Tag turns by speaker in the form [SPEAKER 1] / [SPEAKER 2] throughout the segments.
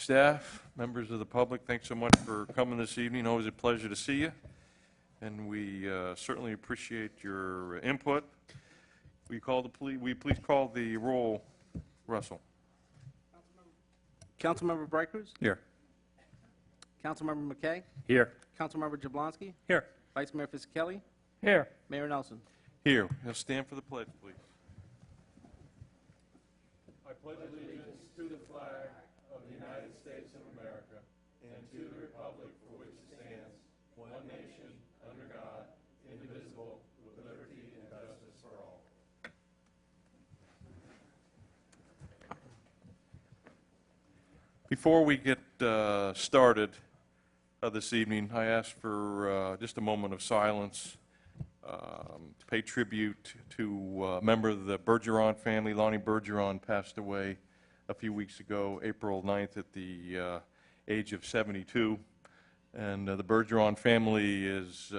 [SPEAKER 1] staff, members of the public, thanks so much for coming this evening. Always a pleasure to see you, and we certainly appreciate your input. Will you please call the roll, Russell?
[SPEAKER 2] Councilmember Bright Cruz?
[SPEAKER 1] Here.
[SPEAKER 2] Councilmember McKay?
[SPEAKER 1] Here.
[SPEAKER 2] Councilmember Jablonski?
[SPEAKER 1] Here.
[SPEAKER 2] Vice Mayor Fisickelli?
[SPEAKER 1] Here.
[SPEAKER 2] Mayor Nelson?
[SPEAKER 1] Here. Now stand for the pledge, please. I pledge allegiance to the flag of the United States of America and to the republic for which it stands, one nation, under God, indivisible, with liberty and justice for all. Before we get started this evening, I ask for just a moment of silence to pay tribute to a member of the Bergeron family. Lonnie Bergeron passed away a few weeks ago, April 9th, at the age of 72. And the Bergeron family is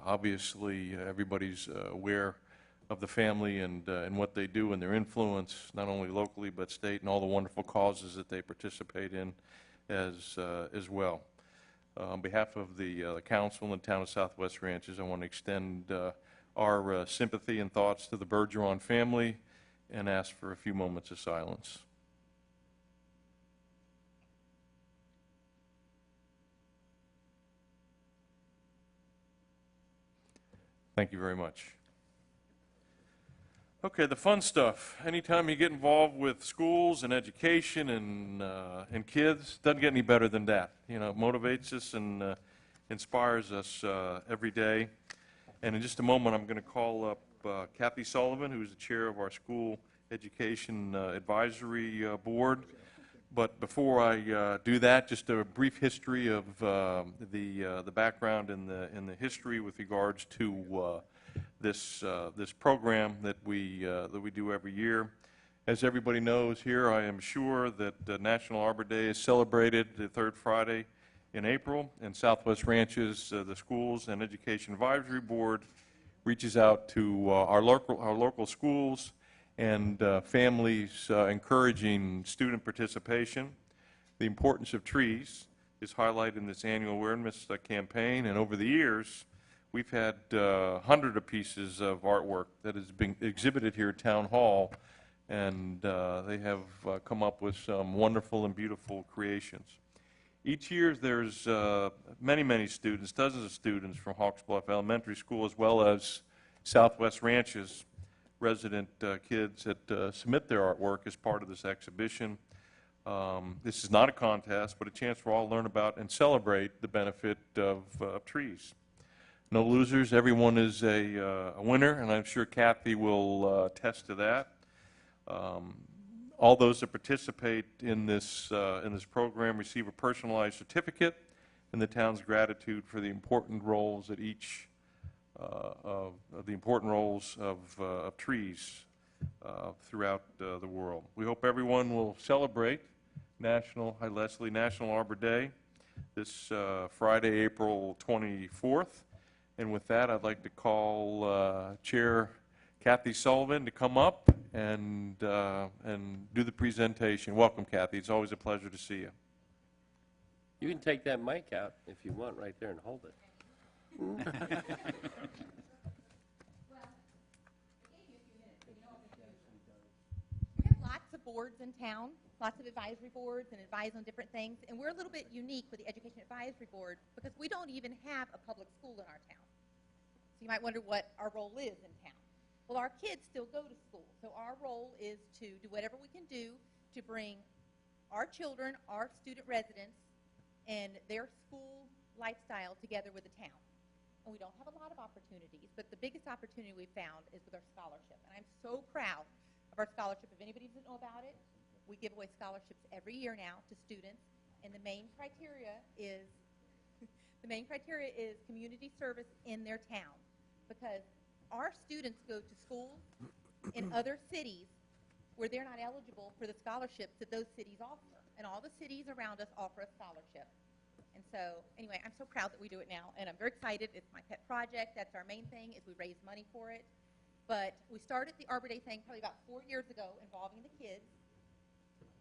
[SPEAKER 1] obviously everybody's aware of the family and what they do and their influence, not only locally but state, and all the wonderful causes that they participate in as well. On behalf of the council and the town of Southwest Ranches, I want to extend our sympathy and thoughts to the Bergeron family and ask for a few moments of silence. Thank you very much. Okay, the fun stuff. Anytime you get involved with schools and education and kids, doesn't get any better than that. You know, it motivates us and inspires us every day. And in just a moment, I'm going to call up Kathy Sullivan, who's the chair of our School Education Advisory Board. But before I do that, just a brief history of the background and the history with regards to this program that we do every year. As everybody knows here, I am sure that National Arbor Day is celebrated the third Friday in April, and Southwest Ranches, the Schools and Education Advisory Board, reaches out to our local schools and families, encouraging student participation. The importance of trees is highlighted in this annual awareness campaign, and over the years, we've had hundreds of pieces of artwork that has been exhibited here at Town Hall, and they have come up with some wonderful and beautiful creations. Each year there's many students, dozens of students from Hawks Bluff Elementary School, as well as Southwest Ranches resident kids that submit their artwork as part of this exhibition. This is not a contest, but a chance for all to learn about and celebrate the benefit of trees. No losers. Everyone is a winner, and I'm sure Kathy will attest to that. All those that participate in this program receive a personalized certificate and the town's gratitude for the important roles that each of trees throughout the world. We hope everyone will celebrate National Arbor Day this Friday, April 24th. And with that, I'd like to call Chair Kathy Sullivan to come up and do the presentation. Welcome, Kathy. It's always a pleasure to see you.
[SPEAKER 3] You can take that mic out if you want right there and hold it.
[SPEAKER 4] We have lots of boards in town, lots of advisory boards and advise on different things, and we're a little bit unique with the Education Advisory Board because we don't even have a public school in our town. So you might wonder what our role is in town. Well, our kids still go to school, so our role is to do whatever we can do to bring our children, our student residents, and their school lifestyle together with the town. And we don't have a lot of opportunities, but the biggest opportunity we've found is with our scholarship. And I'm so proud of our scholarship. If anybody doesn't know about it, we give away scholarships every year now to students, and the main criteria is community service in their town, because our students go to schools in other cities where they're not eligible for the scholarships that those cities offer, and all the cities around us offer a scholarship. And so, anyway, I'm so proud that we do it now, and I'm very excited. It's my pet project. That's our main thing, is we raise money for it. But we started the Arbor Day thing probably about 4 years ago involving the kids.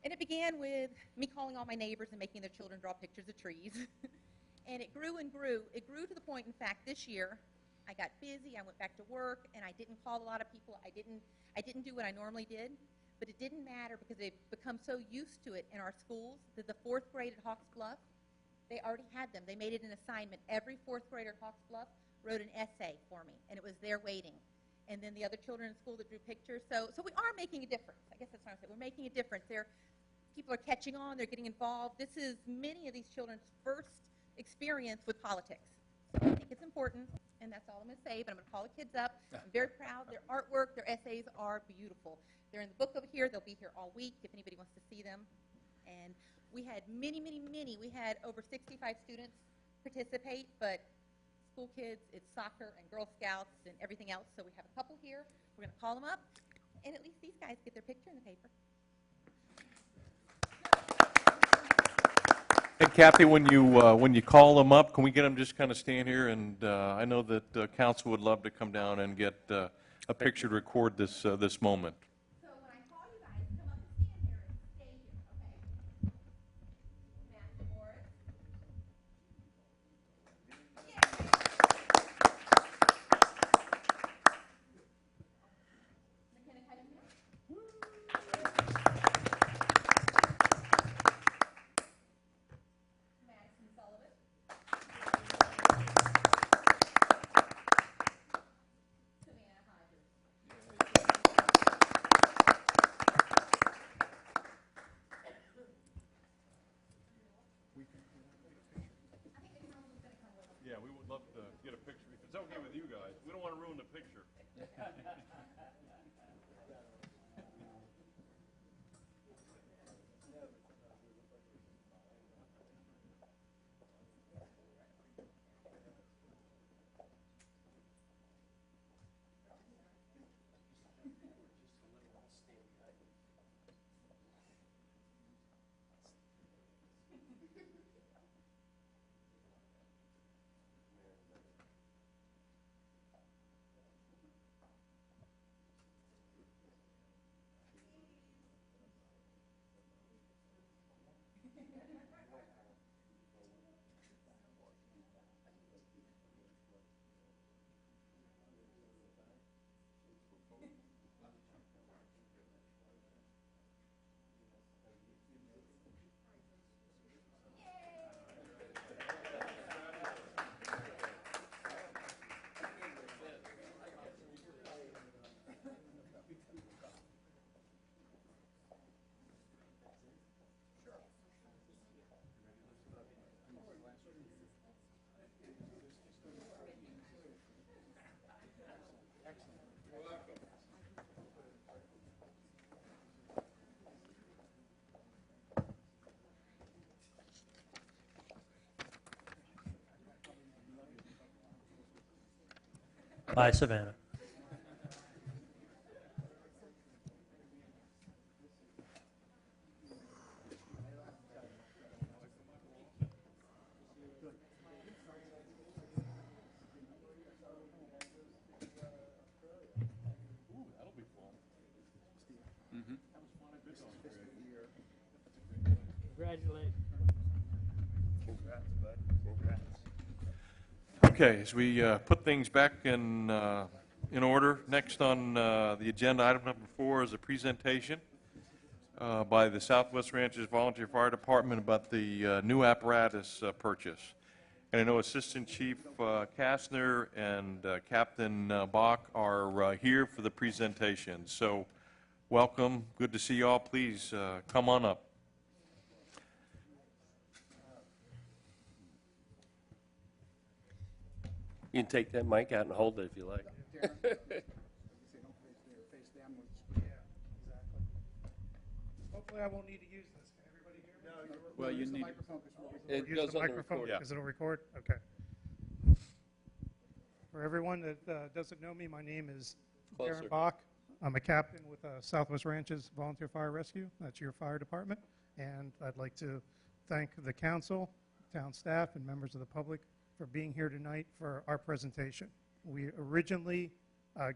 [SPEAKER 4] And it began with me calling all my neighbors and making their children draw pictures of trees. And it grew and grew. It grew to the point, in fact, this year, I got busy, I went back to work, and I didn't call a lot of people. I didn't do what I normally did, but it didn't matter because they've become so used to it in our schools that the fourth grade at Hawks Bluff, they already had them. They made it an assignment. Every fourth grader at Hawks Bluff wrote an essay for me, and it was there waiting. And then the other children in school that drew pictures. So we are making a difference. I guess that's what I'm saying. We're making a difference. People are catching on. They're getting involved. This is many of these children's first experience with politics. So I think it's important, and that's all I'm going to say, but I'm going to call the kids up. I'm very proud. Their artwork, their essays are beautiful. They're in the book over here. They'll be here all week if anybody wants to see them. And we had many. We had over 65 students participate, but school kids, it's soccer and Girl Scouts and everything else. So we have a couple here. We're going to call them up, and at least these guys get their picture in the paper.
[SPEAKER 1] And Kathy, when you call them up, can we get them just kind of stand here? And I know that council would love to come down and get a picture to record this moment.
[SPEAKER 4] So when I call you guys, come up and stand here and stay here, okay? Matthew Morris. McKenna Cunningham. Madison Sullivan. Savannah Hodges.
[SPEAKER 1] Yeah, we would love to get a picture. If it's okay with you guys, we don't want to ruin the picture.
[SPEAKER 5] Bye, Savannah. Congratulations.
[SPEAKER 3] Congrats, bud. Congrats.
[SPEAKER 1] Okay, as we put things back in order, next on the agenda, item number 4 is a presentation by the Southwest Ranches Volunteer Fire Department about the new apparatus purchase. And I know Assistant Chief Kastner and Captain Bach are here for the presentation. So welcome, good to see you all. Please come on up.
[SPEAKER 3] You can take that mic out and hold it if you like.
[SPEAKER 6] Hopefully I won't need to use this. Can everybody hear me?
[SPEAKER 3] Well, you need, it
[SPEAKER 6] Use
[SPEAKER 3] goes
[SPEAKER 6] the
[SPEAKER 3] on the
[SPEAKER 6] microphone
[SPEAKER 3] record.
[SPEAKER 6] because it'll record? Okay. For everyone that doesn't know me, my name is
[SPEAKER 3] Closer.
[SPEAKER 6] Darren Bach. I'm a captain with Southwest Ranches Volunteer Fire Rescue. That's your fire department. And I'd like to thank the council, town staff, and members of the public for being here tonight for our presentation. We originally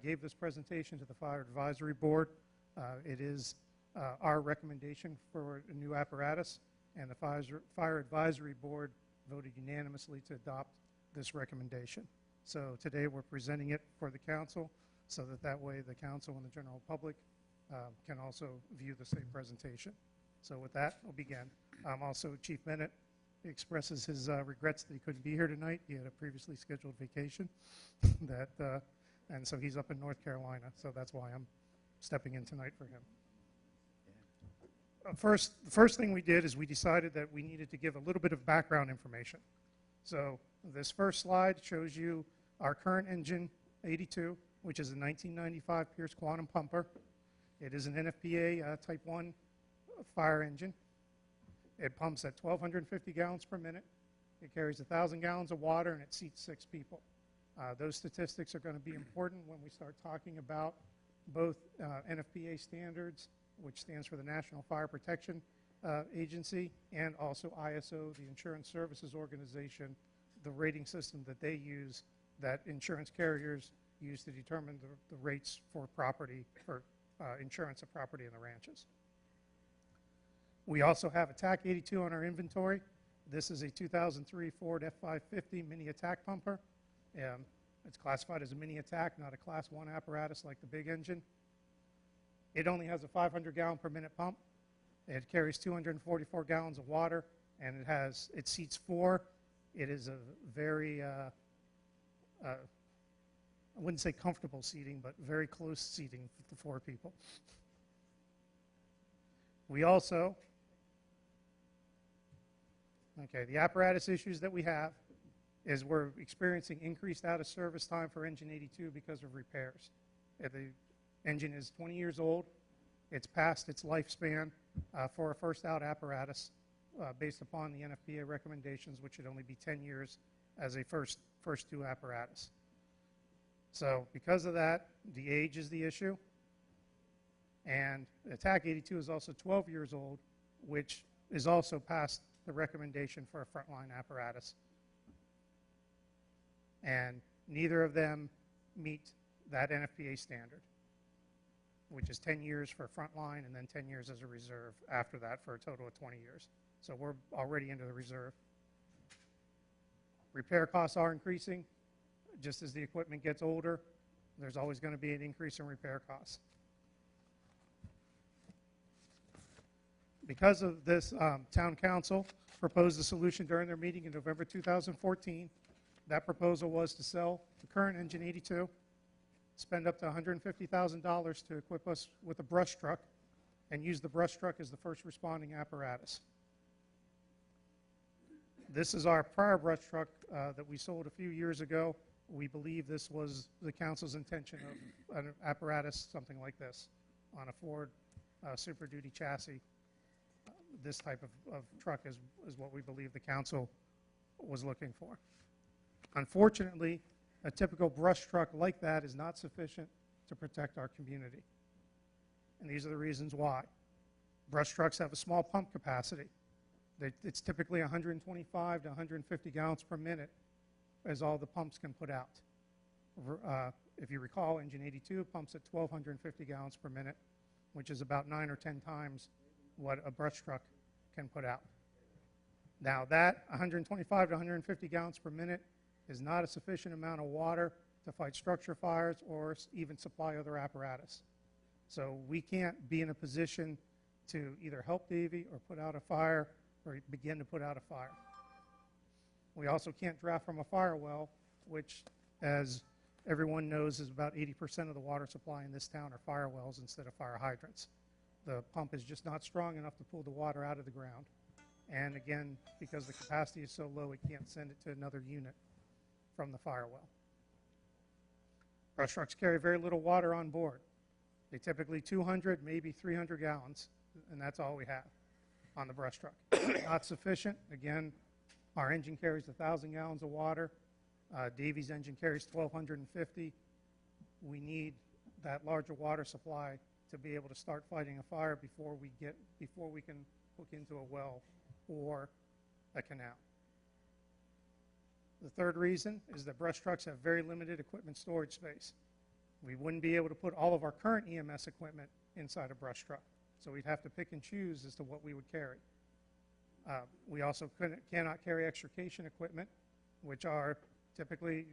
[SPEAKER 6] gave this presentation to the Fire Advisory Board. It is our recommendation for a new apparatus, and the Fire Advisory Board voted unanimously to adopt this recommendation. So today we're presenting it for the council so that way the council and the general public can also view the same presentation. So with that, we'll begin. Also, Chief Bennett expresses his regrets that he couldn't be here tonight. He had a previously scheduled vacation and so he's up in North Carolina, so that's why I'm stepping in tonight for him. The first thing we did is we decided that we needed to give a little bit of background information. So this first slide shows you our current engine 82, which is a 1995 Pierce Quantum pumper. It is an NFPA Type 1 fire engine. It pumps at 1,250 gallons per minute. It carries 1,000 gallons of water, and it seats 6 people. Those statistics are going to be important when we start talking about both NFPA standards, which stands for the National Fire Protection Agency, and also ISO, the Insurance Services Organization, the rating system that they use, that insurance carriers use to determine the rates for property, for insurance of property in the ranches. We also have a TAC 82 on our inventory. This is a 2003 Ford F550 mini attack pumper. It's classified as a mini attack, not a Class 1 apparatus like the big engine. It only has a 500 gallon per minute pump. It carries 244 gallons of water, and it seats 4. It is a very, I wouldn't say comfortable seating, but very close seating for the 4 people. We also, the apparatus issues that we have is we're experiencing increased out of service time for engine 82 because of repairs. The engine is 20 years old. It's past its lifespan for a first out apparatus based upon the NFPA recommendations, which should only be 10 years as a first 2 apparatus. So because of that, the age is the issue. And the TAC 82 is also 12 years old, which is also past the recommendation for a frontline apparatus. And neither of them meet that NFPA standard, which is 10 years for frontline and then 10 years as a reserve after that for a total of 20 years. So we're already into the reserve. Repair costs are increasing. Just as the equipment gets older, there's always going to be an increase in repair costs. Because of this, Town Council proposed a solution during their meeting in November 2014. That proposal was to sell the current engine 82, spend up to $150,000 to equip us with a brush truck, and use the brush truck as the first responding apparatus. This is our prior brush truck that we sold a few years ago. We believe this was the council's intention of an apparatus, something like this, on a Ford Super Duty chassis. This type of truck is what we believe the council was looking for. Unfortunately, a typical brush truck like that is not sufficient to protect our community. And these are the reasons why. Brush trucks have a small pump capacity. It's typically 125 to 150 gallons per minute as all the pumps can put out. If you recall, engine 82 pumps at 1,250 gallons per minute, which is about 9 or 10 times what a brush truck can put out. Now that 125 to 150 gallons per minute is not a sufficient amount of water to fight structure fires or even supply other apparatus. So we can't be in a position to either help Davie or put out a fire or begin to put out a fire. We also can't draft from a fire well, which, as everyone knows, is about 80% of the water supply in this town are fire wells instead of fire hydrants. The pump is just not strong enough to pull the water out of the ground. And again, because the capacity is so low, it can't send it to another unit from the fire well. Brush trucks carry very little water on board. They typically 200, maybe 300 gallons, and that's all we have on the brush truck. Not sufficient. Again, our engine carries 1,000 gallons of water. Davie's engine carries 1,250. We need that larger water supply to be able to start fighting a fire before we can hook into a well or a canal. The third reason is that brush trucks have very limited equipment storage space. We wouldn't be able to put all of our current EMS equipment inside a brush truck. So we'd have to pick and choose as to what we would carry. We also cannot carry extrication equipment, which are typically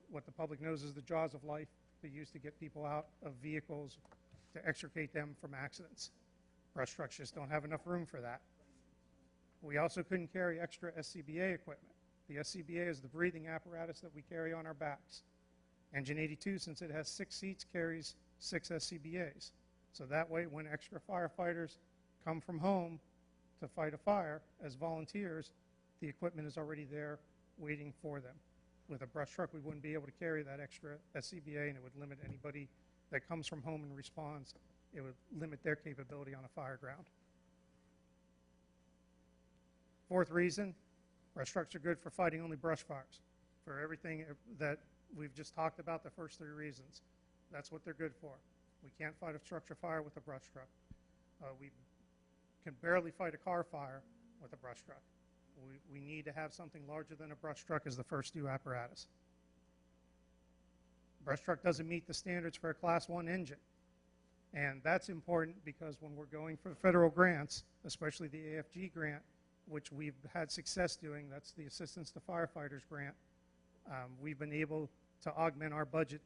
[SPEAKER 6] what the public knows as the jaws of life to use to get people out of vehicles to extricate them from accidents. Brush trucks just don't have enough room for that. We also couldn't carry extra SCBA equipment. The SCBA is the breathing apparatus that we carry on our backs. Engine 82, since it has 6 seats, carries 6 SCBAs. So that way, when extra firefighters come from home to fight a fire as volunteers, the equipment is already there waiting for them. With a brush truck, we wouldn't be able to carry that extra SCBA, and it would limit anybody that comes from home and responds. It would limit their capability on a fire ground. Fourth reason, brush trucks are good for fighting only brush fires. For everything that we've just talked about, the first 3 reasons, that's what they're good for. We can't fight a structure fire with a brush truck. We can barely fight a car fire with a brush truck. We need to have something larger than a brush truck as the first 2 apparatus. Brush truck doesn't meet the standards for a Class 1 engine. And that's important because when we're going for federal grants, especially the AFG grant, which we've had success doing, that's the Assistance to Firefighters grant, we've been able to augment our budget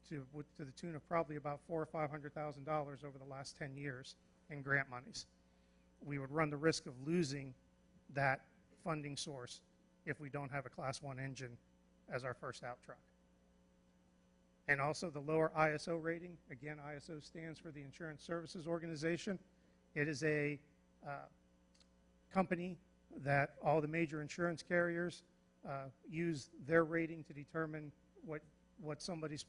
[SPEAKER 6] to the tune of probably about $400,000 or $500,000 over the last 10 years in grant monies. We would run the risk of losing that funding source if we don't have a Class 1 engine as our first out truck. And also the lower ISO rating. Again, ISO stands for the Insurance Services Organization. It is a company that all the major insurance carriers use their rating to determine what somebody's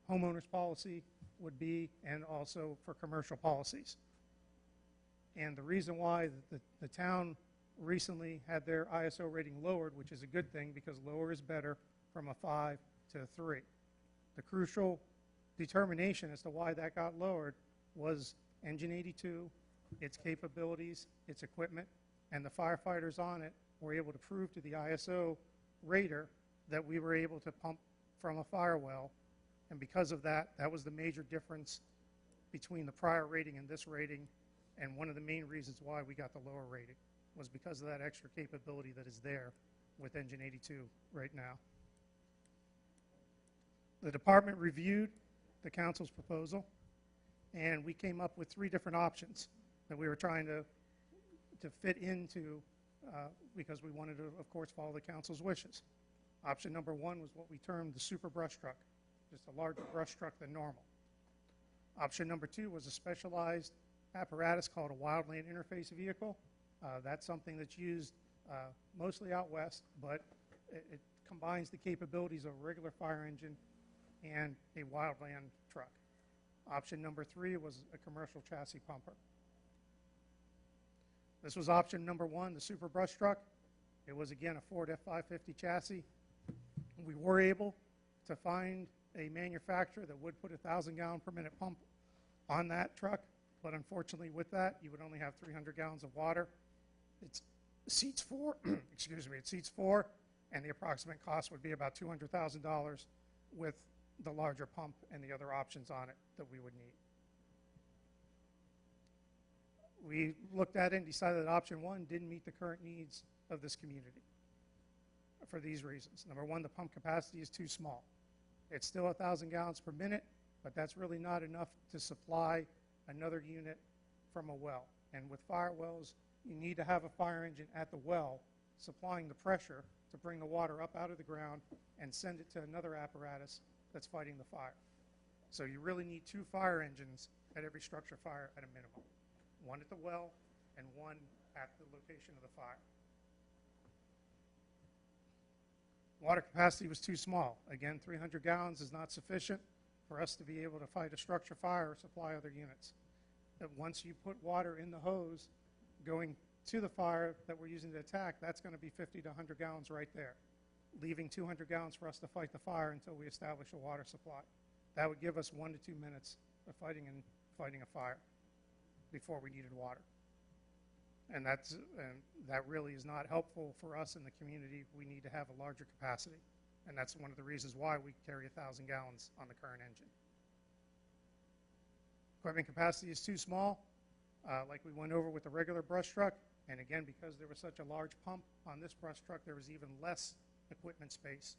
[SPEAKER 6] homeowner's policy would be, and also for commercial policies. And the reason why the town recently had their ISO rating lowered, which is a good thing because lower is better, from a 5 to a 3. The crucial determination as to why that got lowered was Engine 82, its capabilities, its equipment, and the firefighters on it were able to prove to the ISO rater that we were able to pump from a fire well. And because of that, that was the major difference between the prior rating and this rating. And one of the main reasons why we got the lower rating was because of that extra capability that is there with Engine 82 right now. The department reviewed the council's proposal, and we came up with 3 different options that we were trying to fit into because we wanted to, of course, follow the council's wishes. Option number 1 was what we termed the super brush truck, just a larger brush truck than normal. Option number 2 was a specialized apparatus called a wildland interface vehicle. That's something that's used mostly out west, but it combines the capabilities of a regular fire engine and a wildland truck. Option number 3 was a commercial chassis pumper. This was option number 1, the super brush truck. It was, again, a Ford F550 chassis. We were able to find a manufacturer that would put a 1,000-gallon-per-minute pump on that truck, but unfortunately with that, you would only have 300 gallons of water. It seats 4, excuse me, it seats 4, and the approximate cost would be about $200,000 with the larger pump and the other options on it that we would need. We looked at it and decided that option 1 didn't meet the current needs of this community for these reasons. Number 1, the pump capacity is too small. It's still 1,000 gallons per minute, but that's really not enough to supply another unit from a well. And with fire wells, you need to have a fire engine at the well supplying the pressure to bring the water up out of the ground and send it to another apparatus that's fighting the fire. So you really need 2 fire engines at every structure fire at a minimum. 1 at the well and 1 at the location of the fire. Water capacity was too small. Again, 300 gallons is not sufficient for us to be able to fight a structure fire or supply other units. That once you put water in the hose going to the fire that we're using to attack, that's going to be 50 to 100 gallons right there, leaving 200 gallons for us to fight the fire until we establish a water supply. That would give us 1 to 2 minutes of fighting a fire before we needed water. And that really is not helpful for us in the community. We need to have a larger capacity. And that's one of the reasons why we carry 1,000 gallons on the current engine. Equipment capacity is too small. like we went over with the regular brush truck. And again, because there was such a large pump on this brush truck, there was even less equipment space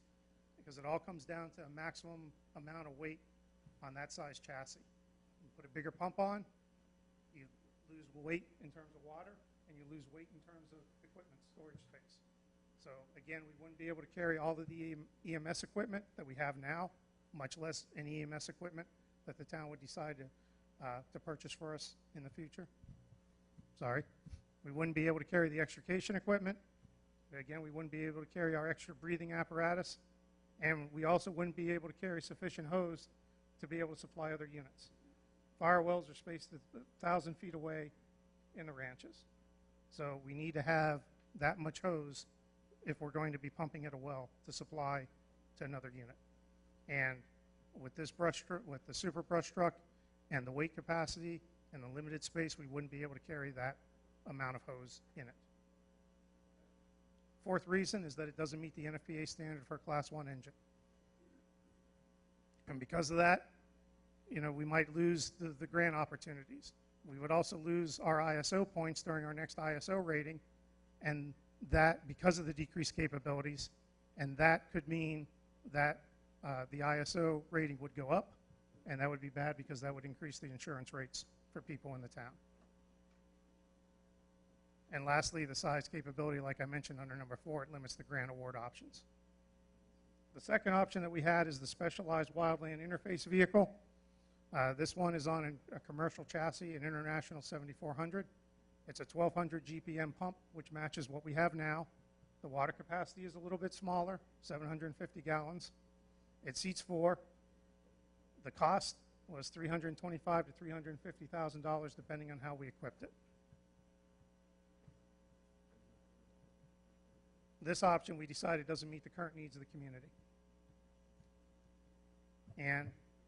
[SPEAKER 6] because it all comes down to a maximum amount of weight on that size chassis. You put a bigger pump on, you lose weight in terms of water, and you lose weight in terms of equipment storage space. So again, we wouldn't be able to carry all of the EMS equipment that we have now, much less any EMS equipment that the town would decide to purchase for us in the future. Sorry. We wouldn't be able to carry the extrication equipment. Again, we wouldn't be able to carry our extra breathing apparatus. And we also wouldn't be able to carry sufficient hose to be able to supply other units. Fire wells are spaced 1,000 feet away in the ranches. So we need to have that much hose if we're going to be pumping at a well to supply to another unit. And with this with the super brush truck and the weight capacity and the limited space, we wouldn't be able to carry that amount of hose in it. Fourth reason is that it doesn't meet the NFPA standard for a Class 1 engine. And because of that, we might lose the grant opportunities. We would also lose our ISO points during our next ISO rating, and that because of the decreased capabilities, and that could mean that the ISO rating would go up, and that would be bad because that would increase the insurance rates for people in the town. And lastly, the size capability, like I mentioned under number 4, it limits the grant award options. The second option that we had is the specialized wildland interface vehicle. This one is on a commercial chassis, an International 7400. It's a 1200 GPM pump, which matches what we have now. The water capacity is a little bit smaller, 750 gallons. It seats 4. The cost was $325,000 to $350,000, depending on how we equipped it. This option, we decided, doesn't meet the current needs of the community. And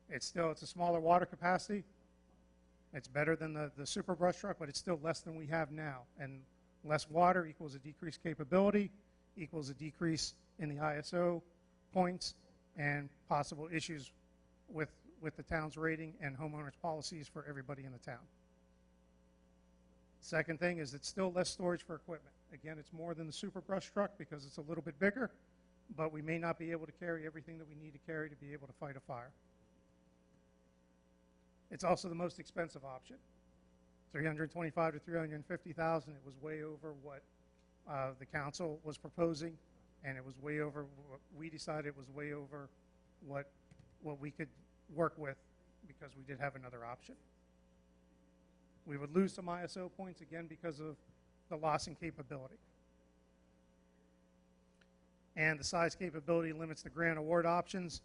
[SPEAKER 6] it's a smaller water capacity. It's better than the super brush truck, but it's still less than we have now. And less water equals a decreased capability, equals a decrease in the ISO points, and possible issues with the town's rating and homeowners' policies for everybody in the town. Second thing is it's still less storage for equipment. Again, it's more than the super brush truck because it's a little bit bigger, but we may not be able to carry everything that we need to carry to be able to fight a fire. It's also the most expensive option. $325,000 to $350,000. It was way over what the council was proposing, and it was way over what we decided was way over what we could work with because we did have another option. We would lose some ISO points again because of the loss in capability. And the size capability limits the grant award options.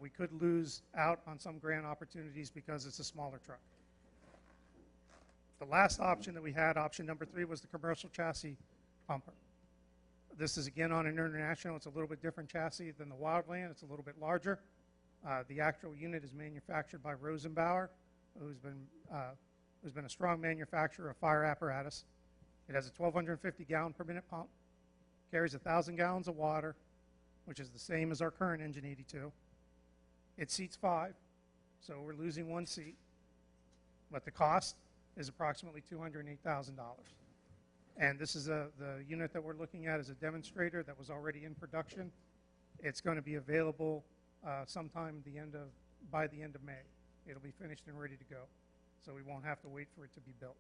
[SPEAKER 6] We could lose out on some grant opportunities because it's a smaller truck. The last option that we had, option number 3, was the commercial chassis pumper. This is again on an International. It's a little bit different chassis than the Wildland. It's a little bit larger. The actual unit is manufactured by Rosenbauer, who's been a strong manufacturer of fire apparatus. It has a 1,250 gallon per minute pump, carries 1,000 gallons of water, which is the same as our current Engine 82. It seats 5, so we're losing 1 seat, but the cost is approximately $208,000. And this is the unit that we're looking at is a demonstrator that was already in production. It's going to be available sometime by the end of May. It'll be finished and ready to go, so we won't have to wait for it to be built,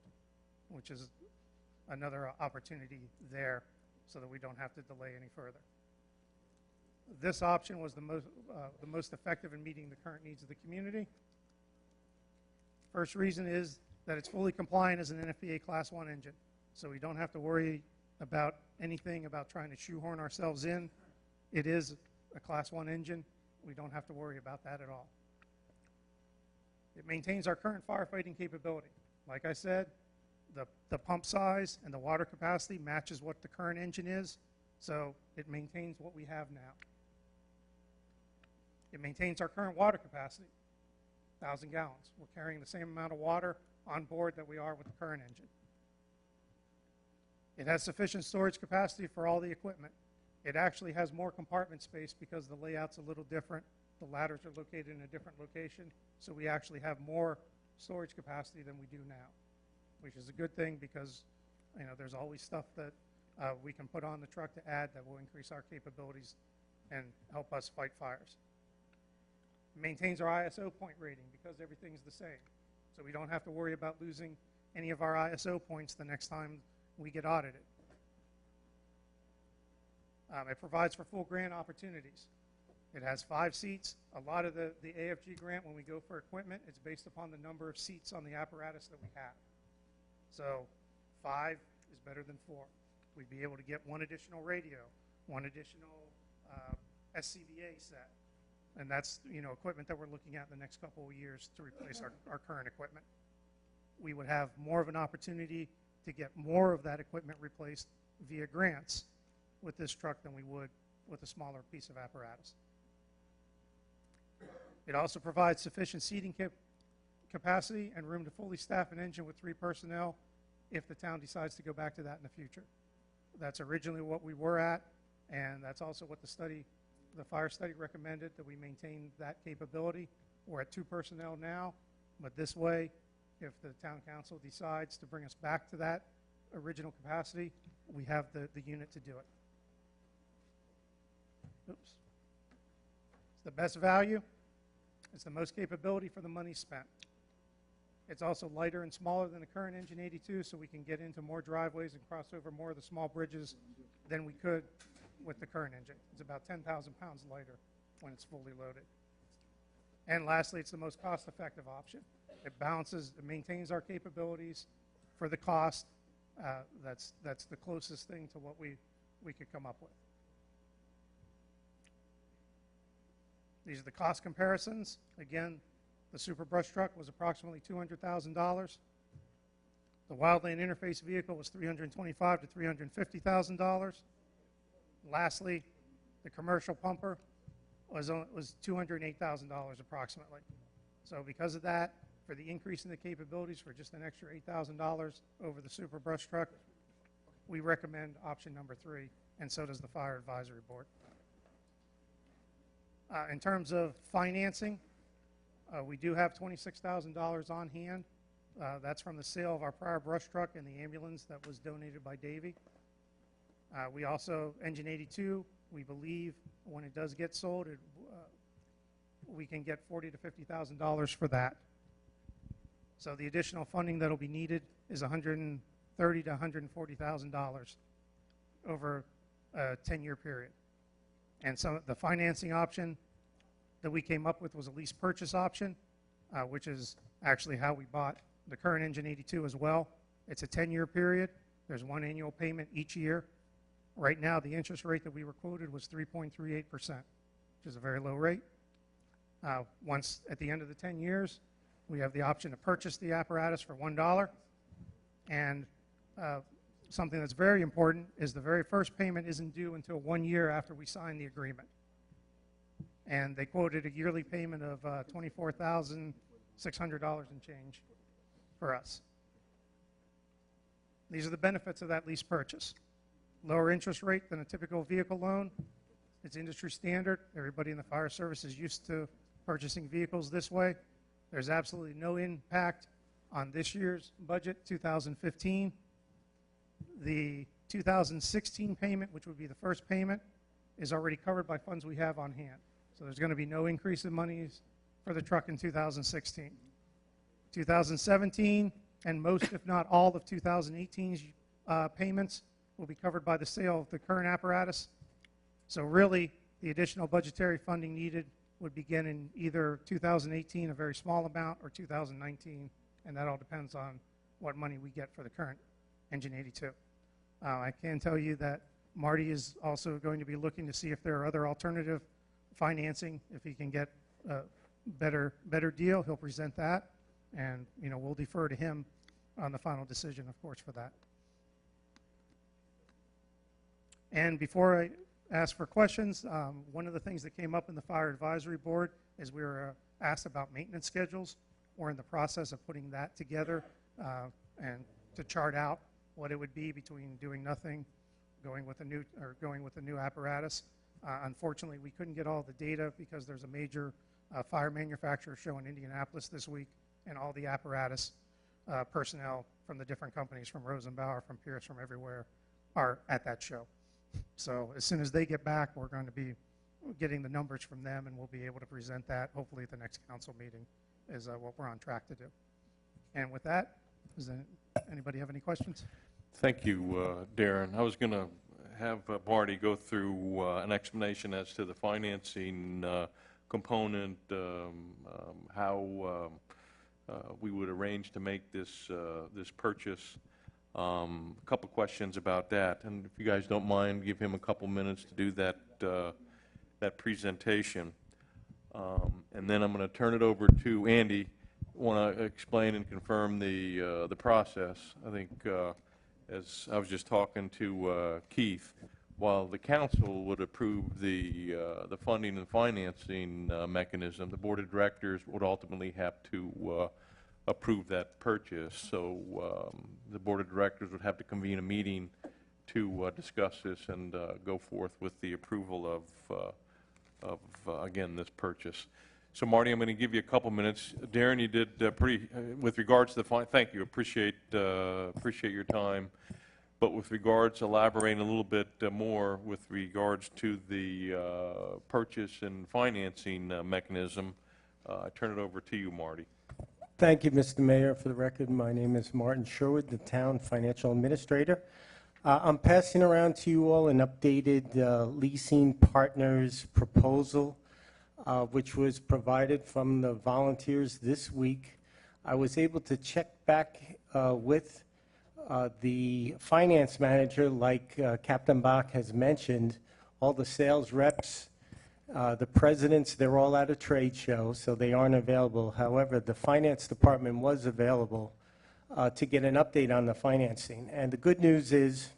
[SPEAKER 6] which is another opportunity there so that we don't have to delay any further. This option was the most effective in meeting the current needs of the community. First reason is that it's fully compliant as an NFPA Class 1 engine, so we don't have to worry about anything about trying to shoehorn ourselves in. It is a Class 1 engine. We don't have to worry about that at all. It maintains our current firefighting capability. Like I said, the pump size and the water capacity matches what the current engine is, so it maintains what we have now. It maintains our current water capacity, 1,000 gallons. We're carrying the same amount of water on board that we are with the current engine. It has sufficient storage capacity for all the equipment. It actually has more compartment space because the layout's a little different. The ladders are located in a different location, so we actually have more storage capacity than we do now. which is a good thing because, there's always stuff that we can put on the truck to add that will increase our capabilities and help us fight fires. Maintains our ISO point rating because everything's the same. So we don't have to worry about losing any of our ISO points the next time we get audited. It provides for full grant opportunities. It has 5 seats. A lot of the AFG grant, when we go for equipment, it's based upon the number of seats on the apparatus that we have. So 5 is better than 4. We'd be able to get 1 additional radio, 1 additional SCBA set. And that's, equipment that we're looking at in the next couple of years to replace our current equipment. We would have more of an opportunity to get more of that equipment replaced via grants with this truck than we would with a smaller piece of apparatus. It also provides sufficient seating capacity and room to fully staff an engine with 3 personnel if the town decides to go back to that in the future. That's originally what we were at, and that's also what the fire study recommended, that we maintain that capability. We're at 2 personnel now, but this way, if the town council decides to bring us back to that original capacity, we have the unit to do it. Oops. It's the best value. It's the most capability for the money spent. It's also lighter and smaller than the current Engine 82, so we can get into more driveways and cross over more of the small bridges than we could with the current engine. It's about 10,000 pounds lighter when it's fully loaded. And lastly, it's the most cost-effective option. It maintains our capabilities for the cost. That's the closest thing to what we could come up with. These are the cost comparisons. Again, the Super Brush Truck was approximately $200,000. The Wildland Interface vehicle was $325,000 to $350,000. Lastly, the commercial pumper was $208,000 approximately. So because of that, for the increase in the capabilities for just an extra $8,000 over the Super Brush Truck, we recommend option number 3, and so does the Fire Advisory Board. In terms of financing, we do have $26,000 on hand. That's from the sale of our prior brush truck and the ambulance that was donated by Davy. We also, Engine 82, we believe when it does get sold, we can get $40,000 to $50,000 for that. So the additional funding that will be needed is $130,000 to $140,000 over a 10-year period. And so the financing option that we came up with was a lease purchase option, which is actually how we bought the current Engine 82 as well. It's a 10-year period. There's 1 annual payment each year. Right now, the interest rate that we were quoted was 3.38%, which is a very low rate. Once at the end of the 10 years, we have the option to purchase the apparatus for $1. And something that's very important is the very first payment isn't due until 1 year after we sign the agreement. And they quoted a yearly payment of $24,600 and change for us. These are the benefits of that lease purchase. Lower interest rate than a typical vehicle loan. It's industry standard. Everybody in the fire service is used to purchasing vehicles this way. There's absolutely no impact on this year's budget, 2015. The 2016 payment, which would be the first payment, is already covered by funds we have on hand. So there's going to be no increase in monies for the truck in 2016. 2017, and most, if not all, of 2018's payments will be covered by the sale of the current apparatus. So really, the additional budgetary funding needed would begin in either 2018, a very small amount, or 2019, and that all depends on what money we get for the current Engine 82. I can tell you that Marty is also going to be looking to see if there are other alternative financing. If he can get a better deal, he'll present that, and we'll defer to him on the final decision, of course, for that. And before I ask for questions, one of the things that came up in the Fire Advisory Board is we were asked about maintenance schedules. We're in the process of putting that together and to chart out what it would be between doing nothing, going with a new apparatus. Unfortunately, we couldn't get all the data because there's a major fire manufacturer show in Indianapolis this week, and all the apparatus personnel from the different companies, from Rosenbauer, from Pierce, from everywhere, are at that show. So as soon as they get back, we're going to be getting the numbers from them, and we'll be able to present that hopefully at the next council meeting is what we're on track to do. And with that, does anybody have any questions?
[SPEAKER 1] Thank you, Darren. I was going to have Marty go through an explanation as to the financing component, how we would arrange to make this purchase. A couple questions about that, and if you guys don't mind, give him a couple minutes to do that presentation. And then I'm going to turn it over to Andy. Want to explain and confirm the process. I think, as I was just talking to Keith, while the council would approve the funding and financing mechanism, the board of directors would ultimately have to approve that purchase. So the board of directors would have to convene a meeting to discuss this and go forth with the approval of again, this purchase. So Marty, I'm going to give you a couple minutes. Darren, you did pretty, with regards to the, thank you, appreciate your time. But with regards, elaborating a little bit more with regards to the purchase and financing mechanism, I turn it over to you, Marty.
[SPEAKER 7] Thank you, Mr. Mayor. For the record, my name is Martin Sherwood, the Town Financial Administrator. I'm passing around to you all an updated leasing partners proposal, which was provided from the volunteers this week. I was able to check back with the finance manager, like Captain Bach has mentioned. All the sales reps, the presidents, they're all at a trade show, so they aren't available. However, the finance department was available to get an update on the financing. And the good news is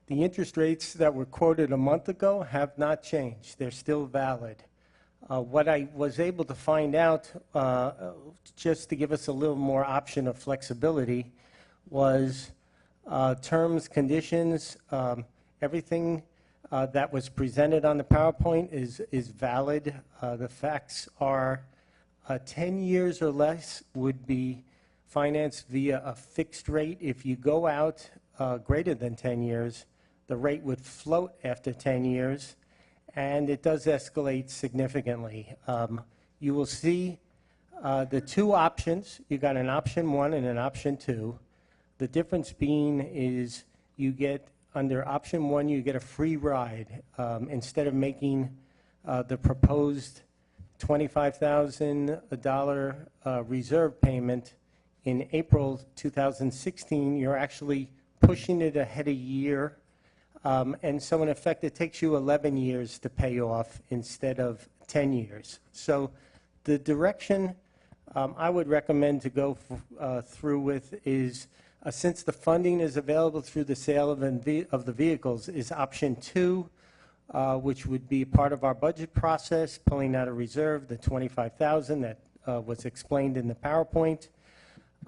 [SPEAKER 7] the interest rates that were quoted a month ago have not changed. They're still valid. What I was able to find out, just to give us a little more option of flexibility, was terms, conditions, everything that was presented on the PowerPoint is valid. The facts are 10 years or less would be financed via a fixed rate. If you go out greater than 10 years, the rate would float after 10 years, and it does escalate significantly. You will see the two options. You got an option 1 and an option 2. The difference being is you get, under option 1, you get a free ride. Instead of making the proposed $25,000 reserve payment in April 2016, you're actually pushing it ahead a year. And so in effect, it takes you 11 years to pay off instead of 10 years. So the direction I would recommend to go through with is, since the funding is available through the sale of the vehicles, is option 2, which would be part of our budget process, pulling out a reserve, the $25,000 that was explained in the PowerPoint.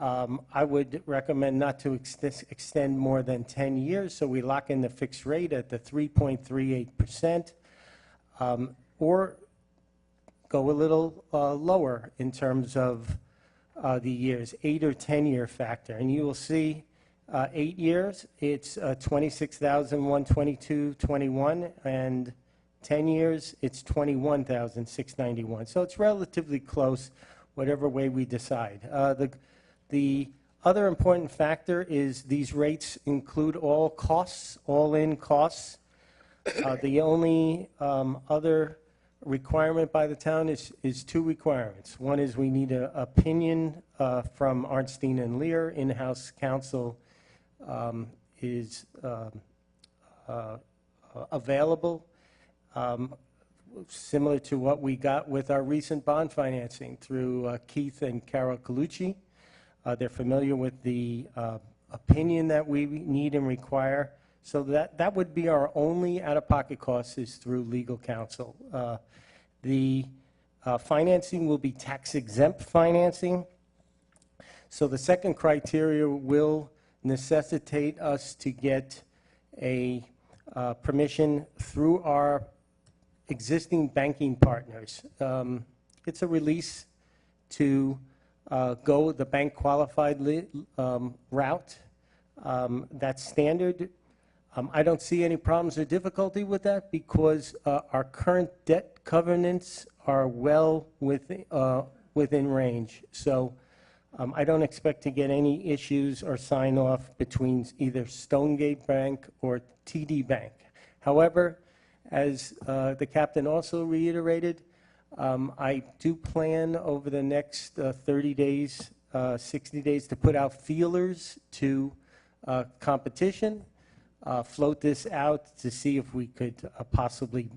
[SPEAKER 7] I would recommend not to extend more than 10 years, so we lock in the fixed rate at the 3.38%, or go a little lower in terms of the years, 8 or 10-year factor. And you will see 8 years, it's $26,122.21, and 10 years, it's $21,691. So it's relatively close, whatever way we decide. The other important factor is these rates include all costs, all-in costs. The only other requirement by the town is 2 requirements. One is we need an opinion from Arnstein and Lear. In-house counsel is available, similar to what we got with our recent bond financing through Keith and Carol Colucci. They're familiar with the opinion that we need and require. So that would be our only out-of-pocket cost, is through legal counsel. The financing will be tax-exempt financing. So the second criteria will necessitate us to get a permission through our existing banking partners. It's a release to go the bank qualified route. That's standard. I don't see any problems or difficulty with that because our current debt covenants are well within range. So I don't expect to get any issues or sign off between either Stonegate Bank or TD Bank. However, as the captain also reiterated, I do plan over the next 30 days, 60 days to put out feelers to competition, float this out to see if we could possibly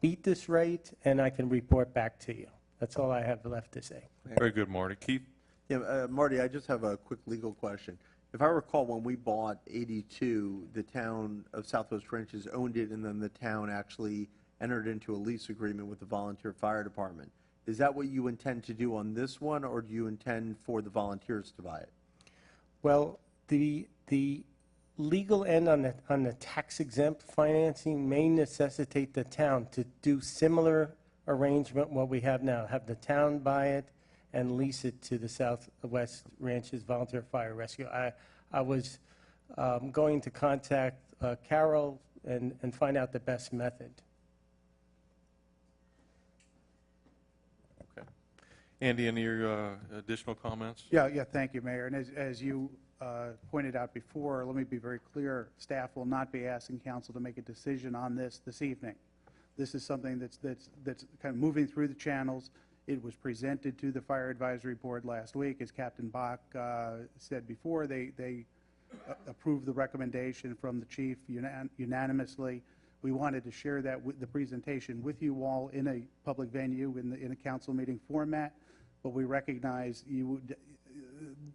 [SPEAKER 7] beat this rate, and I can report back to you. That's all I have left to say.
[SPEAKER 1] Very good, Marty. Keith?
[SPEAKER 8] Yeah, Marty, I just have a quick legal question. If I recall, when we bought 82, the town of Southwest Ranches owned it, and then the town actually entered into a lease agreement with the volunteer fire department. Is that what you intend to do on this one, or do you intend for the volunteers to buy it?
[SPEAKER 7] Well, the legal end on the tax-exempt financing may necessitate the town to do similar arrangement what we have now, have the town buy it and lease it to the Southwest Ranches Volunteer Fire Rescue. I was going to contact Carol and find out the best method.
[SPEAKER 1] Okay. Andy, any additional comments?
[SPEAKER 9] Yeah, thank you, Mayor. And as you pointed out before, let me be very clear, staff will not be asking council to make a decision on this evening. This is something that's kind of moving through the channels. It was presented to the Fire Advisory Board last week. As Captain Bach said before, they approved the recommendation from the chief unanimously. We wanted to share that with the presentation with you all in a public venue, in a council meeting format, but we recognize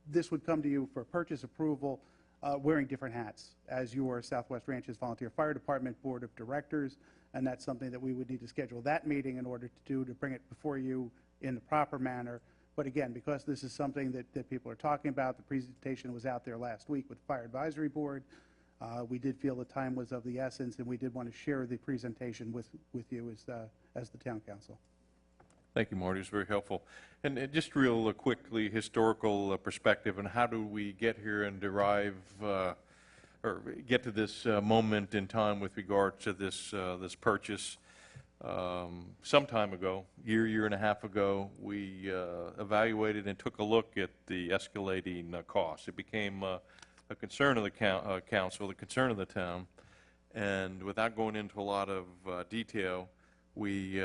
[SPEAKER 9] this would come to you for purchase approval wearing different hats as your Southwest Ranches Volunteer Fire Department Board of Directors, and that's something that we would need to schedule that meeting in order to bring it before you in the proper manner. But again, because this is something that people are talking about, the presentation was out there last week with the Fire Advisory Board. We did feel the time was of the essence, and we did want to share the presentation with you as the town council.
[SPEAKER 1] Thank you, Marty. It's very helpful. And just real quickly, historical perspective, and how do we get here and derive or get to this moment in time with regard to this purchase? Some time ago, year and a half ago, we evaluated and took a look at the escalating costs. It became a concern of the council, the concern of the town, and without going into a lot of detail, we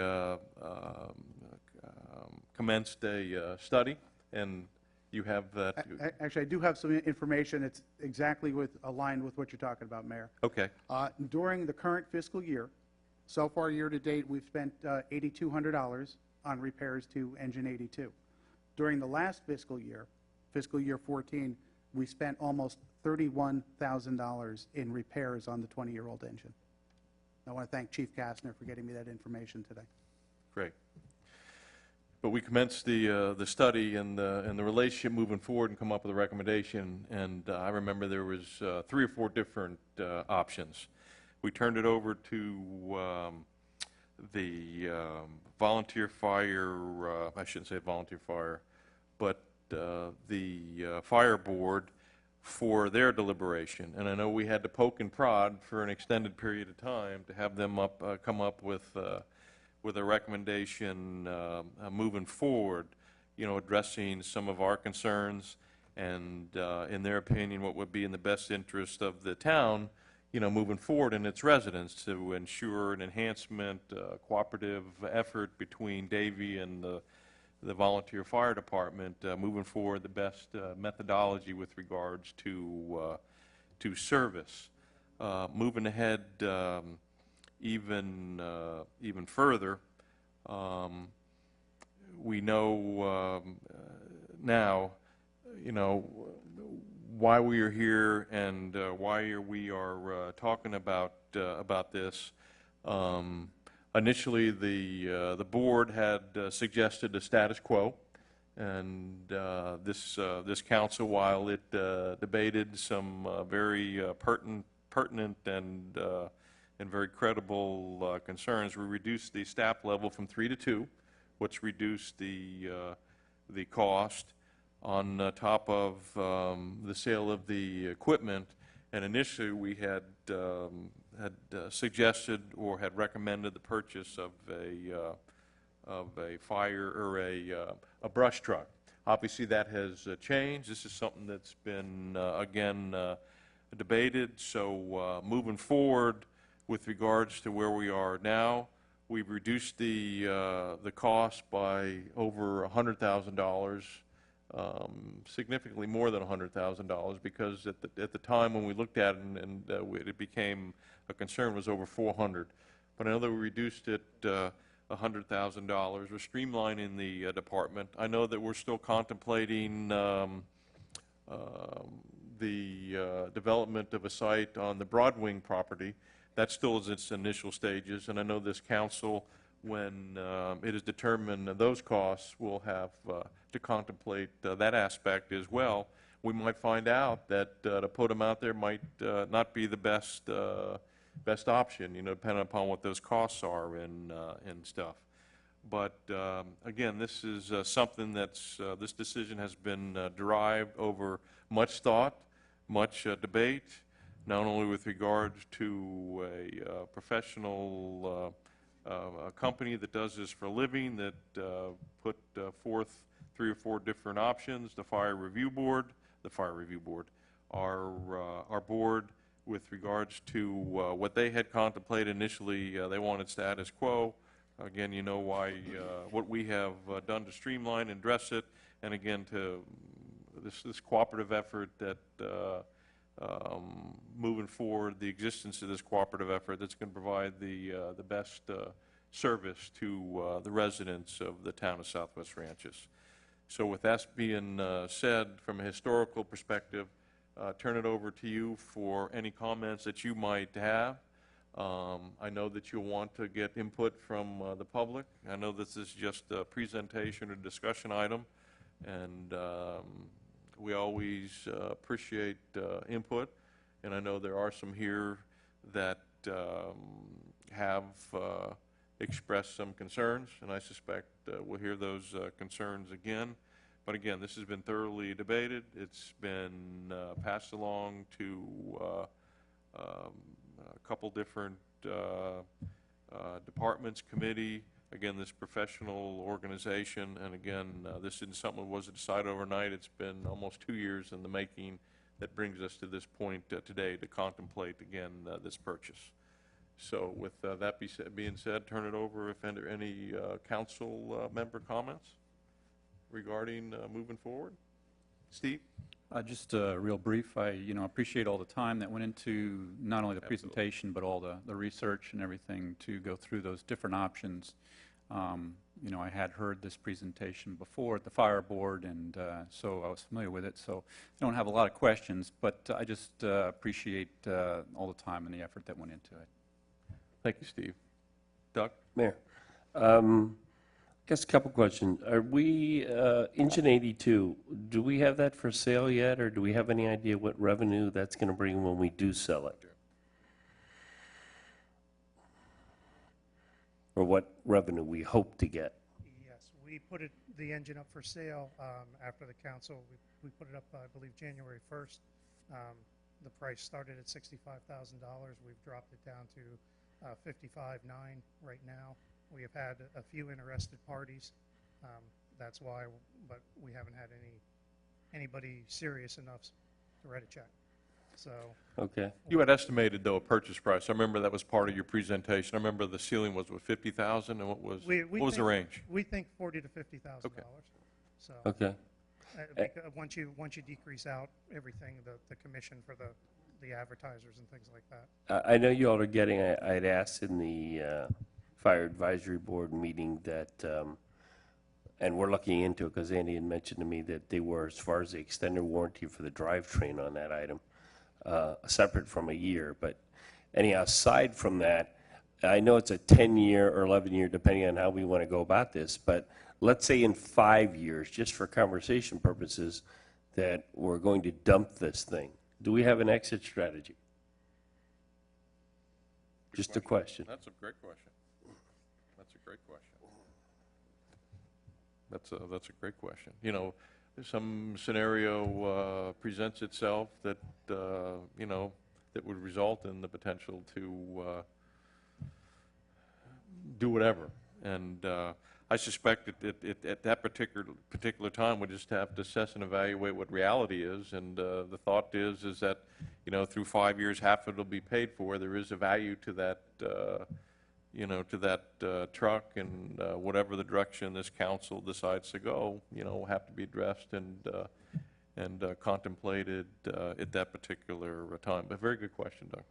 [SPEAKER 1] commenced a study, and you have that.
[SPEAKER 9] Actually, I do have some information that's exactly aligned with what you're talking about, Mayor.
[SPEAKER 1] Okay.
[SPEAKER 9] During the current fiscal year, so far year to date, we've spent $8,200 on repairs to engine 82. During the last fiscal year 14, we spent almost $31,000 in repairs on the 20-year-old engine. I want to thank Chief Kastner for getting me that information today.
[SPEAKER 1] Great. But we commenced the study and the relationship moving forward and come up with a recommendation. And I remember there was 3 or 4 different options. We turned it over to the volunteer fire. I shouldn't say volunteer fire, but the fire board for their deliberation. And I know we had to poke and prod for an extended period of time to have them come up with a recommendation moving forward, addressing some of our concerns and, in their opinion, what would be in the best interest of the town, moving forward and its residents to ensure an enhancement, cooperative effort between Davie and the volunteer fire department, moving forward the best methodology with regards to service. Moving ahead even further, we know now, why we are here and why we are talking about this. Initially, the board had suggested a status quo, and this council, while it debated some very pertinent and very credible concerns, we reduced the staff level from 3 to 2, which reduced the cost. on top of the sale of the equipment. And initially, we had suggested or had recommended the purchase of a fire or a brush truck. Obviously, that has changed. This is something that's been again debated. So moving forward, with regards to where we are now, we've reduced the cost by over $100,000. Significantly more than $100,000, because at the time when we looked at it and it became a concern, was over $400,000. But I know that we reduced it $100,000. We're streamlining the department. I know that we're still contemplating the development of a site on the Broadwing property. That still is its initial stages, and I know this council, when it is determined those costs, will have to contemplate that aspect as well. We might find out that to put them out there might not be the best option, depending upon what those costs are and stuff. But again, this is something that's this decision has been derived over much thought, much debate, not only with regards to a professional a company that does this for a living, that put forth 3 or 4 different options, the Fire Review Board, our board, with regards to what they had contemplated initially. They wanted status quo. Again, you know why, what we have done to streamline and address it, and again, to this cooperative effort that moving forward, the existence of this cooperative effort that's going to provide the best service to the residents of the town of Southwest Ranches. So with that being said, from a historical perspective, turn it over to you for any comments that you might have. I know that you'll want to get input from the public. I know this is just a presentation or discussion item, and we always appreciate input, and I know there are some here that have expressed some concerns, and I suspect we'll hear those concerns again. But again, this has been thoroughly debated. It's been passed along to a couple different departments, committee, again, this professional organization, and again, this isn't something that was decided overnight. It's been almost 2 years in the making that brings us to this point today to contemplate, again, this purchase. So with that being said, turn it over if there are any council member comments regarding moving forward. Steve?
[SPEAKER 10] Just real brief. I appreciate all the time that went into not only the presentation, but all the research and everything to go through those different options. I had heard this presentation before at the fire board, and so I was familiar with it. So I don't have a lot of questions, but I just appreciate all the time and the effort that went into it.
[SPEAKER 1] Thank you, Steve. Doug?
[SPEAKER 3] Mayor, I guess a couple questions. Are we, Engine 82, do we have that for sale yet, or do we have any idea what revenue that's going to bring when we do sell it? Or what revenue we hope to get?
[SPEAKER 6] Yes, we put the engine up for sale after the council. We put it up, I believe, January 1st. The price started at $65,000. We've dropped it down to $55,900 right now. We have had a few interested parties. That's why, but we haven't had anybody serious enough to write a check. So.
[SPEAKER 3] Okay.
[SPEAKER 1] You had estimated, though, a purchase price. I remember that was part of your presentation. I remember the ceiling was, what, $50,000, and what was the range?
[SPEAKER 6] We think $40,000 to $50,000.
[SPEAKER 1] Okay.
[SPEAKER 6] So.
[SPEAKER 3] Okay.
[SPEAKER 6] Once you decrease out everything, the commission for the advertisers and things like that.
[SPEAKER 3] I know you all are getting, I had asked in the Fire Advisory Board meeting that, and we're looking into it because Andy had mentioned to me that they were, as far as the extended warranty for the drivetrain on that item, separate from a year. But anyhow, aside from that, I know it's a 10-year or 11-year, depending on how we want to go about this, but let's say in 5 years, just for conversation purposes, that we're going to dump this thing. Do we have an exit strategy? Just a question.
[SPEAKER 1] That's a great question. That's a great question. That's a great question. some scenario presents itself that, you know, that would result in the potential to do whatever. And I suspect at that particular time, we just have to assess and evaluate what reality is. And the thought is that, you know, through 5 years, half of it will be paid for. There is a value to that, you know, to that truck, and whatever the direction this council decides to go, you know, will have to be addressed and contemplated at that particular time. But very good question, Doug.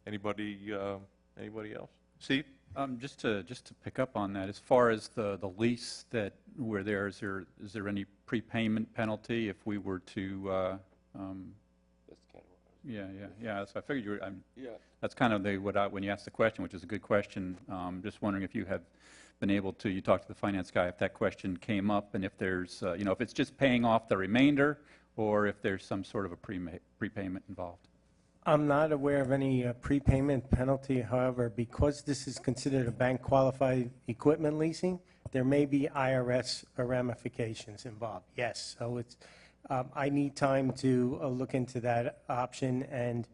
[SPEAKER 1] Anybody else? Steve?
[SPEAKER 10] Just to pick up on that, as far as the lease that we're there, is there any prepayment penalty if we were to?
[SPEAKER 3] That's kind of what
[SPEAKER 10] Yeah. So I figured you were.
[SPEAKER 1] Yeah.
[SPEAKER 10] That's kind of when you asked the question, which is a good question. Just wondering if you have been able to. You talked to the finance guy if that question came up, and if there's, you know, if it's just paying off the remainder, or if there's some sort of a prepayment involved.
[SPEAKER 7] I'm not aware of any prepayment penalty. However, because this is considered a bank-qualified equipment leasing, there may be IRS ramifications involved. Yes, so it's, I need time to look into that option, and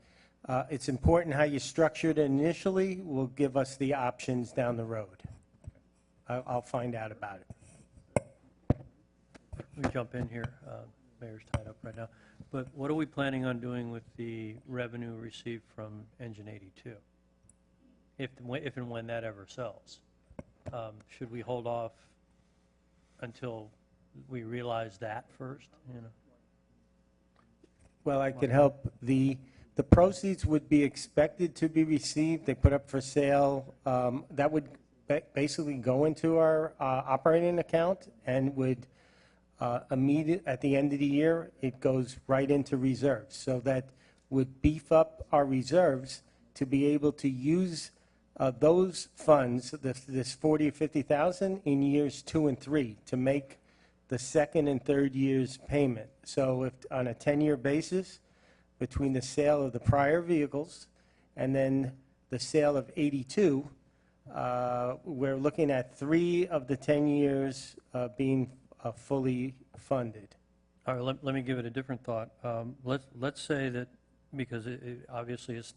[SPEAKER 7] it's important how you structured it initially will give us the options down the road. I'll find out about it.
[SPEAKER 5] We jump in here. Mayor's tied up right now. But what are we planning on doing with the revenue received from Engine 82? If and when that ever sells? Should we hold off until we realize that first, you know?
[SPEAKER 7] Well, I could help. The proceeds would be expected to be received. They put up for sale. That would basically go into our operating account and would immediate at the end of the year, it goes right into reserves. So that would beef up our reserves to be able to use those funds, this 40 or 50,000, in years 2 and 3 to make the second and third year's payment. So if on a 10-year basis, between the sale of the prior vehicles and then the sale of 82, we're looking at 3 of the 10 years being fully funded.
[SPEAKER 5] All right, let me give it a different thought. Let's say that, because obviously it's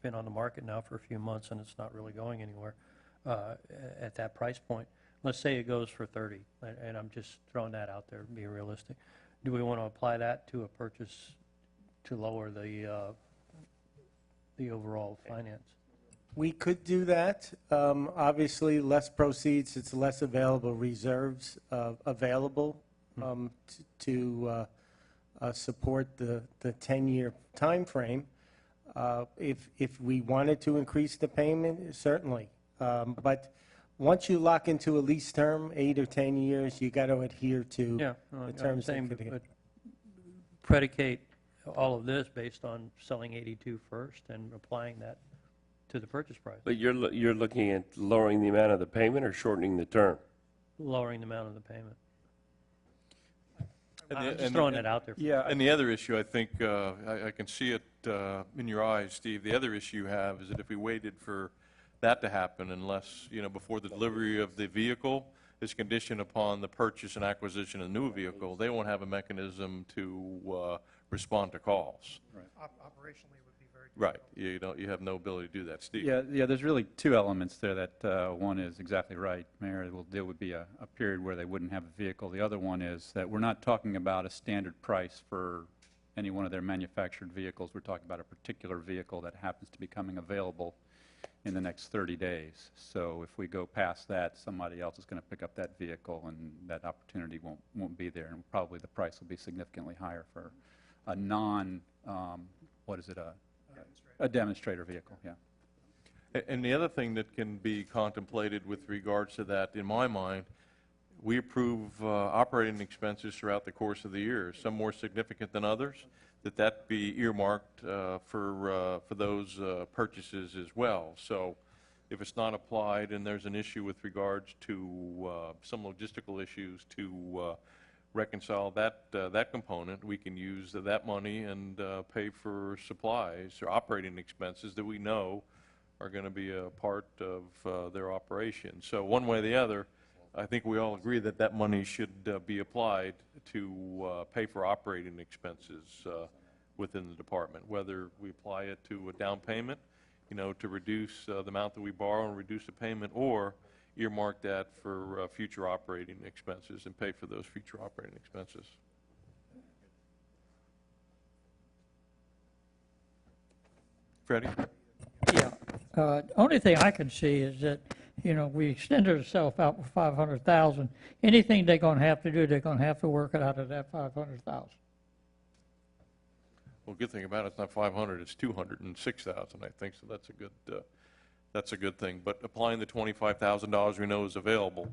[SPEAKER 5] been on the market now for a few months and it's not really going anywhere at that price point. Let's say it goes for 30, and I'm just throwing that out there to be realistic. Do we want to apply that to a purchase to lower the overall finance?
[SPEAKER 7] We could do that. Obviously, less proceeds, it's less available reserves available to support the 10-year time frame. If we wanted to increase the payment, certainly. But once you lock into a lease term, 8 or 10 years, you got to adhere to the terms.
[SPEAKER 5] I'm saying, but predicate all of this based on selling 82 first and applying that to the purchase price.
[SPEAKER 3] But you're looking at lowering the amount of the payment or shortening the term?
[SPEAKER 5] Lowering the amount of the payment.
[SPEAKER 1] And
[SPEAKER 5] I'm
[SPEAKER 1] the-
[SPEAKER 5] just
[SPEAKER 1] and-
[SPEAKER 5] throwing it out there.
[SPEAKER 10] Yeah.
[SPEAKER 1] And the other issue, I think, I can see it in your eyes, Steve, the other issue you have is that if we waited for that to happen, unless, you know, before the delivery of the vehicle is conditioned upon the purchase and acquisition of a new vehicle, they won't have a mechanism to respond to calls.
[SPEAKER 6] Operationally, it would be very difficult.
[SPEAKER 1] Right, you have no ability to do that, Steve.
[SPEAKER 10] Yeah, there's really 2 elements there. That one is exactly right, Mayor. There would be a period where they wouldn't have a vehicle. The other one is that we're not talking about a standard price for any one of their manufactured vehicles. We're talking about a particular vehicle that happens to be coming available in the next 30 days. So if we go past that, somebody else is going to pick up that vehicle, and that opportunity won't be there, and probably the price will be significantly higher for a a demonstrator vehicle, yeah.
[SPEAKER 1] And the other thing that can be contemplated with regards to that, in my mind, we approve operating expenses throughout the course of the year, some more significant than others, that be earmarked for those purchases as well. So if it's not applied and there's an issue with regards to some logistical issues to reconcile that component, we can use that money and pay for supplies or operating expenses that we know are going to be a part of their operation. So one way or the other, I think we all agree that that money should be applied to pay for operating expenses within the department, whether we apply it to a down payment, to reduce the amount that we borrow and reduce the payment, or earmark that for future operating expenses and pay for those future operating expenses. Freddie?
[SPEAKER 11] Yeah. Only thing I can see is that, we extended ourselves out for 500,000. Anything they're going to have to do, they're going to have to work it out of that 500,000.
[SPEAKER 1] Well, good thing about it, it's not 500, it's 206,000, I think, so that's a good thing. But applying the $25,000 we know is available,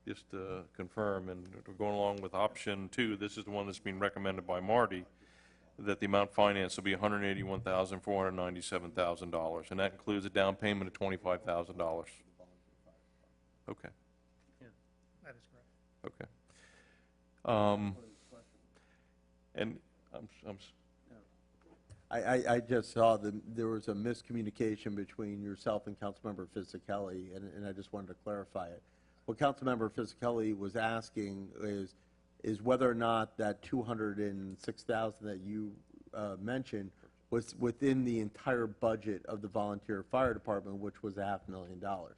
[SPEAKER 1] just to confirm, and we're going along with option 2, this is the one that's being recommended by Marty, that the amount financed will be $181,497,000, and that includes a down payment of $25,000. Okay.
[SPEAKER 6] That is correct.
[SPEAKER 1] Okay. And
[SPEAKER 8] I just saw there was a miscommunication between yourself and Councilmember Fisickelli, and I just wanted to clarify it. What Councilmember Fisickelli was asking is whether or not that 206,000 that you mentioned was within the entire budget of the volunteer fire department, which was $500,000.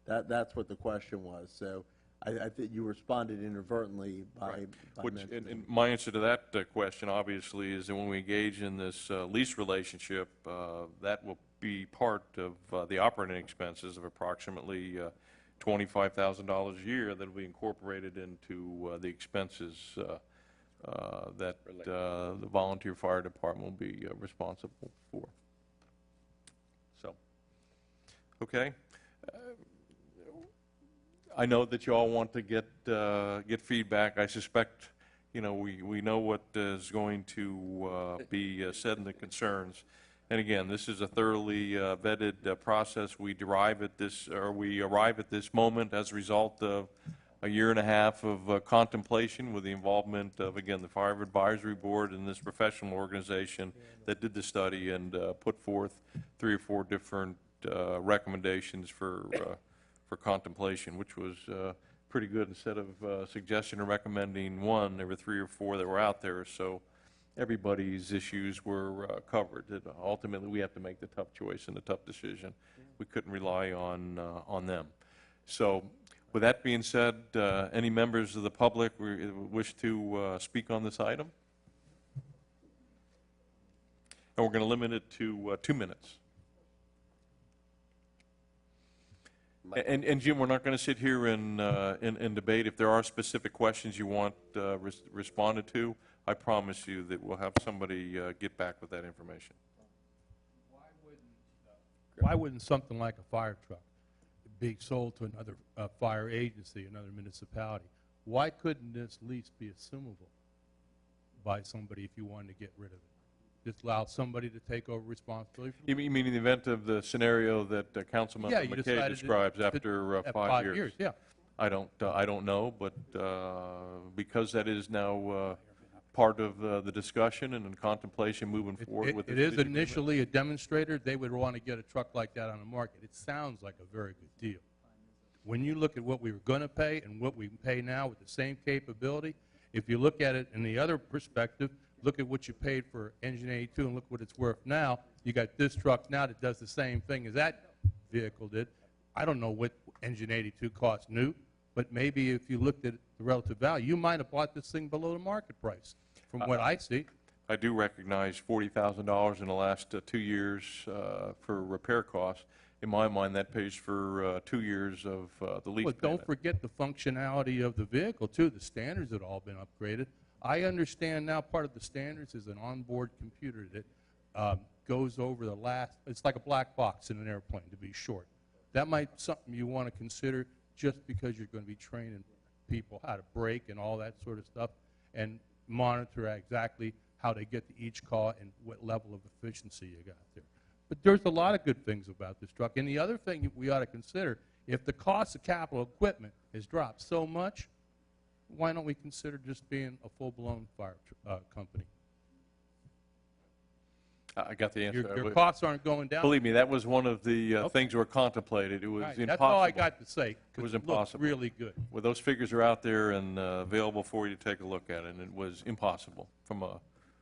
[SPEAKER 8] That's what the question was. So I think you responded inadvertently by mentioning.
[SPEAKER 1] and my answer to that question, obviously, is that when we engage in this lease relationship, that will be part of the operating expenses of approximately $25,000 a year that will be incorporated into the expenses that the volunteer fire department will be responsible for. So, okay. I know that you all want to get feedback. I suspect, we know what is going to be said in the concerns. And again, this is a thoroughly vetted process. We arrive at this moment as a result of a year and a half of contemplation with the involvement of, again, the Fire Advisory Board and this professional organization that did the study and put forth 3 or 4 different recommendations for contemplation, which was pretty good. Instead of suggesting or recommending one, there were 3 or 4 that were out there, so everybody's issues were covered. Ultimately, we have to make the tough choice and the tough decision. We couldn't rely on them. So, with that being said, any members of the public wish to speak on this item? And we're going to limit it to 2 minutes. And Jim, we're not going to sit here and debate. If there are specific questions you want responded to, I promise you that we'll have somebody get back with that information.
[SPEAKER 12] Why wouldn't something like a fire truck be sold to another fire agency, another municipality? Why couldn't this lease be assumable by somebody if you wanted to get rid of it? Just allow somebody to take over responsibility.
[SPEAKER 1] You mean in the event of the scenario that Councilman McKay describes after 5 years?
[SPEAKER 12] Yeah.
[SPEAKER 1] I don't know, but because that is now part of the discussion and in contemplation moving forward with
[SPEAKER 12] it is initially a demonstrator. They would want to get a truck like that on the market. It sounds like a very good deal. When you look at what we were going to pay and what we can pay now with the same capability, if you look at it in the other perspective, look at what you paid for Engine 82 and look what it's worth now. You got this truck now that does the same thing as that vehicle did. I don't know what Engine 82 costs new, but maybe if you looked at the relative value, you might have bought this thing below the market price, from what I see.
[SPEAKER 1] I do recognize $40,000 in the last 2 years for repair costs. In my mind, that pays for 2 years of the lease
[SPEAKER 12] But
[SPEAKER 1] payment.
[SPEAKER 12] don't forget the functionality of the vehicle, too. The standards had all been upgraded. I understand now part of the standards is an onboard computer that goes over the last, it's like a black box in an airplane, to be short. That might be something you want to consider just because you're going to be training people how to brake and all that sort of stuff and monitor exactly how they get to each call and what level of efficiency you got there. But there's a lot of good things about this truck. And the other thing we ought to consider, if the cost of capital equipment has dropped so much, why don't we consider just being a full-blown fire company?
[SPEAKER 1] I got the answer.
[SPEAKER 12] Your costs aren't going down.
[SPEAKER 1] Believe me, that was one of the things were contemplated. It was
[SPEAKER 12] Right,
[SPEAKER 1] impossible.
[SPEAKER 12] that's all I got to say. 'cause
[SPEAKER 1] It was
[SPEAKER 12] it looks
[SPEAKER 1] impossible.
[SPEAKER 12] really good.
[SPEAKER 1] Well, those figures are out there and available for you to take a look at, and it was impossible from a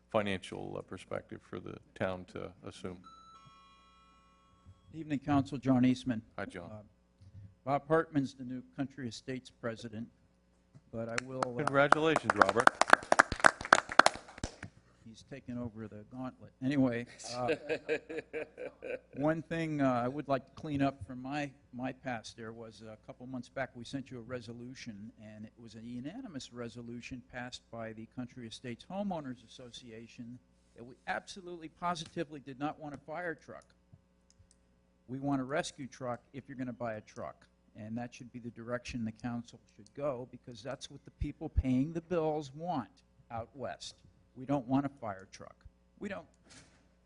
[SPEAKER 1] financial perspective for the town to assume.
[SPEAKER 13] Evening, Council. John Eastman.
[SPEAKER 1] Hi, John.
[SPEAKER 13] Bob Hartman's the new Country Estates president, but I will,
[SPEAKER 1] Congratulations, Robert.
[SPEAKER 13] he's taken over the gauntlet. Anyway, one thing I would like to clean up from my past there was a couple months back, we sent you a resolution, and it was a unanimous resolution passed by the Country Estates Homeowners Association that we absolutely positively did not want a fire truck. We want a rescue truck if you're going to buy a truck. And that should be the direction the council should go, because that's what the people paying the bills want out west. We don't want a fire truck. We don't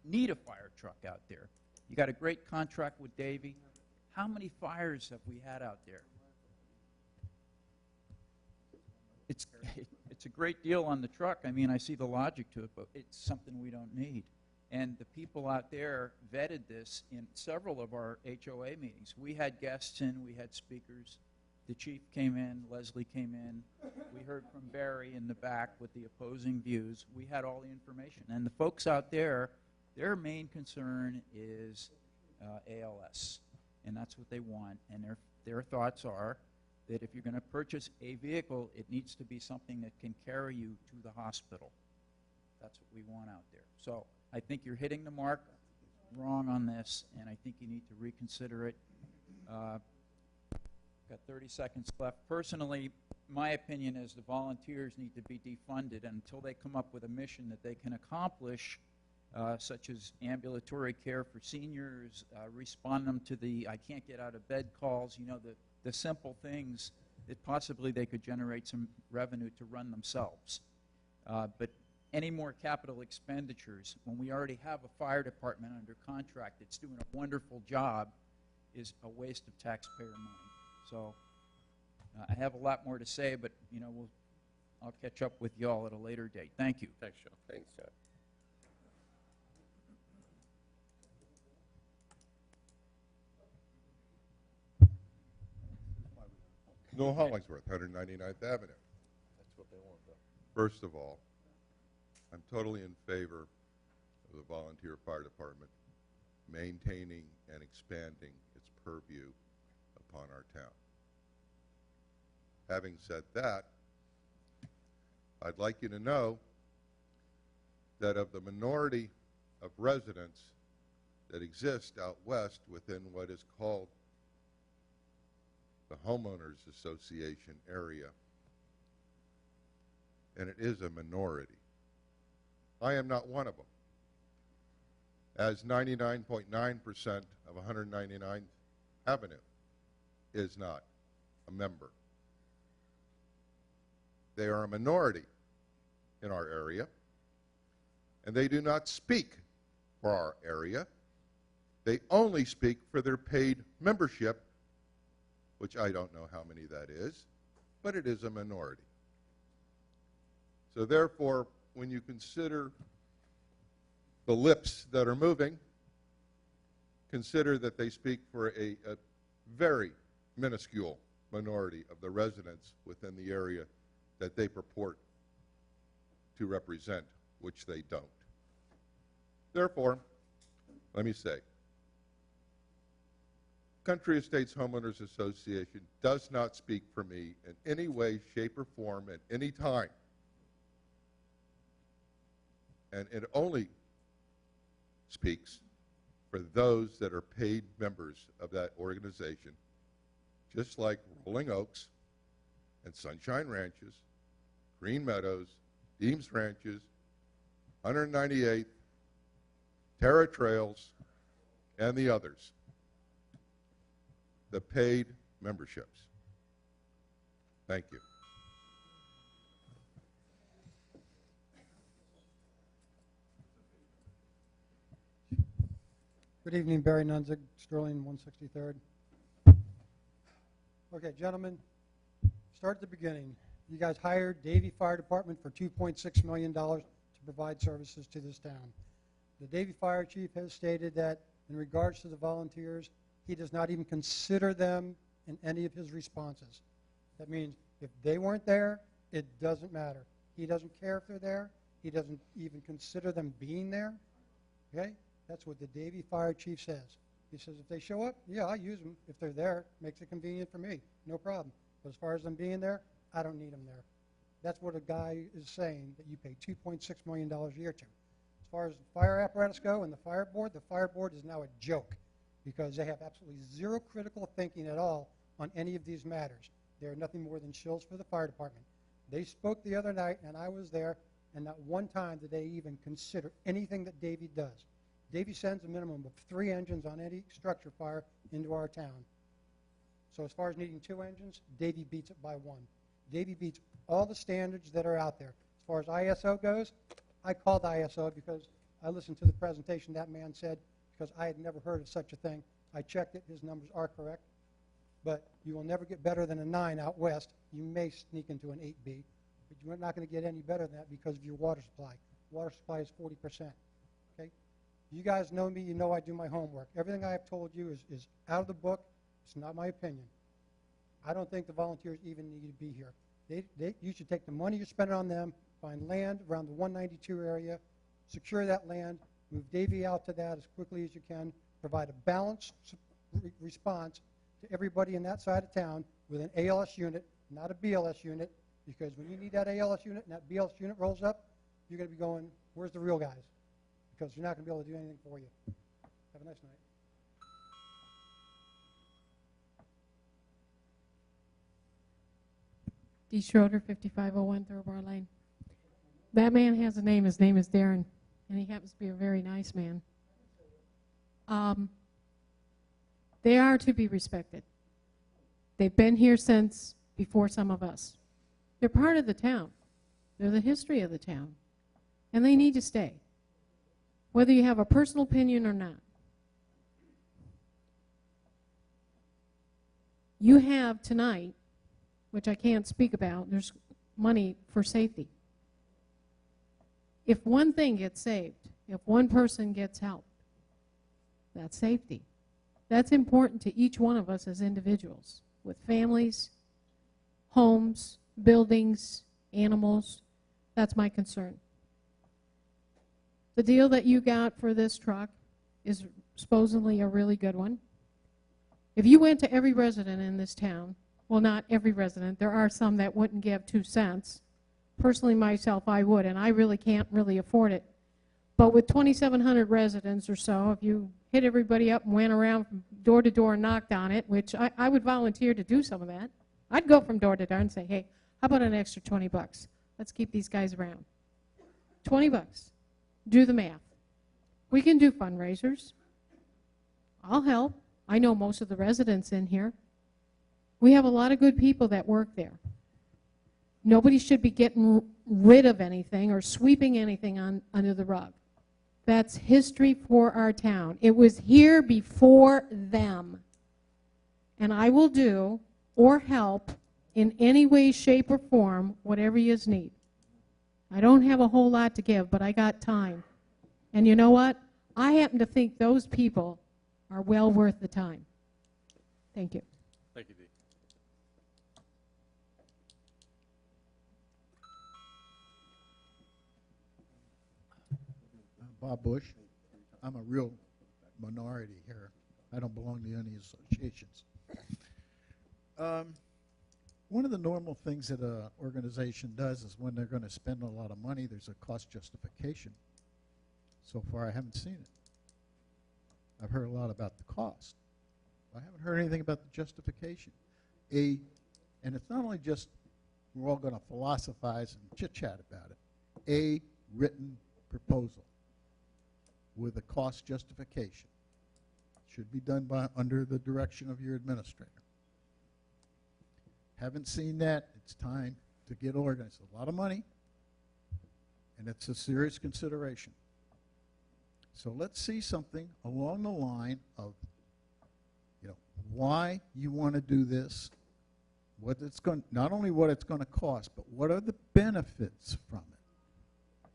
[SPEAKER 13] need a fire truck out there. You got a great contract with Davy. How many fires have we had out there? It's a great deal on the truck. I mean, I see the logic to it, but it's something we don't need. And the people out there vetted this in several of our HOA meetings. We had guests in, we had speakers. The chief came in, Leslie came in. We heard from Barry in the back with the opposing views. We had all the information. And the folks out there, their main concern is ALS. And that's what they want. And their thoughts are that if you're going to purchase a vehicle, it needs to be something that can carry you to the hospital. That's what we want out there. So I think you're hitting the mark wrong on this, and I think you need to reconsider it. Got 30 seconds left. Personally, my opinion is the volunteers need to be defunded until they come up with a mission that they can accomplish, such as ambulatory care for seniors, respond them to the I can't get out of bed calls, you know, the simple things that possibly they could generate some revenue to run themselves. But any more capital expenditures, when we already have a fire department under contract that's doing a wonderful job, is a waste of taxpayer money. So I have a lot more to say, but you know, I'll catch up with y'all at a later date. Thank you.
[SPEAKER 1] Thanks, John.
[SPEAKER 3] Thanks, John.
[SPEAKER 14] No Hollingsworth, 199th Avenue.
[SPEAKER 1] That's what they want, though.
[SPEAKER 14] First of all, I'm totally in favor of the volunteer fire department maintaining and expanding its purview upon our town. Having said that, I'd like you to know that of the minority of residents that exist out west within what is called the Homeowners Association area, and it is a minority, I am not one of them, as 99.9% of 199th Avenue is not a member. They are a minority in our area, and they do not speak for our area. They only speak for their paid membership, which I don't know how many that is, but it is a minority. So therefore, when you consider the lips that are moving, consider that they speak for a very minuscule minority of the residents within the area that they purport to represent, which they don't. Therefore, let me say, Country Estates Homeowners Association does not speak for me in any way, shape, or form at any time. And it only speaks for those that are paid members of that organization, just like Rolling Oaks and Sunshine Ranches, Green Meadows, Deems Ranches, 198th, Terra Trails, and the others. The paid memberships. Thank you.
[SPEAKER 15] Good evening, Barry Nunzig, Sterling 163rd. Okay, gentlemen, start at the beginning. You guys hired Davie Fire Department for $2.6 million to provide services to this town. The Davie Fire Chief has stated that in regards to the volunteers, he does not even consider them in any of his responses. That means if they weren't there, it doesn't matter. He doesn't care if they're there. He doesn't even consider them being there. Okay? That's what the Davie Fire Chief says. He says if they show up, yeah, I'll use them. If they're there, makes it convenient for me. No problem. But as far as them being there, I don't need them there. That's what a guy is saying that you pay $2.6 million a year to. As far as the fire apparatus go and the fire board is now a joke because they have absolutely zero critical thinking at all on any of these matters. They're nothing more than shills for the fire department. They spoke the other night, and I was there, and not one time did they even consider anything that Davie does. Davie sends a minimum of 3 engines on any structure fire into our town. So as far as needing 2 engines, Davie beats it by 1. Davie beats all the standards that are out there. As far as ISO goes, I called ISO because I listened to the presentation that man said because I had never heard of such a thing. I checked it. His numbers are correct. But you will never get better than a 9 out west. You may sneak into an 8B, but you're not going to get any better than that because of your water supply. Water supply is 40%. Okay? You guys know me. You know I do my homework. Everything I have told you is out of the book. It's not my opinion. I don't think the volunteers even need to be here. You should take the money you're spending on them, find land around the 192 area, secure that land, move Davie out to that as quickly as you can, provide a balanced response to everybody in that side of town with an ALS unit, not a BLS unit, because when you need that ALS unit and that BLS unit rolls up, you're going to be going, where's the real guys? Because you're not going to be able to do anything for you. Have a nice night.
[SPEAKER 16] D. Schroeder, 5501 Thoroughbar Lane. That man has a name. His name is Darren, and he happens to be a very nice man. They are to be respected. They've been here since before some of us. They're part of the town. They're the history of the town, and they need to stay, whether you have a personal opinion or not. You have tonight, which I can't speak about, there's money for safety. If one thing gets saved, if one person gets help, that's safety. That's important to each one of us as individuals, with families, homes, buildings, animals. That's my concern. The deal that you got for this truck is supposedly a really good one. If you went to every resident in this town, well, not every resident, there are some that wouldn't give 2 cents. Personally, myself, I would, and I really can't really afford it. But with 2,700 residents or so, if you hit everybody up and went around from door to door and knocked on it, which I would volunteer to do some of that. I'd go from door to door and say, hey, how about an extra 20 bucks? Let's keep these guys around. 20 bucks. Do the math. We can do fundraisers. I'll help. I know most of the residents in here. We have a lot of good people that work there. Nobody should be getting rid of anything or sweeping anything under the rug. That's history for our town. It was here before them. And I will do or help in any way, shape, or form whatever you need. I don't have a whole lot to give, but I got time. And you know what? I happen to think those people are well worth the time. Thank you.
[SPEAKER 1] Thank you, Dee.
[SPEAKER 17] Bob Bush. I'm a real minority here. I don't belong to any associations. One of the normal things that an organization does is when they're going to spend a lot of money, there's a cost justification. So far, I haven't seen it. I've heard a lot about the cost. I haven't heard anything about the justification. And it's not only just we're all going to philosophize and chit-chat about it. A written proposal with a cost justification should be done under the direction of your administrator. Haven't seen that. It's time to get organized. A lot of money, and it's a serious consideration. So let's see something along the line of, why you want to do this, what it's going, not only what it's going to cost, but what are the benefits from it.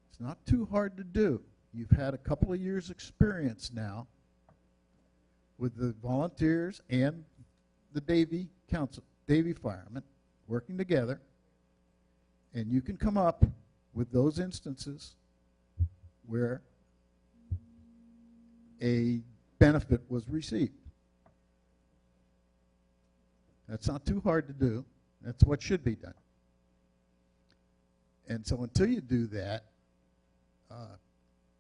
[SPEAKER 17] It's not too hard to do. You've had a couple of years' experience now with the volunteers and the Davie Council, Davie firemen working together, and you can come up with those instances where a benefit was received. That's not too hard to do. That's what should be done. And so until you do that,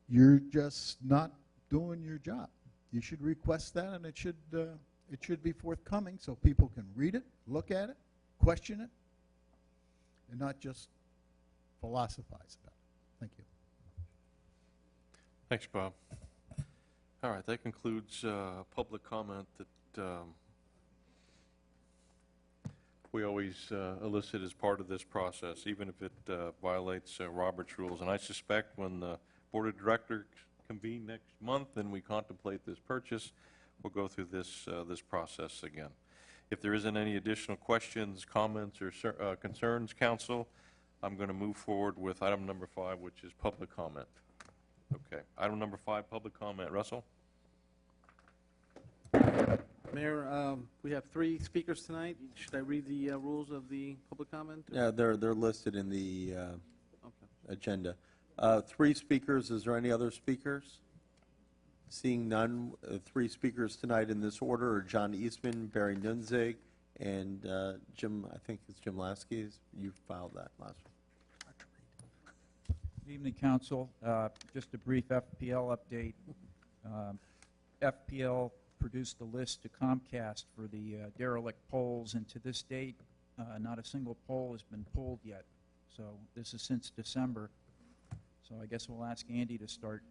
[SPEAKER 17] you're just not doing your job. You should request that, and it should be forthcoming so people can read it, look at it, question it, and not just philosophize about it. Thank you.
[SPEAKER 1] Thanks, Bob. All right, that concludes public comment that we always elicit as part of this process, even if it violates Robert's rules. And I suspect when the Board of Directors convene next month and we contemplate this purchase, we'll go through this process again. If there isn't any additional questions, comments, or concerns, Council, I'm going to move forward with item number 5, which is public comment. Okay, item number 5, public comment. Russell?
[SPEAKER 2] Mayor, we have 3 speakers tonight. Should I read the rules of the public comment?
[SPEAKER 8] Yeah, they're listed in the agenda. 3 speakers. Is there any other speakers? Seeing none, 3 speakers tonight in this order are John Eastman, Barry Nunzig, and Jim, I think it's Jim Lasky. You filed that last one.
[SPEAKER 13] Good evening, Council. Just a brief FPL update. FPL produced a list to Comcast for the derelict poles, and to this date, not a single pole has been pulled yet. So this is since December. So I guess we'll ask Andy to start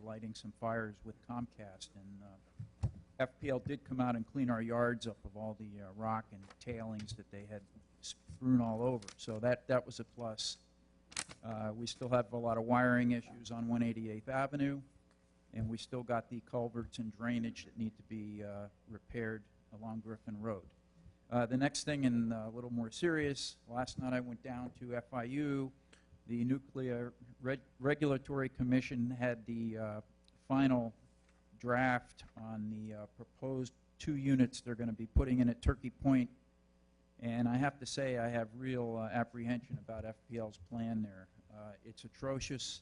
[SPEAKER 13] lighting some fires with Comcast. And FPL did come out and clean our yards up of all the rock and tailings that they had strewn all over. So that was a plus. We still have a lot of wiring issues on 188th Avenue, and we still got the culverts and drainage that need to be repaired along Griffin Road. The next thing, and a little more serious, last night I went down to FIU. The Nuclear Regulatory Commission had the final draft on the proposed 2 units they're going to be putting in at Turkey Point. And I have to say I have real apprehension about FPL's plan there. It's atrocious.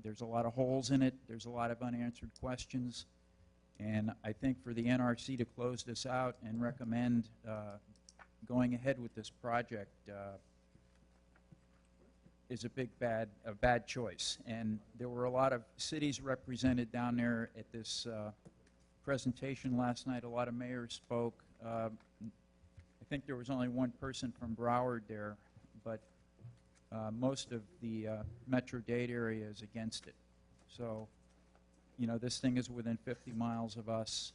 [SPEAKER 13] There's a lot of holes in it. There's a lot of unanswered questions. And I think for the NRC to close this out and recommend going ahead with this project is a bad choice. And there were a lot of cities represented down there at this presentation last night. A lot of mayors spoke. I think there was only one person from Broward there, but most of the Metro-Dade area is against it. So, you know, this thing is within 50 miles of us.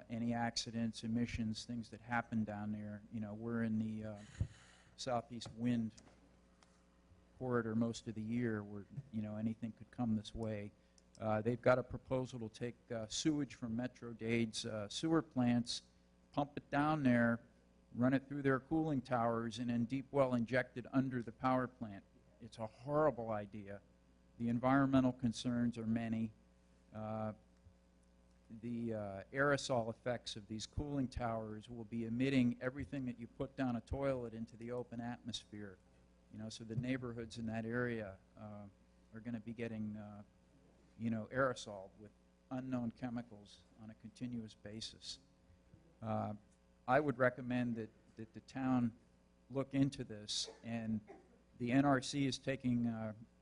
[SPEAKER 13] Any accidents, emissions, things that happen down there, you know, we're in the southeast wind corridor most of the year where, you know, anything could come this way. They've got a proposal to take sewage from Metro-Dade's sewer plants, pump it down there, run it through their cooling towers, and then deep well inject it under the power plant. It's a horrible idea. The environmental concerns are many. The aerosol effects of these cooling towers will be emitting everything that you put down a toilet into the open atmosphere. You know, so the neighborhoods in that area are going to be getting, you know, aerosol with unknown chemicals on a continuous basis. I would recommend that the town look into this, and the NRC is taking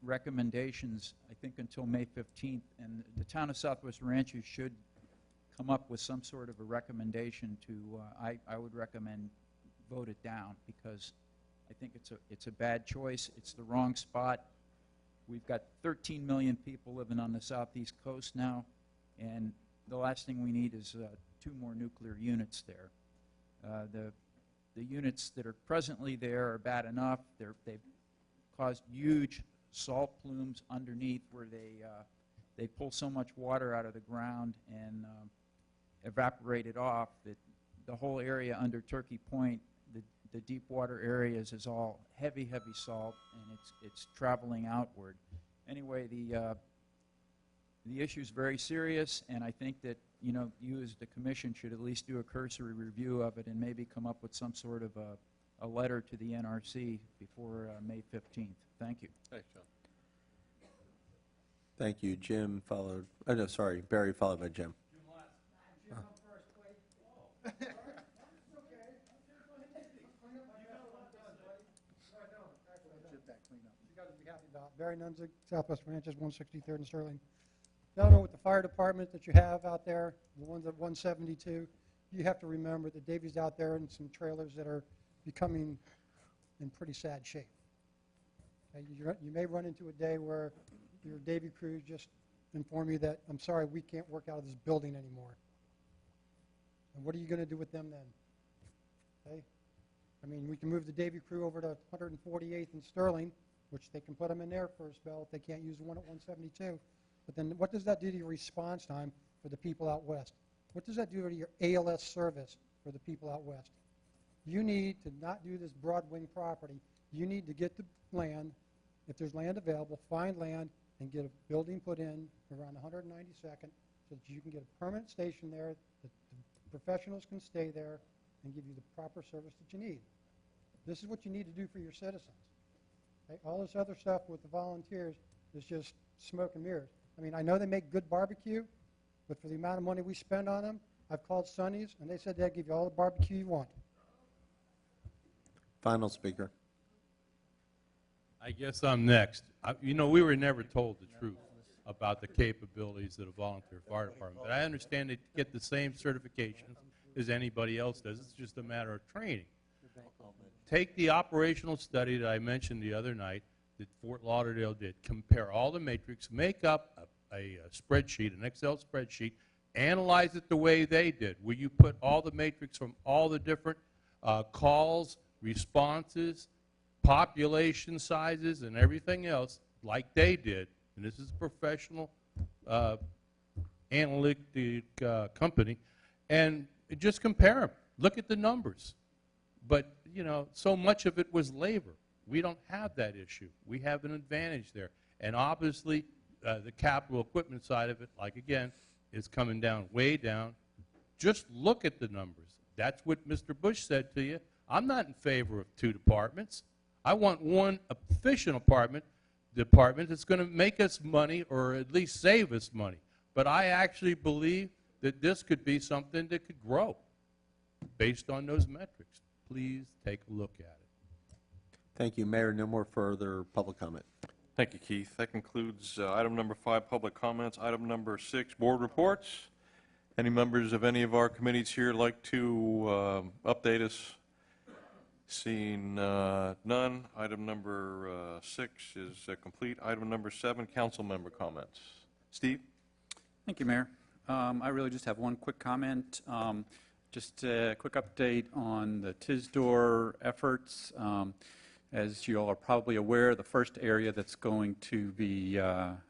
[SPEAKER 13] recommendations, I think, until May 15th, and the town of Southwest Ranches should come up with some sort of a recommendation to, I would recommend vote it down, because I think it's a bad choice. It's the wrong spot. We've got 13 million people living on the southeast coast now, and the last thing we need is 2 more nuclear units there. The units that are presently there are bad enough. They've caused huge salt plumes underneath where they pull so much water out of the ground and evaporate it off that the whole area under Turkey Point, the deep water areas, is all heavy, heavy salt, and it's traveling outward. Anyway, The issue's very serious, and I think that, you know, you as the commission should at least do a cursory review of it and maybe come up with some sort of a letter to the NRC before May 15th. Thank you.
[SPEAKER 1] Thanks, John.
[SPEAKER 8] Thank you. Jim followed, oh, no, sorry, Barry followed by Jim.
[SPEAKER 15] Barry Nunzig, Southwest Ranches, 163rd and Sterling. Gentlemen, with the fire department that you have out there, the ones at 172, you have to remember that Davy's out there in some trailers that are becoming in pretty sad shape. Okay, you may run into a day where your Davy crew just inform you that, I'm sorry, we can't work out of this building anymore. And what are you going to do with them then? Okay? I mean, we can move the Davy crew over to 148th and Sterling, which they can put them in there for a spell if they can't use the one at 172. But then what does that do to your response time for the people out west? What does that do to your ALS service for the people out west? You need to not do this broad wing property. You need to get the land, if there's land available, find land and get a building put in around 192nd so that you can get a permanent station there, that the professionals can stay there and give you the proper service that you need. This is what you need to do for your citizens. Okay? All this other stuff with the volunteers is just smoke and mirrors. I mean, I know they make good barbecue, but for the amount of money we spend on them, I've called Sonny's, and they said they'll give you all the barbecue you want.
[SPEAKER 8] Final speaker.
[SPEAKER 12] I guess I'm next. You know, we were never told the truth about the capabilities of the volunteer fire department, but I understand they get the same certifications as anybody else does. It's just a matter of training. Take the operational study that I mentioned the other night that Fort Lauderdale did. Compare all the matrix, make up a spreadsheet, an Excel spreadsheet, analyze it the way they did, where you put all the matrix from all the different calls, responses, population sizes, and everything else like they did. And this is a professional analytic company. And just compare them. Look at the numbers. But, you know, so much of it was labor. We don't have that issue. We have an advantage there. And obviously, the capital equipment side of it, like again, is coming down, way down. Just look at the numbers. That's what Mr. Bush said to you. I'm not in favor of two departments. I want one efficient department that's going to make us money or at least save us money. But I actually believe that this could be something that could grow based on those metrics. Please take a look at it.
[SPEAKER 8] Thank you, Mayor. No more further public comment.
[SPEAKER 1] Thank you, Keith. That concludes item number 5, public comments. Item number 6, board reports. Any members of any of our committees here like to update us? Seeing none, item number 6 is complete. Item number 7, council member comments. Steve?
[SPEAKER 10] Thank you, Mayor. I really just have one quick comment. Just a quick update on the TISDOR efforts. As you all are probably aware, the first area that's going to be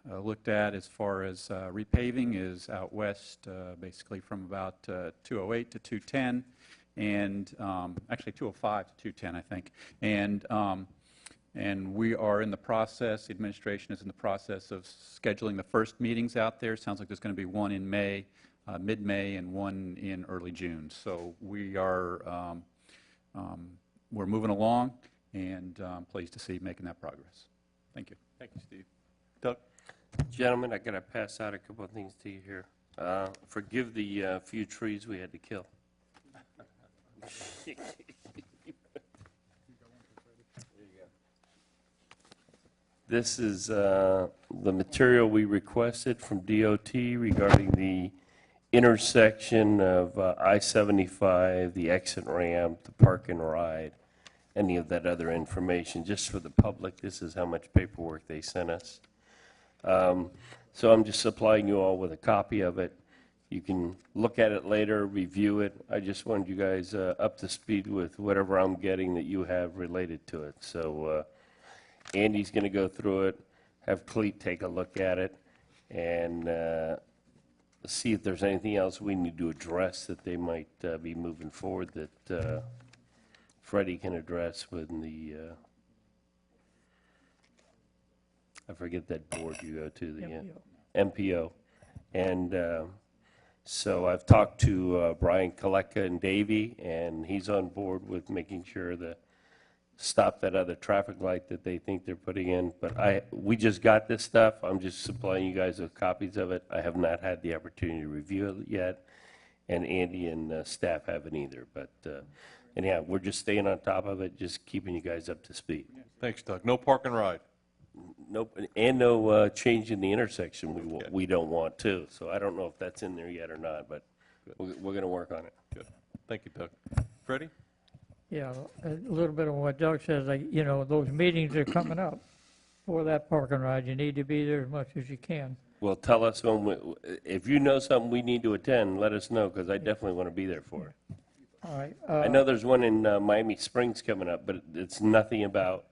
[SPEAKER 10] looked at as far as repaving is out west, basically from about 208 to 210, and actually 205 to 210, I think. And we are in the process, the administration is in the process of scheduling the first meetings out there. Sounds like there's going to be one in May, mid-May, and one in early June. So we are we're moving along, and I'm pleased to see making that progress. Thank you.
[SPEAKER 1] Thank you, Steve. Doug?
[SPEAKER 3] Gentlemen, I got to pass out a couple of things to you here. Forgive the few trees we had to kill. This is the material we requested from DOT regarding the intersection of I-75, the exit ramp, the park and ride, any of that other information. Just for the public, this is how much paperwork they sent us. So I'm just supplying you all with a copy of it. You can look at it later, review it. I just wanted you guys up to speed with whatever I'm getting that you have related to it. So Andy's going to go through it, have Cleet take a look at it, and see if there's anything else we need to address that they might be moving forward that Freddie can address with the, I forget that board you go to, the MPO. And so I've talked to Brian Koleka and Davey, and he's on board with making sure to stop that other traffic light that they think they're putting in. But we just got this stuff. I'm just supplying you guys with copies of it. I have not had the opportunity to review it yet, and Andy and staff haven't either. But anyhow, we're just staying on top of it, just keeping you guys up to speed.
[SPEAKER 1] Thanks, Doug. No park and ride.
[SPEAKER 3] Nope, and no change in the intersection we don't want to. So I don't know if that's in there yet or not, but we're going to work on it.
[SPEAKER 1] Good. Thank you, Doug. Freddie?
[SPEAKER 11] Yeah, a little bit of what Doug says, like, you know, those meetings are coming up for that park and ride. You need to be there as much as you can.
[SPEAKER 3] Well, tell us if you know something we need to attend, let us know, because I definitely want to be there for it.
[SPEAKER 11] All right.
[SPEAKER 3] I know there's one in Miami Springs coming up, but it's nothing about,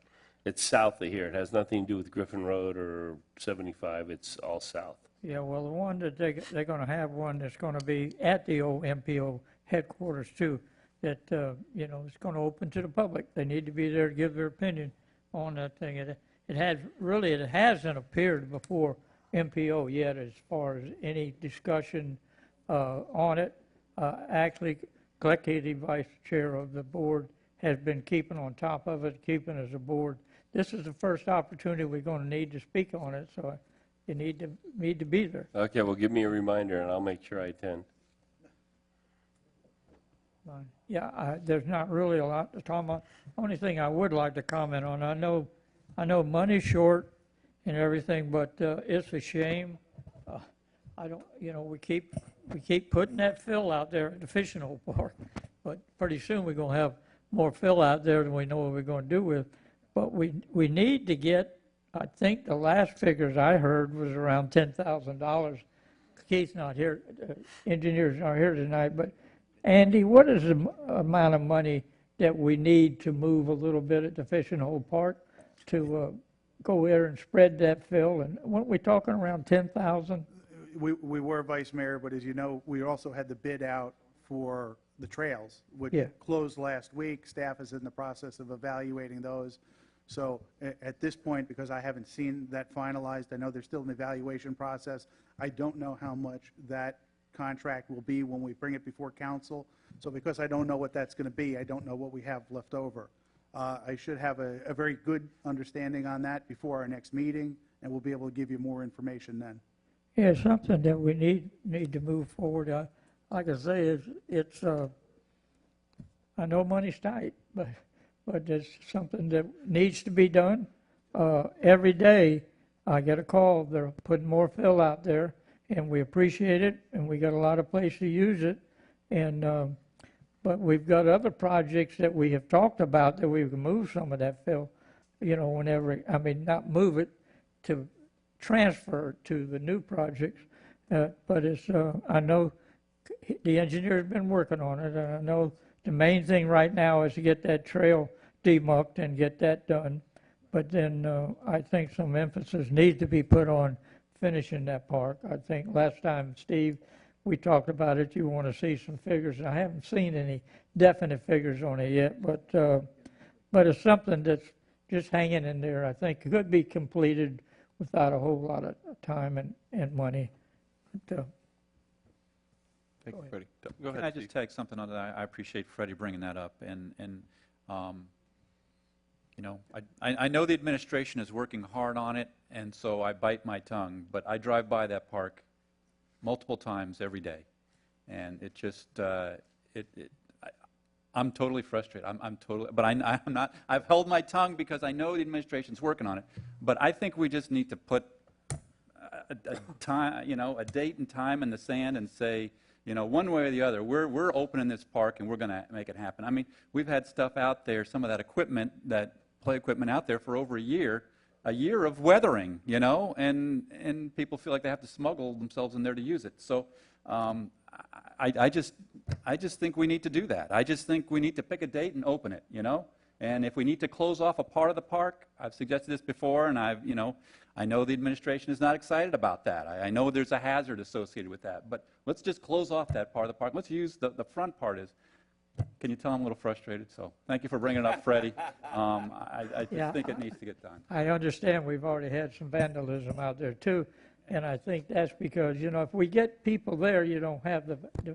[SPEAKER 3] it's south of here. It has nothing to do with Griffin Road or 75. It's all south.
[SPEAKER 11] Yeah, well, the one that they're going to have one that's going to be at the old MPO headquarters too, that, you know, it's going to open to the public. They need to be there to give their opinion on that thing. It hasn't appeared before MPO yet as far as any discussion on it. Actually, Klecki, the vice chair of the board, has been keeping on top of it, keeping as a board. This is the first opportunity we're going to need to speak on it, so you need to be there.
[SPEAKER 3] Okay, well, give me a reminder, and I'll make sure I attend.
[SPEAKER 11] Yeah, there's not really a lot to talk about. Only thing I would like to comment on, I know money's short and everything, but it's a shame. I don't, you know, we keep putting that fill out there at the fishing hole park, but pretty soon we're going to have more fill out there than we know what we're going to do with. But we need to get, I think the last figures I heard was around $10,000. Keith's not here, engineers aren't here tonight, but Andy, what is the amount of money that we need to move a little bit at the fishing hole park to go there and spread that fill? And weren't we talking around 10,000?
[SPEAKER 9] We were, Vice Mayor, but as you know, we also had the bid out for the trails, which closed last week. Staff is in the process of evaluating those. So at this point, because I haven't seen that finalized, I know there's still an evaluation process. I don't know how much that contract will be when we bring it before council. So because I don't know what that's going to be, I don't know what we have left over. I should have a very good understanding on that before our next meeting, and we'll be able to give you more information then.
[SPEAKER 11] Yeah, it's something that we need to move forward. Like I say, it's I know money's tight, but it's something that needs to be done. Every day I get a call, they're putting more fill out there, and we appreciate it, and we got a lot of places to use it. And but we've got other projects that we have talked about that we can move some of that fill, you know, whenever, I mean, not move it to transfer to the new projects. But it's, I know the engineer's been working on it, and I know the main thing right now is to get that trail demucked and get that done. But then I think some emphasis needs to be put on finishing that park. I think last time, Steve, we talked about it, you want to see some figures. I haven't seen any definite figures on it yet, but it's something that's just hanging in there. I think it could be completed without a whole lot of time and money. But,
[SPEAKER 1] Thank you, Freddie. Go ahead,
[SPEAKER 10] Can I just
[SPEAKER 1] Steve.
[SPEAKER 10] tag something on that? I appreciate Freddie bringing that up. And you know, I know the administration is working hard on it, and so I bite my tongue. But I drive by that park multiple times every day, and it just I'm totally frustrated. I'm totally, but I'm not. I've held my tongue because I know the administration's working on it. But I think we just need to put a time, you know, a date and time in the sand and say, you know, one way or the other, we're opening this park and we're going to make it happen. I mean, we've had stuff out there, some of that equipment, that play equipment out there for over a year of weathering, you know, and people feel like they have to smuggle themselves in there to use it. So I just think we need to do that. I just think we need to pick a date and open it, you know. And if we need to close off a part of the park, I've suggested this before, and I know the administration is not excited about that. I know there's a hazard associated with that, but let's just close off that part of the park. Let's use the front part is. Can you tell I'm a little frustrated? So thank you for bringing it up, Freddie. I just think it needs to get done.
[SPEAKER 11] I understand we've already had some vandalism out there too, And I think that's because, you know, if we get people there, you don't have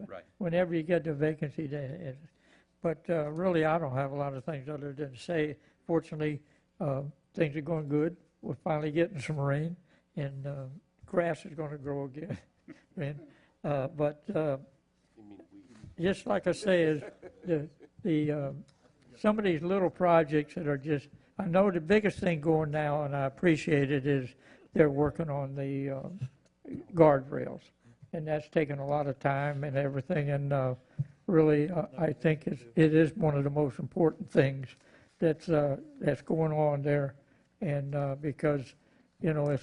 [SPEAKER 10] Right.
[SPEAKER 11] whenever you get the vacancy there. But really, I don't have a lot of things other than to say, fortunately, things are going good. We're finally getting some rain, and grass is going to grow again. But just like I say, is some of these little projects that are just, I know the biggest thing going now, and I appreciate it, is they're working on the guardrails. And that's taken a lot of time and everything, and really, I think it is one of the most important things that's going on there. And because, you know,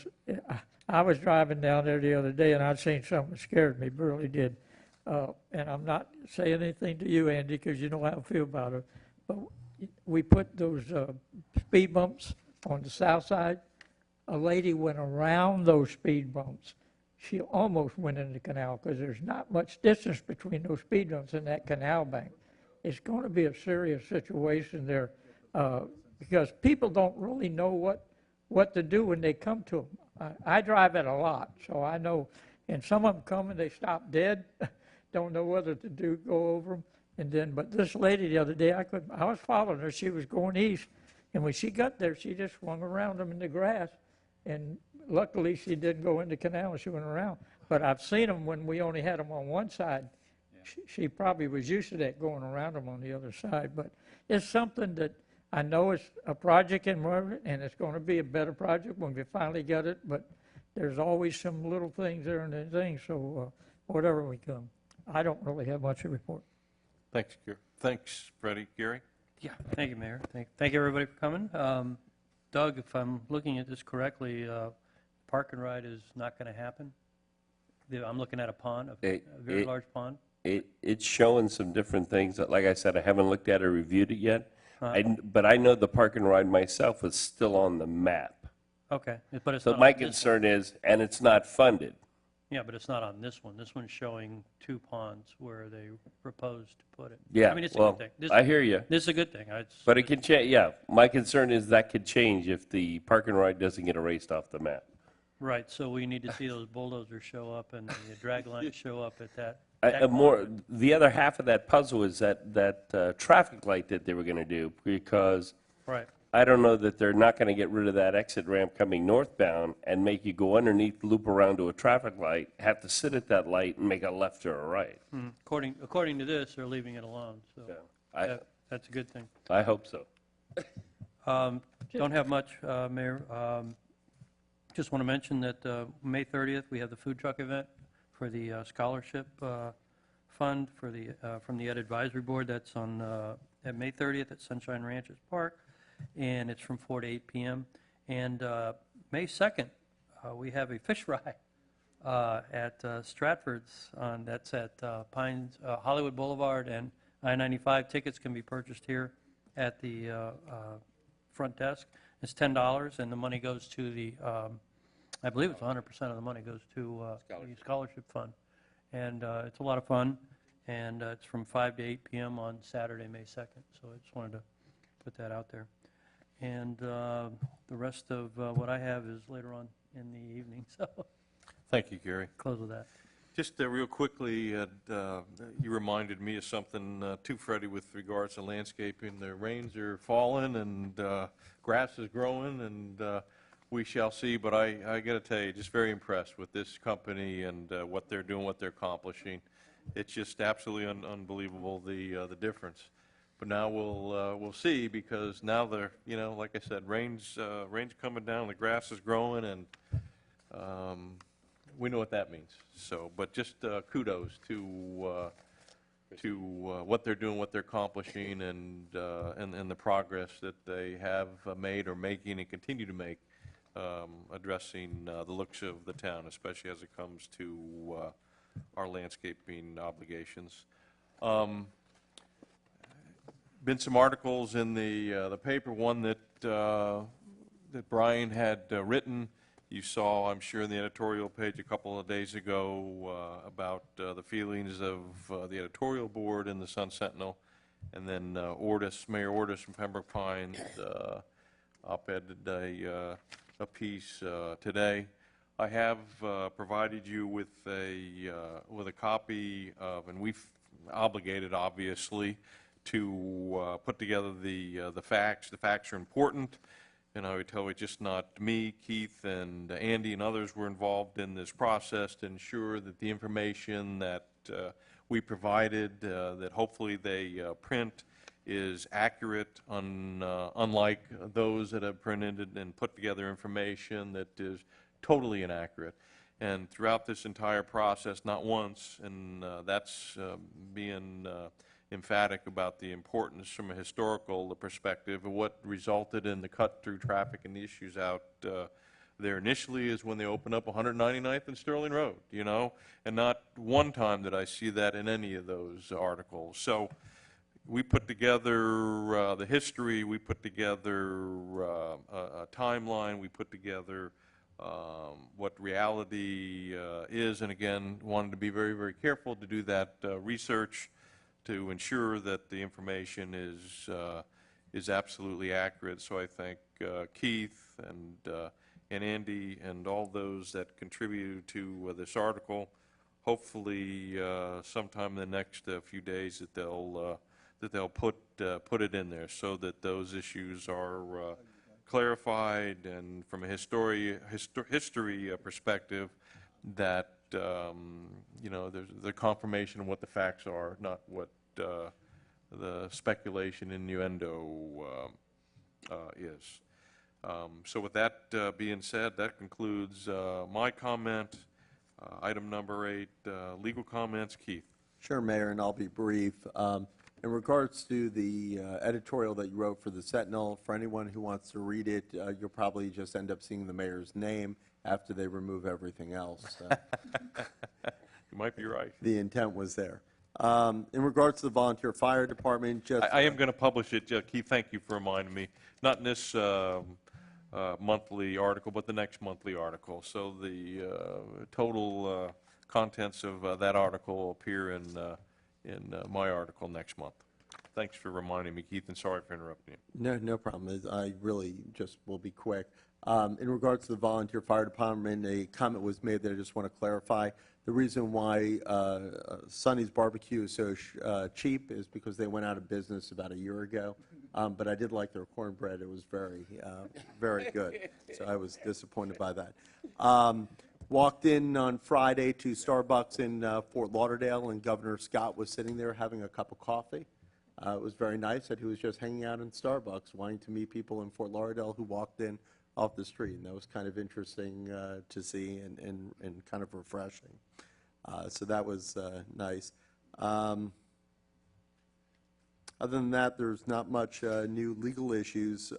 [SPEAKER 11] I was driving down there the other day, and I'd seen something that scared me, really did. And I'm not saying anything to you, Andy, because you know how I feel about it. But we put those speed bumps on the south side. A lady went around those speed bumps. She almost went in the canal because there's not much distance between those speed bumps and that canal bank. It's going to be a serious situation there because people don't really know what to do when they come to them. I drive it a lot, so I know. And some of them come and they stop dead, don't know whether to go over them. And then, but this lady the other day, I was following her. She was going east, and when she got there, she just swung around them in the grass. And luckily, she didn't go in the canal, and she went around. But I've seen them when we only had them on one side. She probably was used to that, going around them on the other side. But it's something that I know it's a project in Marvin, and it's going to be a better project when we finally get it. But there's always some little things there and things. So whatever we come, I don't really have much to report.
[SPEAKER 1] Thanks, Gary. Thanks, Freddie. Gary?
[SPEAKER 5] Yeah, thank you, Mayor. Thank you, everybody, for coming. Doug, if I'm looking at this correctly, park and ride is not going to happen? I'm looking at a pond, a very large pond.
[SPEAKER 3] It's showing some different things. Like I said, I haven't looked at it or reviewed it yet. But I know the park and ride myself is still on the map.
[SPEAKER 5] Okay, but it's
[SPEAKER 3] So
[SPEAKER 5] not
[SPEAKER 3] my
[SPEAKER 5] on this
[SPEAKER 3] concern is, and it's not funded.
[SPEAKER 5] Yeah, but it's not on this one. This one's showing 2 ponds where they proposed to put it.
[SPEAKER 3] Yeah,
[SPEAKER 5] I mean, it's a
[SPEAKER 3] well,
[SPEAKER 5] good thing.
[SPEAKER 3] I hear you.
[SPEAKER 5] This is a good thing.
[SPEAKER 3] But it can change, yeah. My concern is that could change if the park and ride doesn't get erased off the map.
[SPEAKER 5] Right, so we need to see those bulldozers show up and the drag lines show up at that.
[SPEAKER 3] The other half of that puzzle is that traffic light that they were going to do, because
[SPEAKER 5] Right.
[SPEAKER 3] I don't know that they're not going to get rid of that exit ramp coming northbound and make you go underneath, loop around to a traffic light, have to sit at that light and make a left or a right.
[SPEAKER 5] According to this, they're leaving it alone, so that's a good thing.
[SPEAKER 3] I hope so.
[SPEAKER 5] Don't have much, Mayor. Just want to mention that May 30th, we have the food truck event for the scholarship fund for from the Ed Advisory Board. That's on at May 30th at Sunshine Ranches Park, and it's from 4 to 8 p.m. And May 2nd, we have a fish fry at Stratford's. That's at Hollywood Boulevard and I-95. Tickets can be purchased here at the front desk. It's $10, and the money goes to the, I believe it's 100% of the money goes to the scholarship fund. And it's a lot of fun, and it's from 5 to 8 p.m. on Saturday, May 2nd. So I just wanted to put that out there. And the rest of what I have is later on in the evening, so.
[SPEAKER 1] Thank you, Gary.
[SPEAKER 5] Close with that.
[SPEAKER 1] Just real quickly, you reminded me of something too, Freddie, with regards to landscaping. The rains are falling and grass is growing, and we shall see. But I got to tell you, just very impressed with this company and what they're doing, what they're accomplishing. It's just absolutely unbelievable, the difference. But now we'll see, because now they're, like I said, rain's coming down, the grass is growing, and we know what that means. So, but just kudos to what they're doing, what they're accomplishing, and the progress that they have made or making and continue to make, addressing the looks of the town, especially as it comes to our landscaping obligations. Been some articles in the paper. One that Brian had written. You saw, I'm sure, in the editorial page a couple of days ago about the feelings of the editorial board and the Sun Sentinel, and then Mayor Ordus from Pembroke Pines op-edited a piece today. I have provided you with a copy of, and we've obligated, obviously, to put together the facts. The facts are important, and I would tell you, just not me, Keith, and Andy, and others were involved in this process to ensure that the information that we provided, that hopefully they print, is accurate, unlike those that have printed and put together information that is totally inaccurate. And throughout this entire process, not once, and that's being emphatic about the importance from a historical perspective of what resulted in the cut through traffic and the issues out there initially is when they opened up 199th and Sterling Road, you know, and not one time did I see that in any of those articles. So we put together the history, we put together a timeline, we put together what reality is, and again, wanted to be very, very careful to do that research to ensure that the information is absolutely accurate. So I thank Keith and Andy and all those that contributed to this article. Hopefully, sometime in the next few days that they'll put it in there so that those issues are clarified, and from a history perspective, that you know, there's the confirmation of what the facts are, not what the speculation, innuendo is. So with that being said, that concludes my comment. Item number 8, legal comments. Keith.
[SPEAKER 8] Sure, Mayor, and I'll be brief. In regards to the editorial that you wrote for the Sentinel, for anyone who wants to read it, you'll probably just end up seeing the mayor's name after they remove everything else.
[SPEAKER 1] You might be right.
[SPEAKER 8] The intent was there. In regards to the volunteer fire department, just...
[SPEAKER 1] I am going to publish it, Keith, thank you for reminding me. Not in this monthly article, but the next monthly article. So the total contents of that article will appear in my article next month. Thanks for reminding me, Keith, and sorry for interrupting you.
[SPEAKER 8] No problem. I really just will be quick. In regards to the volunteer fire department, a comment was made that I just want to clarify. The reason why Sonny's Barbecue is so cheap is because they went out of business about a year ago. But I did like their cornbread. It was very, very good. So I was disappointed by that. Walked in on Friday to Starbucks in Fort Lauderdale, and Governor Scott was sitting there having a cup of coffee. It was very nice that he was just hanging out in Starbucks, wanting to meet people in Fort Lauderdale who walked in off the street. And that was kind of interesting to see and kind of refreshing. So that was nice. Other than that, there's not much new legal issues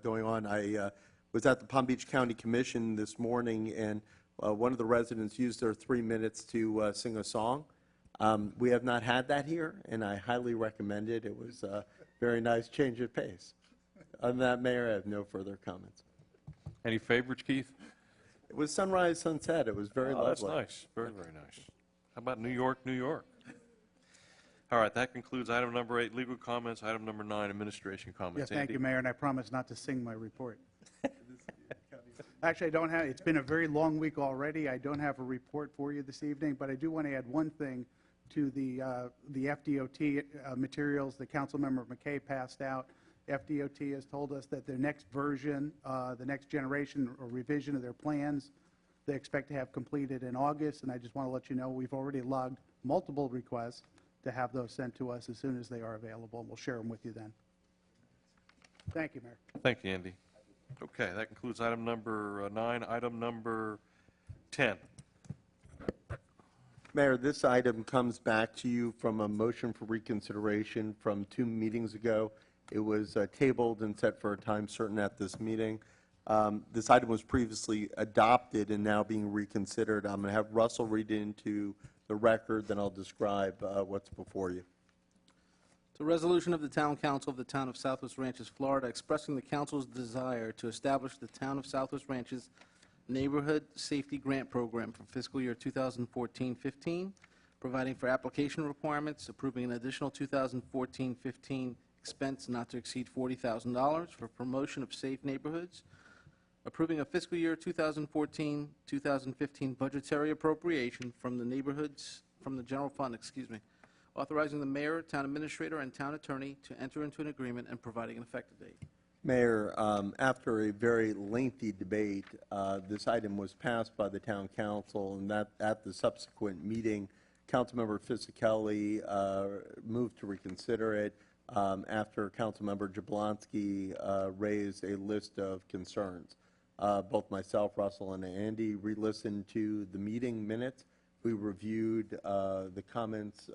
[SPEAKER 8] going on. I was at the Palm Beach County Commission this morning, and one of the residents used their 3 minutes to sing a song. We have not had that here, and I highly recommend it. It was a very nice change of pace. Other than that, Mayor, I have no further comments.
[SPEAKER 1] Any favorites, Keith?
[SPEAKER 8] It was sunrise, sunset. It was very lovely.
[SPEAKER 1] That's nice. Very, very nice. How about New York, New York? All right, that concludes item number 8, legal comments. Item number 9, administration comments.
[SPEAKER 9] Yes, thank
[SPEAKER 1] Andy?
[SPEAKER 9] you, Mayor, and I promise not to sing my report. Actually, I don't have, it's been a very long week already. I don't have a report for you this evening, but I do want to add one thing to the FDOT materials that Councilmember McKay passed out. FDOT has told us that their next version, the next generation or revision of their plans, they expect to have completed in August, and I just want to let you know we've already logged multiple requests to have those sent to us as soon as they are available, and we'll share them with you then. Thank you, Mayor.
[SPEAKER 1] Thank you, Andy. Okay, that concludes item number 9. Item number 10.
[SPEAKER 8] Mayor, this item comes back to you from a motion for reconsideration from 2 meetings ago. It was tabled and set for a time certain at this meeting. This item was previously adopted and now being reconsidered. I'm going to have Russell read it into the record, then I'll describe what's before you.
[SPEAKER 2] It's a resolution of the Town Council of the Town of Southwest Ranches, Florida, expressing the council's desire to establish the Town of Southwest Ranches Neighborhood Safety Grant Program for fiscal year 2014-15, providing for application requirements, approving an additional 2014-15 expense not to exceed $40,000 for promotion of safe neighborhoods, approving a fiscal year 2014-2015 budgetary appropriation from the general fund, authorizing the mayor, town administrator, and town attorney to enter into an agreement and providing an effective date.
[SPEAKER 8] Mayor, after a very lengthy debate, this item was passed by the town council, and that at the subsequent meeting, Councilmember Fisickelli moved to reconsider it after Councilmember Jablonski raised a list of concerns. Both myself, Russell, and Andy re-listened to the meeting minutes. We reviewed the comments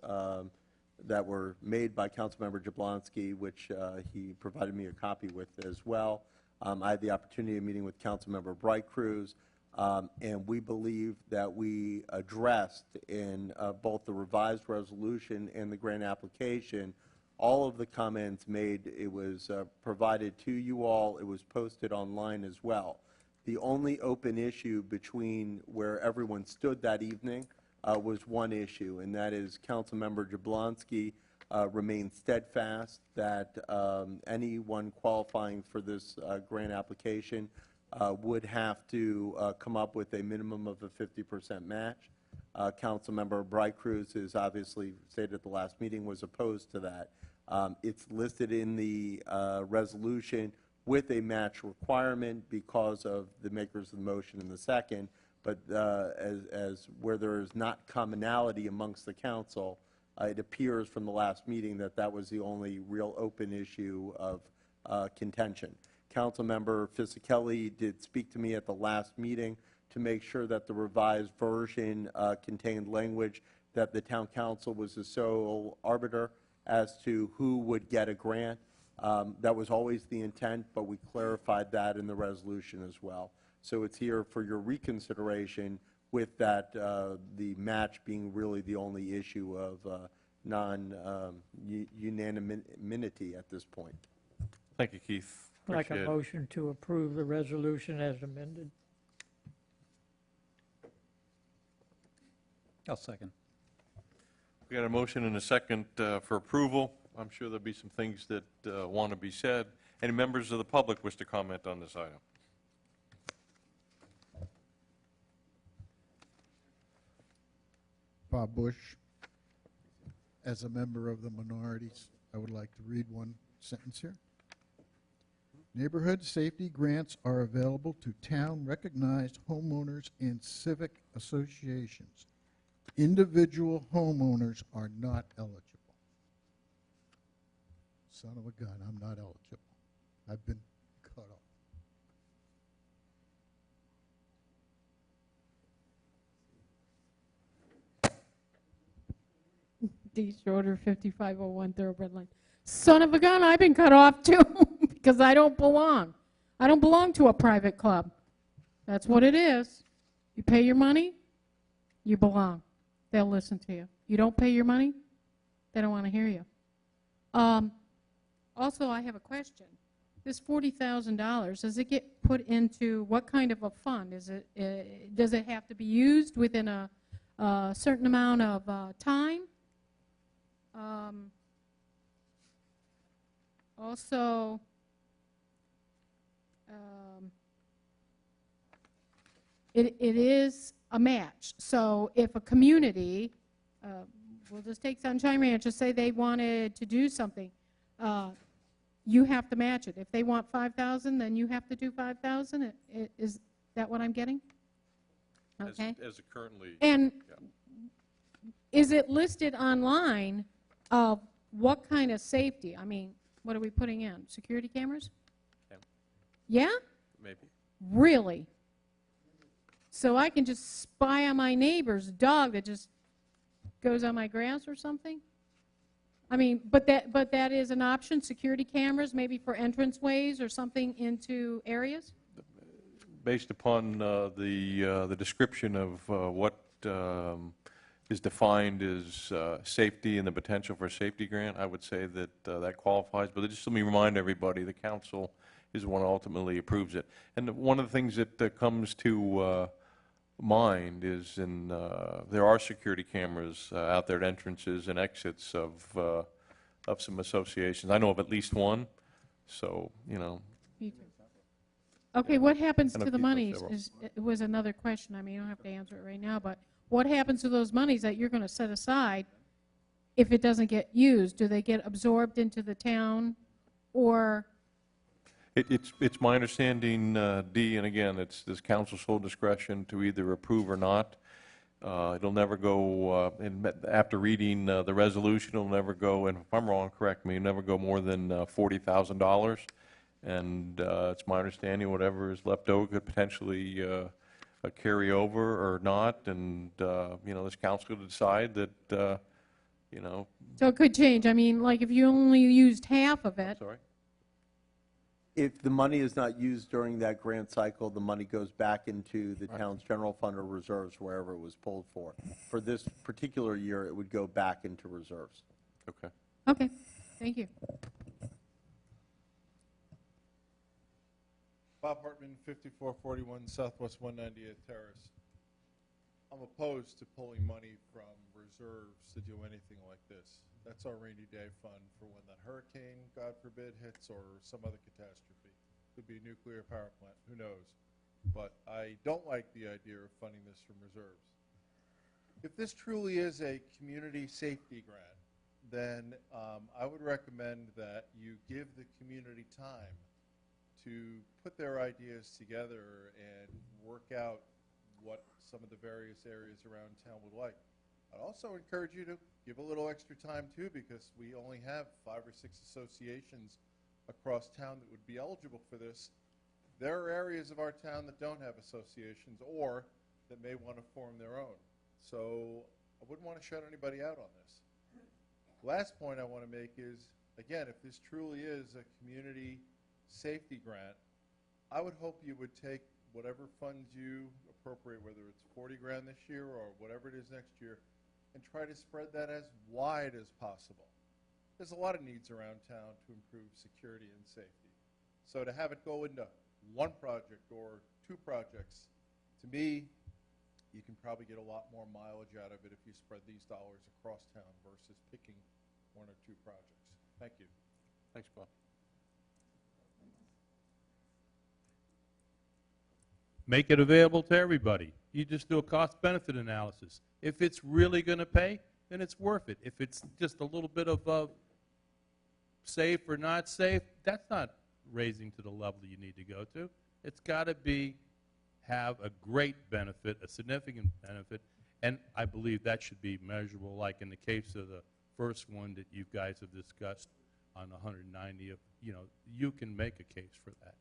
[SPEAKER 8] that were made by Councilmember Jablonski, which he provided me a copy with as well. I had the opportunity of meeting with Councilmember Bright Cruz, and we believe that we addressed in both the revised resolution and the grant application all of the comments made. It was provided to you all. It was posted online as well. The only open issue between where everyone stood that evening was one issue, and that is Councilmember Jablonski remained steadfast that anyone qualifying for this grant application would have to come up with a minimum of a 50% match. Councilmember Bright Cruz is obviously stated at the last meeting was opposed to that. It's listed in the resolution with a match requirement because of the makers of the motion in the second, but as where there is not commonality amongst the council, it appears from the last meeting that that was the only real open issue of contention. Councilmember Fisickelli did speak to me at the last meeting to make sure that the revised version contained language that the town council was the sole arbiter as to who would get a grant. That was always the intent, but we clarified that in the resolution as well. So it's here for your reconsideration with that, the match being really the only issue of non-unanimity at this point.
[SPEAKER 1] Thank you, Keith.
[SPEAKER 11] Like a
[SPEAKER 1] Appreciate it.
[SPEAKER 11] motion to approve the resolution as amended.
[SPEAKER 10] I'll second.
[SPEAKER 1] We got a motion and a second for approval. I'm sure there'll be some things that want to be said. Any members of the public wish to comment on this item?
[SPEAKER 17] Bob Bush, as a member of the minorities, I would like to read one sentence here. Neighborhood safety grants are available to town-recognized homeowners and civic associations. Individual homeowners are not eligible. Son of a gun, I'm not eligible. I've been cut off.
[SPEAKER 16] D. Schroeder, 5501 Thoroughbred Lane. Son of a gun, I've been cut off too because I don't belong. I don't belong to a private club. That's what it is. You pay your money, you belong. They'll listen to you. You don't pay your money, they don't want to hear you. Also, I have a question. This $40,000, does it get put into what kind of a fund? Is it, does it have to be used within a certain amount of time? Also, it is a match. So if a community, we'll just take Sunshine Ranch, just say they wanted to do something, you have to match it. If they want $5,000, then you have to do $5,000. Is that what I'm getting? Okay.
[SPEAKER 1] As it currently.
[SPEAKER 16] And
[SPEAKER 1] yeah.
[SPEAKER 16] is it listed online of what kind of safety? I mean, what are we putting in? Security cameras? Yeah?
[SPEAKER 1] Maybe.
[SPEAKER 16] Really? So I can just spy on my neighbor's dog that just goes on my grass or something? I mean, but that is an option, security cameras, maybe for entranceways or something into areas?
[SPEAKER 1] Based upon the description of what is defined as safety and the potential for a safety grant, I would say that that qualifies. But just let me remind everybody, the council is the one who ultimately approves it. And one of the things that comes to mind is there are security cameras out there at entrances and exits of some associations. I know of at least one. So, you know.
[SPEAKER 16] Okay, what happens
[SPEAKER 1] I know
[SPEAKER 16] to the
[SPEAKER 1] Keith knows
[SPEAKER 16] monies
[SPEAKER 1] several.
[SPEAKER 16] it was another question. I mean, you don't have to answer it right now, but what happens to those monies that you're going to set aside if it doesn't get used? Do they get absorbed into the town, or?
[SPEAKER 1] It's my understanding, Dee, and again, it's this council's sole discretion to either approve or not. It'll never go, after reading the resolution, it'll never go, and if I'm wrong, correct me, never go more than $40,000. And it's my understanding whatever is left over could potentially carry over or not. And, this council could decide that,
[SPEAKER 16] So it could change. I mean, like if you only used half of it.
[SPEAKER 1] sorry?
[SPEAKER 8] If the money is not used during that grant cycle, the money goes back into the town's general fund or reserves, wherever it was pulled for. For this particular year, it would go back into reserves.
[SPEAKER 1] Okay.
[SPEAKER 16] Okay, thank you.
[SPEAKER 18] Bob Hartman, 5441 Southwest 198th Terrace. I'm opposed to pulling money from reserves to do anything like this. That's our rainy day fund for when that hurricane, God forbid, hits or some other catastrophe. Could be a nuclear power plant, who knows? But I don't like the idea of funding this from reserves. If this truly is a community safety grant, then I would recommend that you give the community time to put their ideas together and work out what some of the various areas around town would like. I'd also encourage you to give a little extra time too, because we only have 5 or 6 associations across town that would be eligible for this. There are areas of our town that don't have associations or that may want to form their own. So I wouldn't want to shut anybody out on this. Last point I want to make is, again, if this truly is a community safety grant, I would hope you would take whatever funds you appropriate, whether it's 40 grand this year or whatever it is next year, and try to spread that as wide as possible. There's a lot of needs around town to improve security and safety. So to have it go into one project or 2 projects, to me, you can probably get a lot more mileage out of it if you spread these dollars across town versus picking 1 or 2 projects. Thank you.
[SPEAKER 1] Thanks, Bob.
[SPEAKER 12] Make it available to everybody. You just do a cost-benefit analysis. If it's really going to pay, then it's worth it. If it's just a little bit of safe or not safe, that's not raising to the level you need to go to. It's got to have a great benefit, a significant benefit, and I believe that should be measurable, like in the case of the first one that you guys have discussed on 190. You can make a case for that,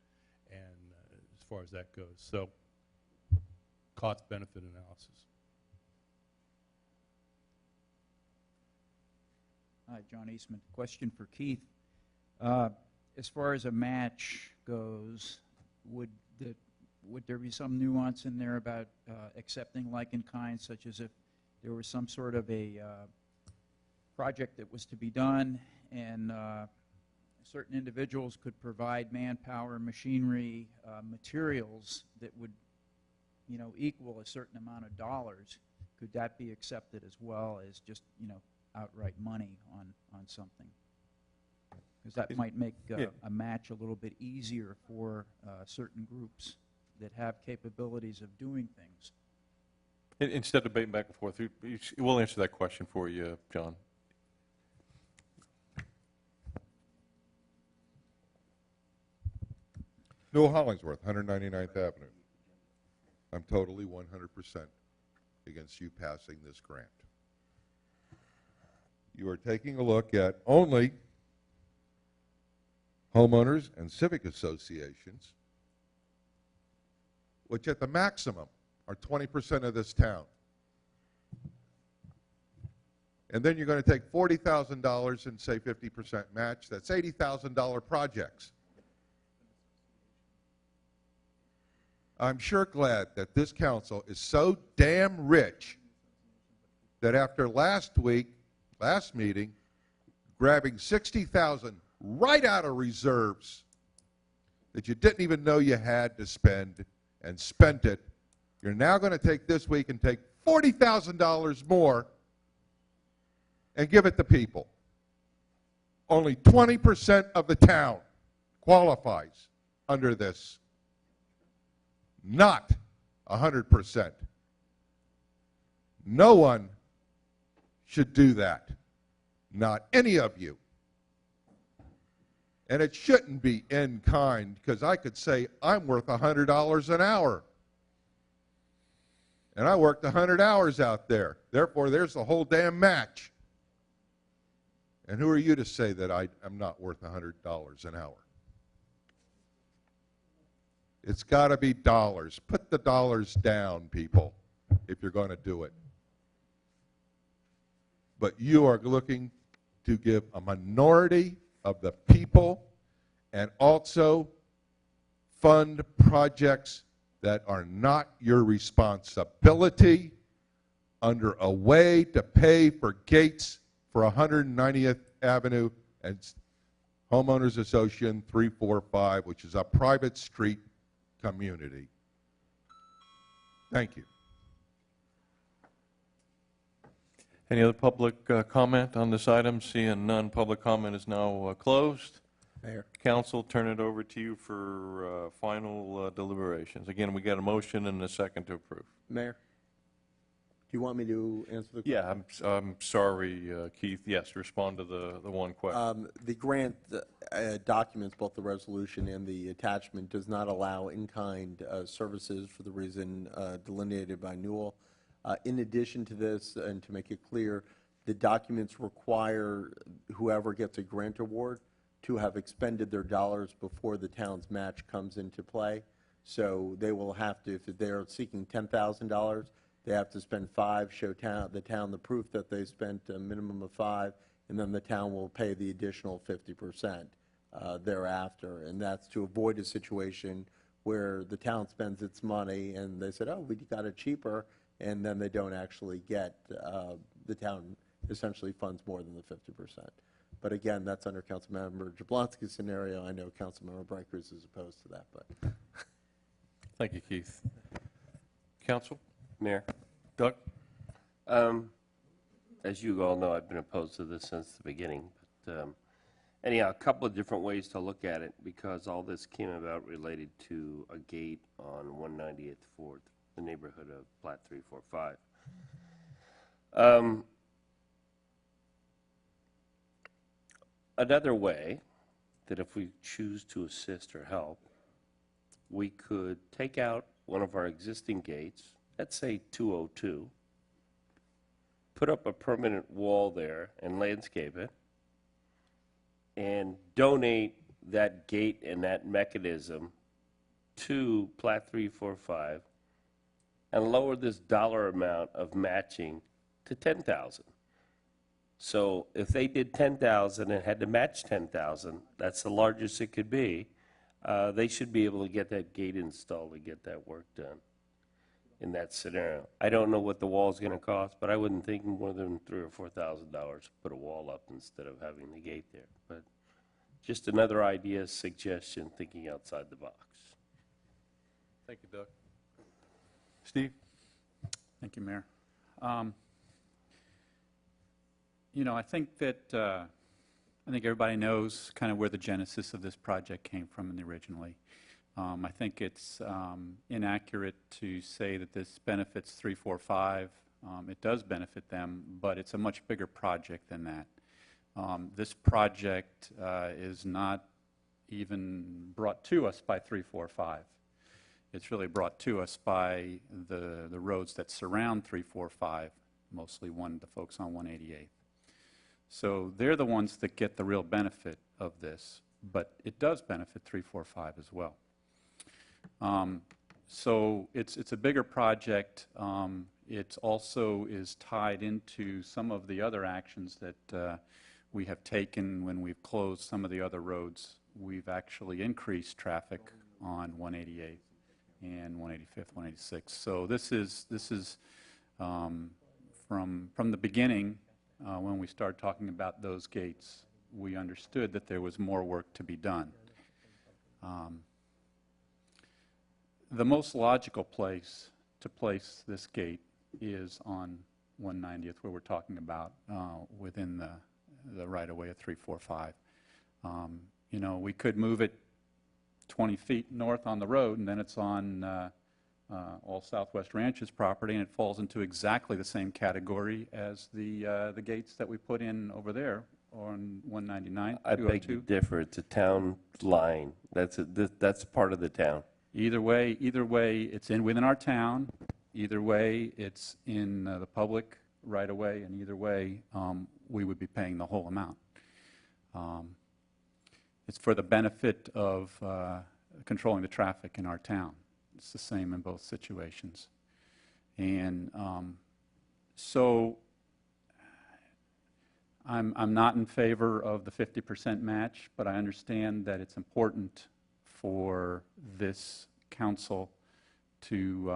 [SPEAKER 12] and as far as that goes. So, cost-benefit analysis.
[SPEAKER 13] Hi, John Eastman. Question for Keith. As far as a match goes, would there be some nuance in there about accepting like-in-kind, such as if there was some sort of a project that was to be done and certain individuals could provide manpower, machinery, materials that would, equal a certain amount of dollars? Could that be accepted as well as just, outright money on something? Because that might make a match a little bit easier for certain groups that have capabilities of doing things.
[SPEAKER 1] Instead of debating back and forth, we'll answer that question for you, John.
[SPEAKER 14] Newell Hollingsworth, 199th Avenue. I'm totally 100% against you passing this grant. You are taking a look at only homeowners and civic associations, which at the maximum are 20% of this town. And then you're going to take $40,000 and say 50% match. That's $80,000 projects. I'm sure glad that this council is so damn rich that after last meeting, grabbing $60,000 right out of reserves that you didn't even know you had to spend and spent it, you're now going to take this week and take $40,000 more and give it to people. Only 20% of the town qualifies under this. not 100%. No one should do that. Not any of you. And it shouldn't be in kind, because I could say I'm worth $100 an hour. And I worked 100 hours out there. Therefore, there's the whole damn match. And who are you to say that I'm not worth $100 an hour? It's got to be dollars. Put the dollars down, people, if you're going to do it. But you are looking to give a minority of the people and also fund projects that are not your responsibility under a way to pay for gates for 190th Avenue and Homeowners Association 345, which is a private street community. Thank you.
[SPEAKER 1] Any other public comment on this item? Seeing none, public comment is now closed.
[SPEAKER 8] Mayor.
[SPEAKER 1] Council, turn it over to you for final deliberations. Again, we got a motion and a second to approve.
[SPEAKER 8] Mayor, do you want me to answer the question?
[SPEAKER 1] Yeah, I'm sorry, Keith. Yes, respond to the one question.
[SPEAKER 8] The grant documents, both the resolution and the attachment, does not allow in-kind services for the reason delineated by Newell. In addition to this, and to make it clear, the documents require whoever gets a grant award to have expended their dollars before the town's match comes into play. So they will have to, if they're seeking $10,000, they have to spend $5, show the town the proof that they spent a minimum of $5, and then the town will pay the additional 50% thereafter. And that's to avoid a situation where the town spends its money and they said, oh, we got it cheaper, and then they don't actually get, the town essentially funds more than the 50%. But again, that's under Councilmember Jablonski's scenario. I know Councilmember Brightcrus is opposed to that, but.
[SPEAKER 1] Thank you, Keith. Council?
[SPEAKER 3] Mayor?
[SPEAKER 1] Doug?
[SPEAKER 3] As you all know, I've been opposed to this since the beginning. But anyhow, a couple of different ways to look at it, because all this came about related to a gate on 190th for the neighborhood of Plat 345. Another way that if we choose to assist or help, we could take out one of our existing gates, let's say 202, put up a permanent wall there and landscape it, and donate that gate and that mechanism to Plat 345 and lower this dollar amount of matching to $10,000. So if they did 10,000 and had to match 10,000, that's the largest it could be, they should be able to get that gate installed and get that work done in that scenario. I don't know what the wall's going to cost, but I wouldn't think more than $3,000 or $4,000 to put a wall up instead of having the gate there. But just another idea, suggestion, thinking outside the box.
[SPEAKER 1] Thank you, Doug. Steve?
[SPEAKER 10] Thank you, Mayor. You know, I think that I think everybody knows kind of where the genesis of this project came from originally. I think it's inaccurate to say that this benefits 345. It does benefit them, but it's a much bigger project than that. This project is not even brought to us by 345. It's really brought to us by the roads that surround 345, mostly the folks on 188. So they're the ones that get the real benefit of this, but it does benefit 345 as well. So it's a bigger project. It also is tied into some of the other actions that we have taken when we've closed some of the other roads. We've actually increased traffic on 188 and 185th, 186. So this is from the beginning. When we started talking about those gates, we understood that there was more work to be done. The most logical place to place this gate is on 190th, where we're talking about within the right-of-way of 345. You know, we could move it 20 feet north on the road, and then it's on all Southwest Ranches property, and it falls into exactly the same category as the gates that we put in over there on 199,
[SPEAKER 3] I beg to
[SPEAKER 10] 202.
[SPEAKER 3] differ. It's a town line. That's part of the town.
[SPEAKER 10] Either way, it's within our town. Either way, it's in the public right away, and either way, we would be paying the whole amount. It's for the benefit of controlling the traffic in our town. It's the same in both situations. And so I'm not in favor of the 50% match, but I understand that it's important for this council to,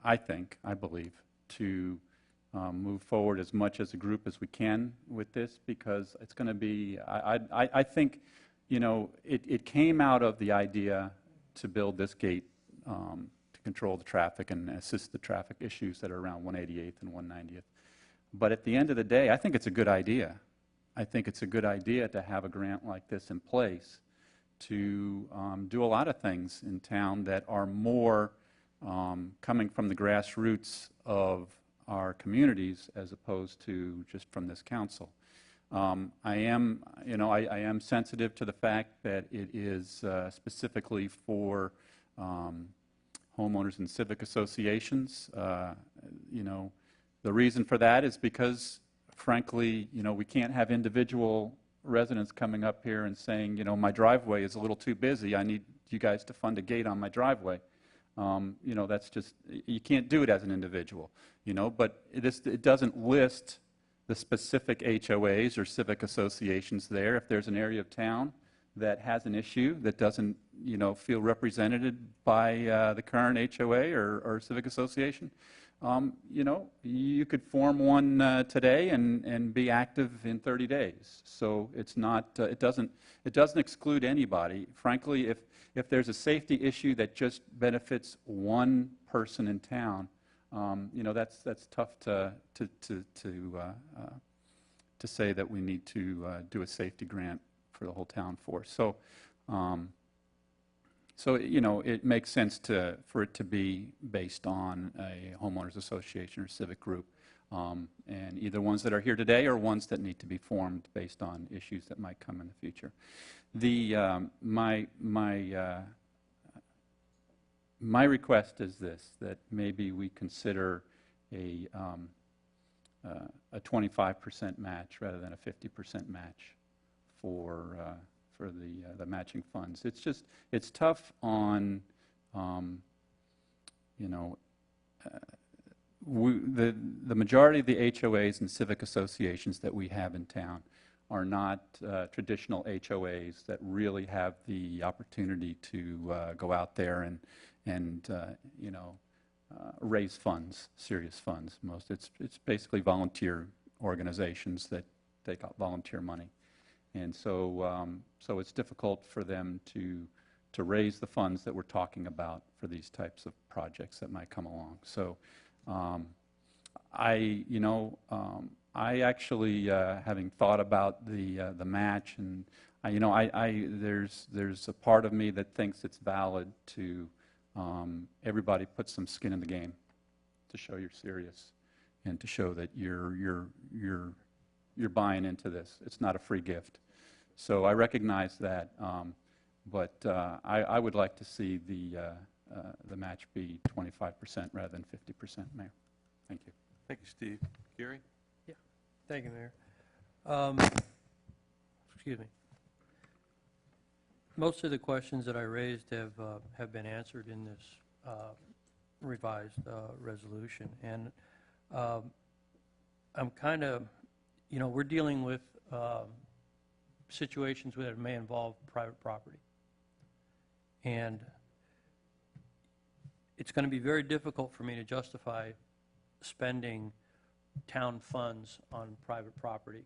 [SPEAKER 10] I believe, to move forward as much as a group as we can with this, because it's going to be, I think, you know, it came out of the idea to build this gate to control the traffic and assist the traffic issues that are around 188th and 190th. But at the end of the day, I think it's a good idea. I think it's a good idea to have a grant like this in place to do a lot of things in town that are more coming from the grassroots of our communities as opposed to just from this council. I am sensitive to the fact that it is specifically for homeowners and civic associations. You know, the reason for that is because, frankly, you know, we can't have individual residents coming up here and saying, you know, my driveway is a little too busy. I need you guys to fund a gate on my driveway. You know, that's just, you can't do it as an individual, you know, but it doesn't list the specific HOAs or civic associations there. If there's an area of town that has an issue that doesn't, you know, feel represented by the current HOA or civic association, you know, you could form one today and be active in 30 days. So it's not, it doesn't exclude anybody. Frankly, if there's a safety issue that just benefits one person in town, you know, that's tough to say that we need to do a safety grant for the whole town for. So, you know, it makes sense for it to be based on a homeowners association or civic group, and either ones that are here today or ones that need to be formed based on issues that might come in the future. My request is this: that maybe we consider a 25% match rather than a 50% match for the matching funds. It's just, it's tough on, you know, the majority of the HOAs and civic associations that we have in town are not traditional HOAs that really have the opportunity to go out there and you know, raise funds, serious funds. It's basically volunteer organizations that take out volunteer money. And so, so it's difficult for them to raise the funds that we're talking about for these types of projects that might come along. So, I actually, having thought about the match, and you know, there's a part of me that thinks it's valid to everybody put some skin in the game to show you're serious and to show that you're buying into this. It's not a free gift. So I recognize that, but I would like to see the match be 25% rather than 50%, Mayor. Thank you.
[SPEAKER 1] Thank you, Steve. Gary?
[SPEAKER 5] Yeah. Thank you, Mayor. Excuse me. Most of the questions that I raised have been answered in this revised resolution, and I'm kind of, you know, we're dealing with situations that may involve private property, and it's going to be very difficult for me to justify spending town funds on private property.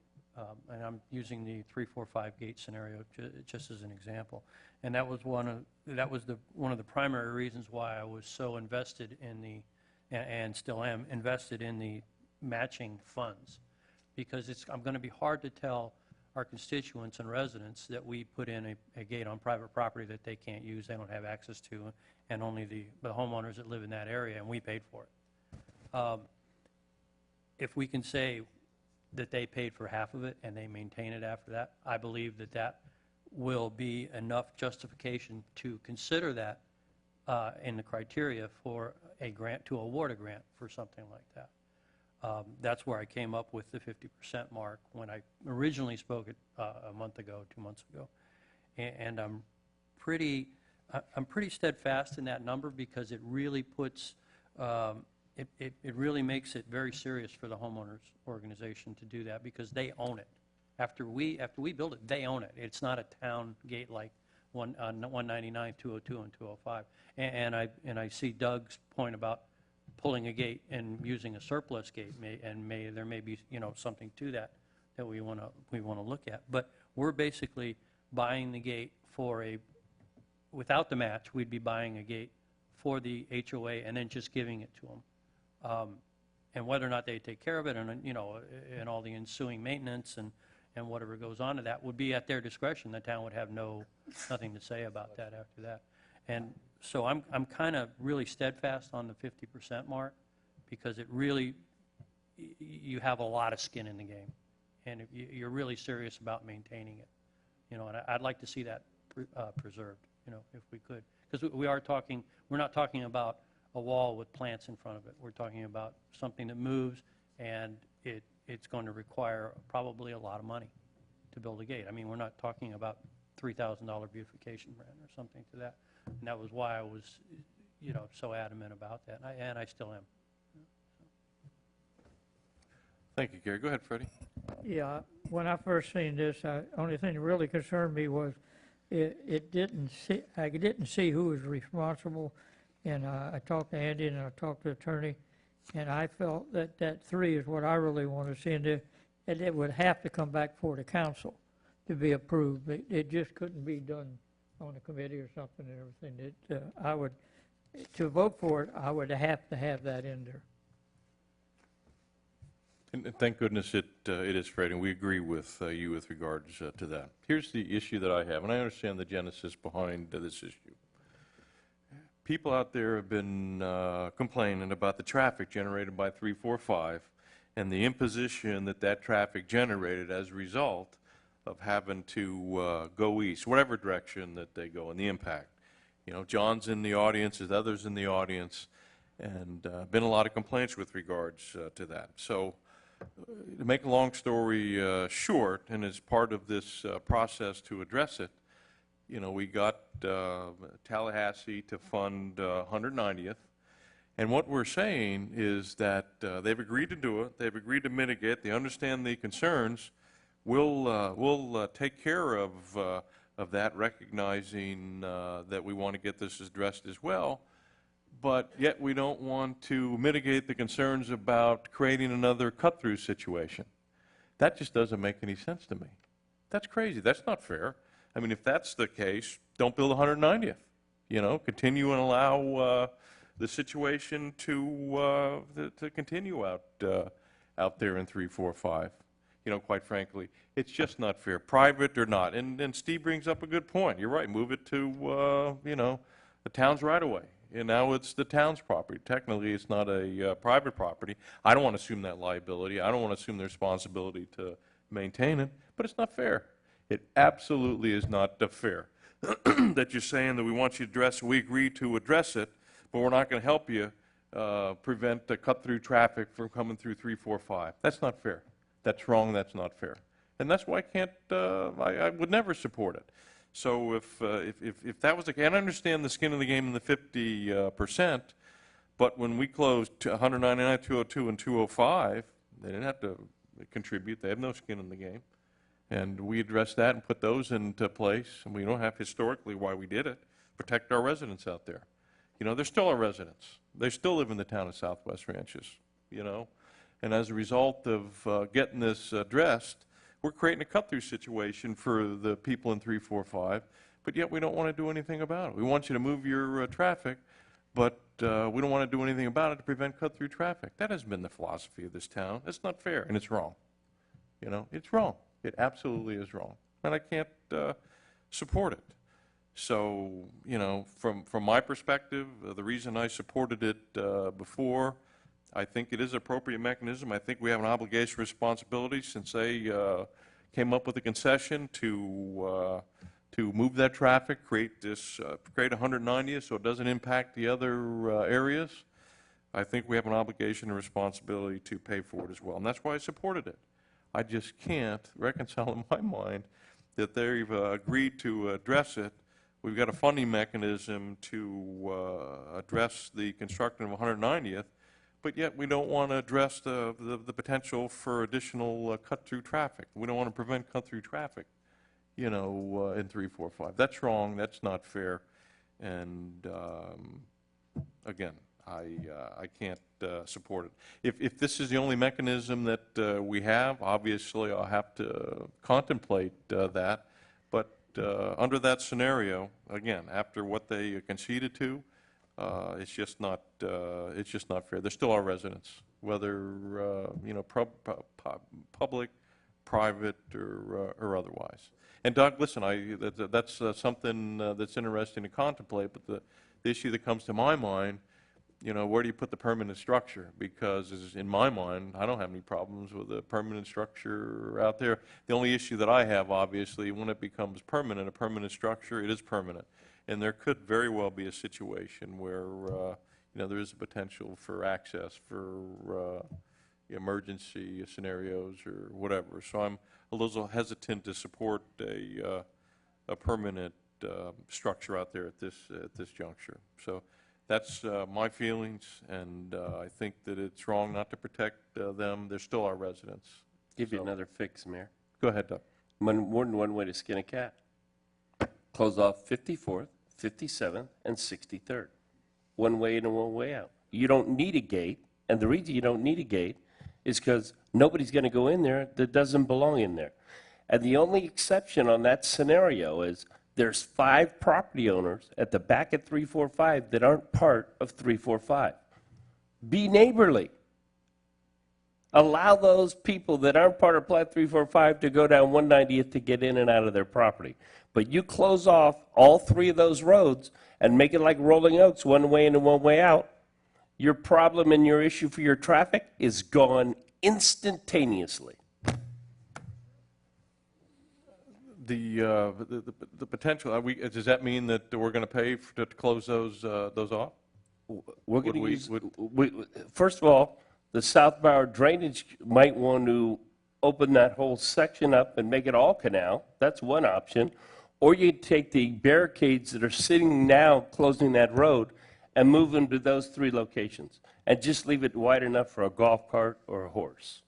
[SPEAKER 5] And I'm using the 345 gate scenario just as an example. And that was one of the primary reasons why I was so invested in and still am invested in the matching funds, because I'm going to be hard to tell our constituents and residents that we put in a gate on private property that they can't use, they don't have access to, and only the homeowners that live in that area, and we paid for it. If we can say that they paid for half of it and they maintain it after that, I believe that that will be enough justification to consider that in the criteria for a grant, to award a grant for something like that. That's where I came up with the 50% mark when I originally spoke it a month ago, 2 months ago. And I'm pretty steadfast in that number because it really puts, it really makes it very serious for the homeowners organization to do that because they own it. After we build it, they own it. It's not a town gate like 199, 202, and 205. And I see Doug's point about pulling a gate and using a surplus gate, there may be something to that we want to look at. But we're basically buying the gate without the match, we'd be buying a gate for the HOA and then just giving it to them. And whether or not they take care of it, and all the ensuing maintenance and whatever goes on to that would be at their discretion. The town would have nothing to say about that after that. And so I'm kind of really steadfast on the 50% mark because it really, you have a lot of skin in the game, and you're really serious about maintaining it. And I'd like to see that preserved, if we could, because we're not talking about a wall with plants in front of it. We're talking about something that moves, and it's going to require probably a lot of money to build a gate. I mean, we're not talking about $3,000 beautification grant or something to that. And that was why I was, so adamant about that, and I still am.
[SPEAKER 1] Thank you, Gary. Go ahead, Freddie.
[SPEAKER 11] Yeah, when I first seen this, only thing that really concerned me was I didn't see who was responsible, and I talked to Andy and I talked to the attorney, and I felt that 3 is what I really want to see in there, and it would have to come back before the council to be approved. It just couldn't be done on the committee or something and everything. To vote for it, I would have to have that in there.
[SPEAKER 1] And thank goodness it is, Freddie, and we agree with you with regards to that. Here's the issue that I have, and I understand the genesis behind this issue. People out there have been complaining about the traffic generated by 345 and the imposition that traffic generated as a result of having to go east, whatever direction that they go, and the impact. John's in the audience, there's others in the audience, and been a lot of complaints with regards to that. So, to make a long story short, and as part of this process to address it, we got Tallahassee to fund 190th, and what we're saying is that they've agreed to do it, they've agreed to mitigate, they understand the concerns. We'll take care of that, recognizing that we want to get this addressed as well, but yet we don't want to mitigate the concerns about creating another cut-through situation. That just doesn't make any sense to me. That's crazy. That's not fair. I mean, if that's the case, don't build 190th. Continue and allow the situation to continue out there in 345. Quite frankly, it's just not fair, private or not. And Steve brings up a good point. You're right. Move it to the town's right away. And now it's the town's property. Technically, it's not a private property. I don't want to assume that liability. I don't want to assume the responsibility to maintain it. But it's not fair. It absolutely is not fair that you're saying that we want you to address it. We agree to address it, but we're not going to help you prevent the cut-through traffic from coming through 345. That's not fair. That's wrong. That's not fair. And that's why I would never support it. So if that was the case, and I understand the skin of the game in the 50%, but when we closed 199, 202, and 205, they didn't have to contribute. They have no skin in the game. And we addressed that and put those into place, and we don't have historically why we did it, protect our residents out there. They're still our residents. They still live in the town of Southwest Ranches, And as a result of getting this addressed, we're creating a cut-through situation for the people in 345, but yet we don't want to do anything about it. We want you to move your traffic, but we don't want to do anything about it to prevent cut-through traffic. That has been the philosophy of this town. It's not fair, and it's wrong. It's wrong. It absolutely is wrong, and I can't support it. So, you know, from my perspective, the reason I supported it before, I think it is an appropriate mechanism. I think we have an obligation, responsibility, since they came up with a concession to move that traffic, create 190th so it doesn't impact the other areas. I think we have an obligation and responsibility to pay for it as well, and that's why I supported it. I just can't reconcile in my mind that they've agreed to address it. We've got a funding mechanism to address the construction of 190th, but yet we don't want to address the potential for additional cut-through traffic. We don't want to prevent cut-through traffic, you know, in 345. That's wrong. That's not fair. And again, I can't support it. If this is the only mechanism that we have, obviously I'll have to contemplate that. But under that scenario, again, after what they conceded to, it's just not fair. They're still our residents, whether you know, public, private, or otherwise. And Doug, listen, that's something that's interesting to contemplate. But the issue that comes to my mind, you know, where do you put the permanent structure? Because in my mind, I don't have any problems with a permanent structure out there. The only issue that I have, obviously, when it becomes permanent, a permanent structure, it is permanent. And there could very well be a situation where, you know, there is a potential for access for emergency scenarios or whatever. So I'm a little hesitant to support a permanent structure out there at this juncture. So that's my feelings, and I think that it's wrong not to protect them. They're still our residents.
[SPEAKER 3] Give you another fix, Mayor.
[SPEAKER 1] Go ahead, Doug.
[SPEAKER 3] More than one way to skin a cat. Close off 54th, 57th, and 63rd. One way in and one way out. You don't need a gate, and the reason you don't need a gate is because nobody's going to go in there that doesn't belong in there. And the only exception on that scenario is there's 5 property owners at the back of 345 that aren't part of 345. Be neighborly. Allow those people that aren't part of Plat 345 to go down 190th to get in and out of their property. But you close off all 3 of those roads and make it like Rolling Oaks, one way in and one way out, your problem and your issue for your traffic is gone instantaneously.
[SPEAKER 1] The potential, does that mean that we're going to pay to close those off?
[SPEAKER 3] We're going to use, first of all, the South Broward drainage might want to open that whole section up and make it all canal. That's one option. Or you take the barricades that are sitting now closing that road and move them to those 3 locations and just leave it wide enough for a golf cart or a horse.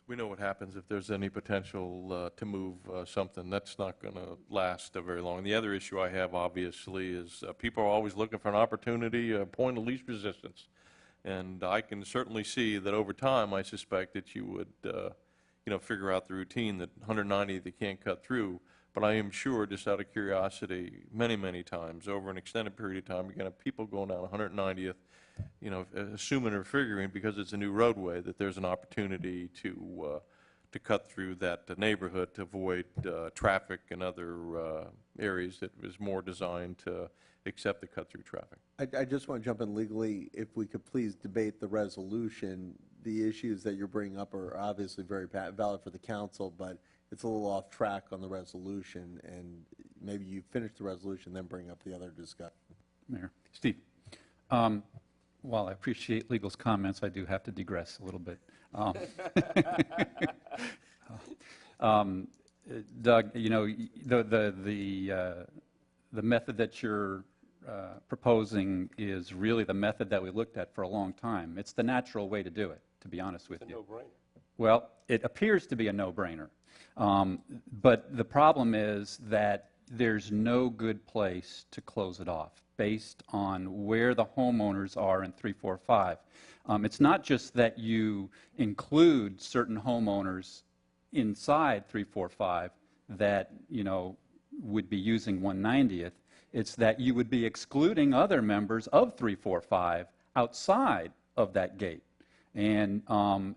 [SPEAKER 1] We know what happens if there's any potential to move something. That's not going to last very long. The other issue I have, obviously, is people are always looking for an opportunity, a point of least resistance. And I can certainly see that over time, I suspect that you would, you know, figure out the routine that 190 they can't cut through. But I am sure, just out of curiosity, many, many times, over an extended period of time, you're going to have people going down 190th, you know, assuming or figuring, because it's a new roadway, that there's an opportunity to cut through that neighborhood to avoid traffic and other areas that was more designed to accept the cut-through traffic.
[SPEAKER 8] I just want to jump in legally. If we could please debate the resolution. The issues that you're bringing up are obviously very valid for the council, but it's a little off track on the resolution, and maybe you finish the resolution, then bring up the other discussion.
[SPEAKER 10] Mayor. Steve. While I appreciate legal's comments, I do have to digress a little bit. Doug, you know, the method that you're proposing is really the method that we looked at for a long time. It's the natural way to do it, to be honest with you.
[SPEAKER 3] It's a no-brainer.
[SPEAKER 10] Well, it appears to be a no-brainer. But the problem is that there's no good place to close it off based on where the homeowners are in 345. It's not just that you include certain homeowners inside 345 that, you know, would be using 190th. It's that you would be excluding other members of 345 outside of that gate. And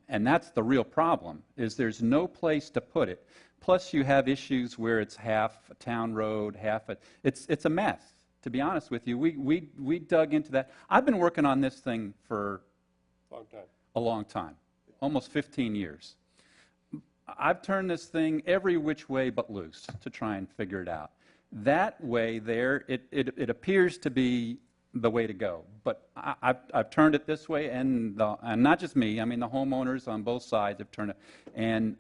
[SPEAKER 10] that's the real problem, is there's no place to put it. Plus, you have issues where it's half a town road, it's a mess, to be honest with you. We dug into that. I've been working on this thing for a long time, almost 15 years. I've turned this thing every which way but loose to try and figure it out. That way there, it appears to be the way to go. But I've turned it this way, and not just me. I mean, the homeowners on both sides have turned it. And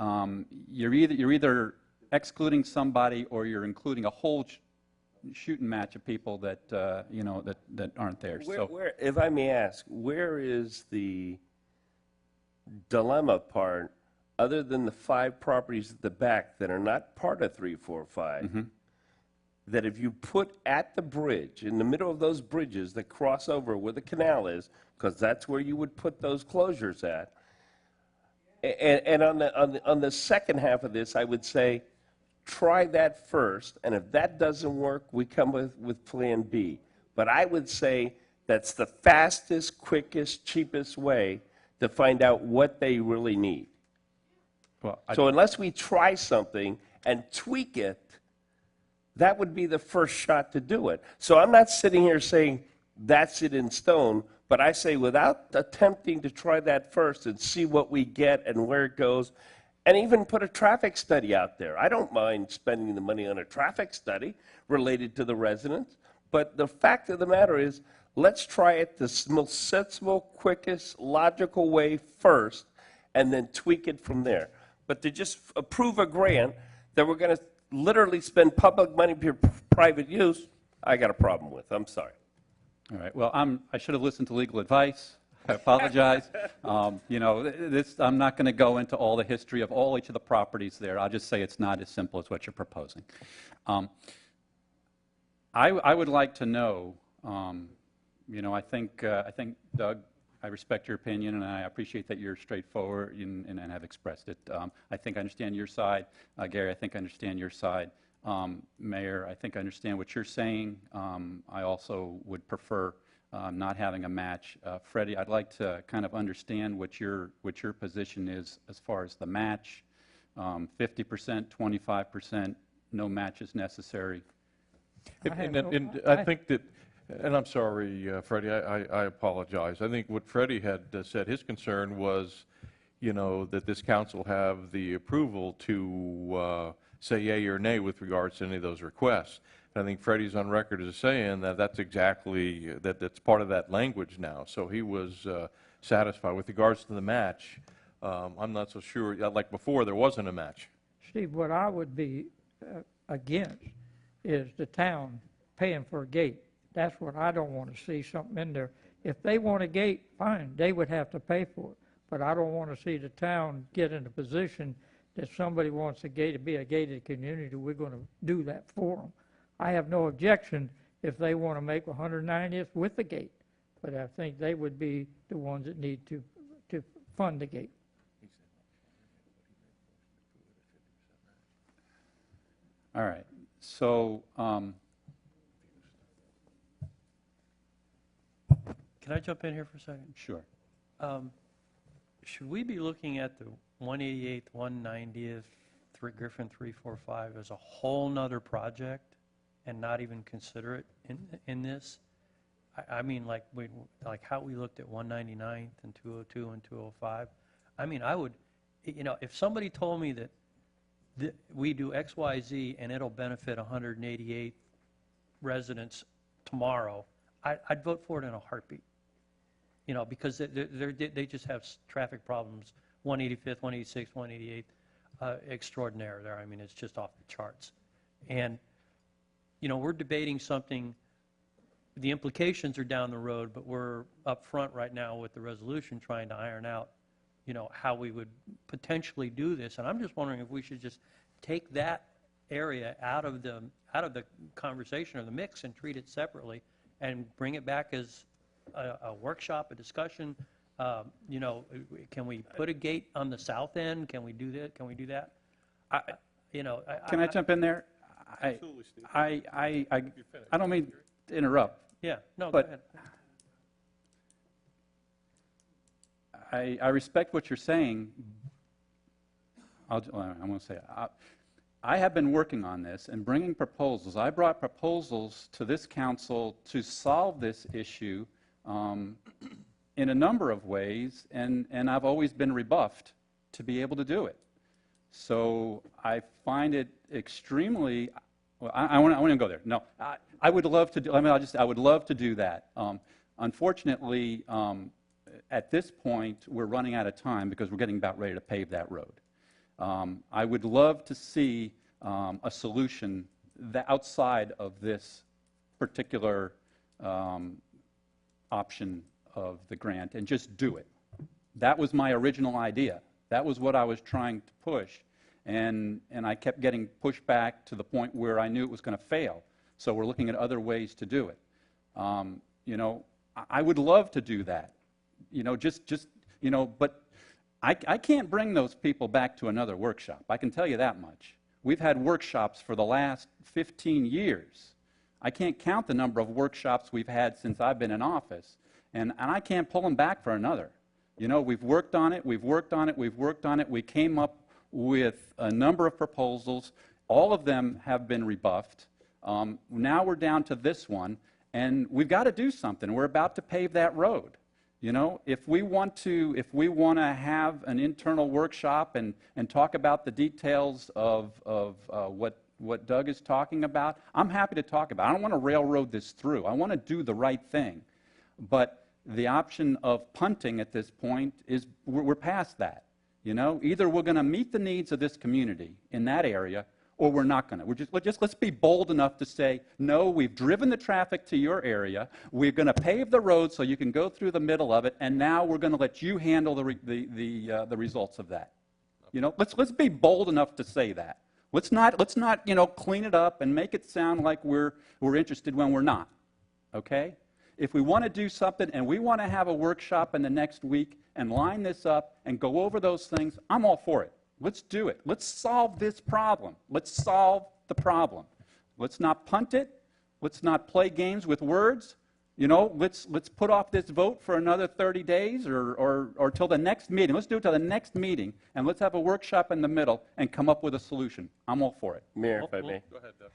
[SPEAKER 10] you're either excluding somebody or you're including a whole shooting match of people that that aren't there.
[SPEAKER 3] Where, if I may ask, where is the dilemma part, other than the 5 properties at the back that are not part of 3, 4, 5? That if you put at the bridge, in the middle of those bridges that cross over where the canal is, because that's where you would put those closures at, and on the second half of this, I would say, try that first, and if that doesn't work, we come with Plan B. But I would say that's the fastest, quickest, cheapest way to find out what they really need.
[SPEAKER 10] Well,
[SPEAKER 3] So unless we try something and tweak it, that would be the first shot to do it. So I'm not sitting here saying that's it in stone, but I say without attempting to try that first and see what we get and where it goes, and even put a traffic study out there. I don't mind spending the money on a traffic study related to the residents, but the fact of the matter is, let's try it the most sensible, quickest, logical way first, and then tweak it from there. But to just approve a grant that we're going to literally spend public money for private use, I got a problem with. I'm sorry.
[SPEAKER 10] All right. Well, I should have listened to legal advice. I apologize. I'm not going to go into all the history of each of the properties there. I'll just say it's not as simple as what you're proposing. I would like to know. I think Doug, I respect your opinion, and I appreciate that you're straightforward and have expressed it. I think I understand your side. Gary, I think I understand your side. Mayor, I think I understand what you're saying. I also would prefer not having a match. Freddie, I'd like to kind of understand what your position is as far as the match. 50%, 25%, no match is necessary.
[SPEAKER 1] I think that, and I'm sorry, Freddie, I apologize. I think what Freddie had said, his concern was, that this council have the approval to say yea or nay with regards to any of those requests. And I think Freddie's on record as saying that that's exactly, that's part of that language now. So he was satisfied. With regards to the match, I'm not so sure. Like before, there wasn't a match.
[SPEAKER 11] Steve, what I would be against is the town paying for a gate. That's what I don't want to see, something in there. If they want a gate, fine, they would have to pay for it. But I don't want to see the town get in a position that somebody wants a gate to be a gated community, we're going to do that for them. I have no objection if they want to make 190th with the gate, but I think they would be the ones that need to fund the gate.
[SPEAKER 10] All right. So,
[SPEAKER 5] Can I jump in here for a second?
[SPEAKER 10] Sure.
[SPEAKER 5] Should we be looking at the 188th, 190th, Griffin 345 as a whole nother project and not even consider it in this? I mean, like how we looked at 199th and 202 and 205. I mean, I would, if somebody told me that we do X, Y, Z and it'll benefit 188 residents tomorrow, I'd vote for it in a heartbeat. Because they just have traffic problems, 185th, 186th, 188th, extraordinaire there. I mean, it's just off the charts. And, we're debating something, the implications are down the road, but we're up front right now with the resolution trying to iron out, how we would potentially do this. And I'm just wondering if we should just take that area out of the conversation or the mix and treat it separately and bring it back as a workshop, a discussion. Can we put a gate on the south end? Can we do that? Can we do that?
[SPEAKER 10] Can I jump in there?
[SPEAKER 1] Absolutely, Steve.
[SPEAKER 10] I don't mean to interrupt.
[SPEAKER 5] Yeah, no,
[SPEAKER 10] but
[SPEAKER 5] go
[SPEAKER 10] I respect what you're saying. I'm going to say, I have been working on this and bringing proposals. I brought proposals to this council to solve this issue in a number of ways, and I've always been rebuffed to be able to do it. So I find it extremely, well, I want to go there. No, I would love to do, I would love to do that. Unfortunately, at this point, we're running out of time because we're getting about ready to pave that road. I would love to see a solution outside of this particular option of the grant and just do it. That was my original idea. That was what I was trying to push, and I kept getting pushed back to the point where I knew it was going to fail. So we're looking at other ways to do it. You know, I would love to do that. You know, you know, but I can't bring those people back to another workshop. I can tell you that much. We've had workshops for the last 15 years. I can't count the number of workshops we've had since I've been in office, and I can't pull them back for another. You know, we've worked on it, we've worked on it, we've worked on it. We came up with a number of proposals. All of them have been rebuffed. Now we're down to this one, and we've got to do something. We're about to pave that road. You know, if we want to have an internal workshop and talk about the details of what Doug is talking about, I'm happy to talk about it. I don't want to railroad this through. I want to do the right thing. But the option of punting at this point is we're past that. You know, either we're going to meet the needs of this community in that area, or we're not going to. Let's be bold enough to say, no, we've driven the traffic to your area, we're going to pave the road so you can go through the middle of it, and now we're going to let you handle the results of that. You know, let's be bold enough to say that. Let's not you know, clean it up and make it sound like we're interested when we're not. Okay? If we want to do something and we want to have a workshop in the next week and line this up and go over those things, I'm all for it. Let's do it. Let's solve this problem. Let's solve the problem. Let's not punt it. Let's not play games with words. You know, let's put off this vote for another 30 days or till the next meeting. Let's do it till the next meeting, and let's have a workshop in the middle and come up with a solution. I'm all for it.
[SPEAKER 3] Mayor, if I may.
[SPEAKER 1] Go ahead, Doug.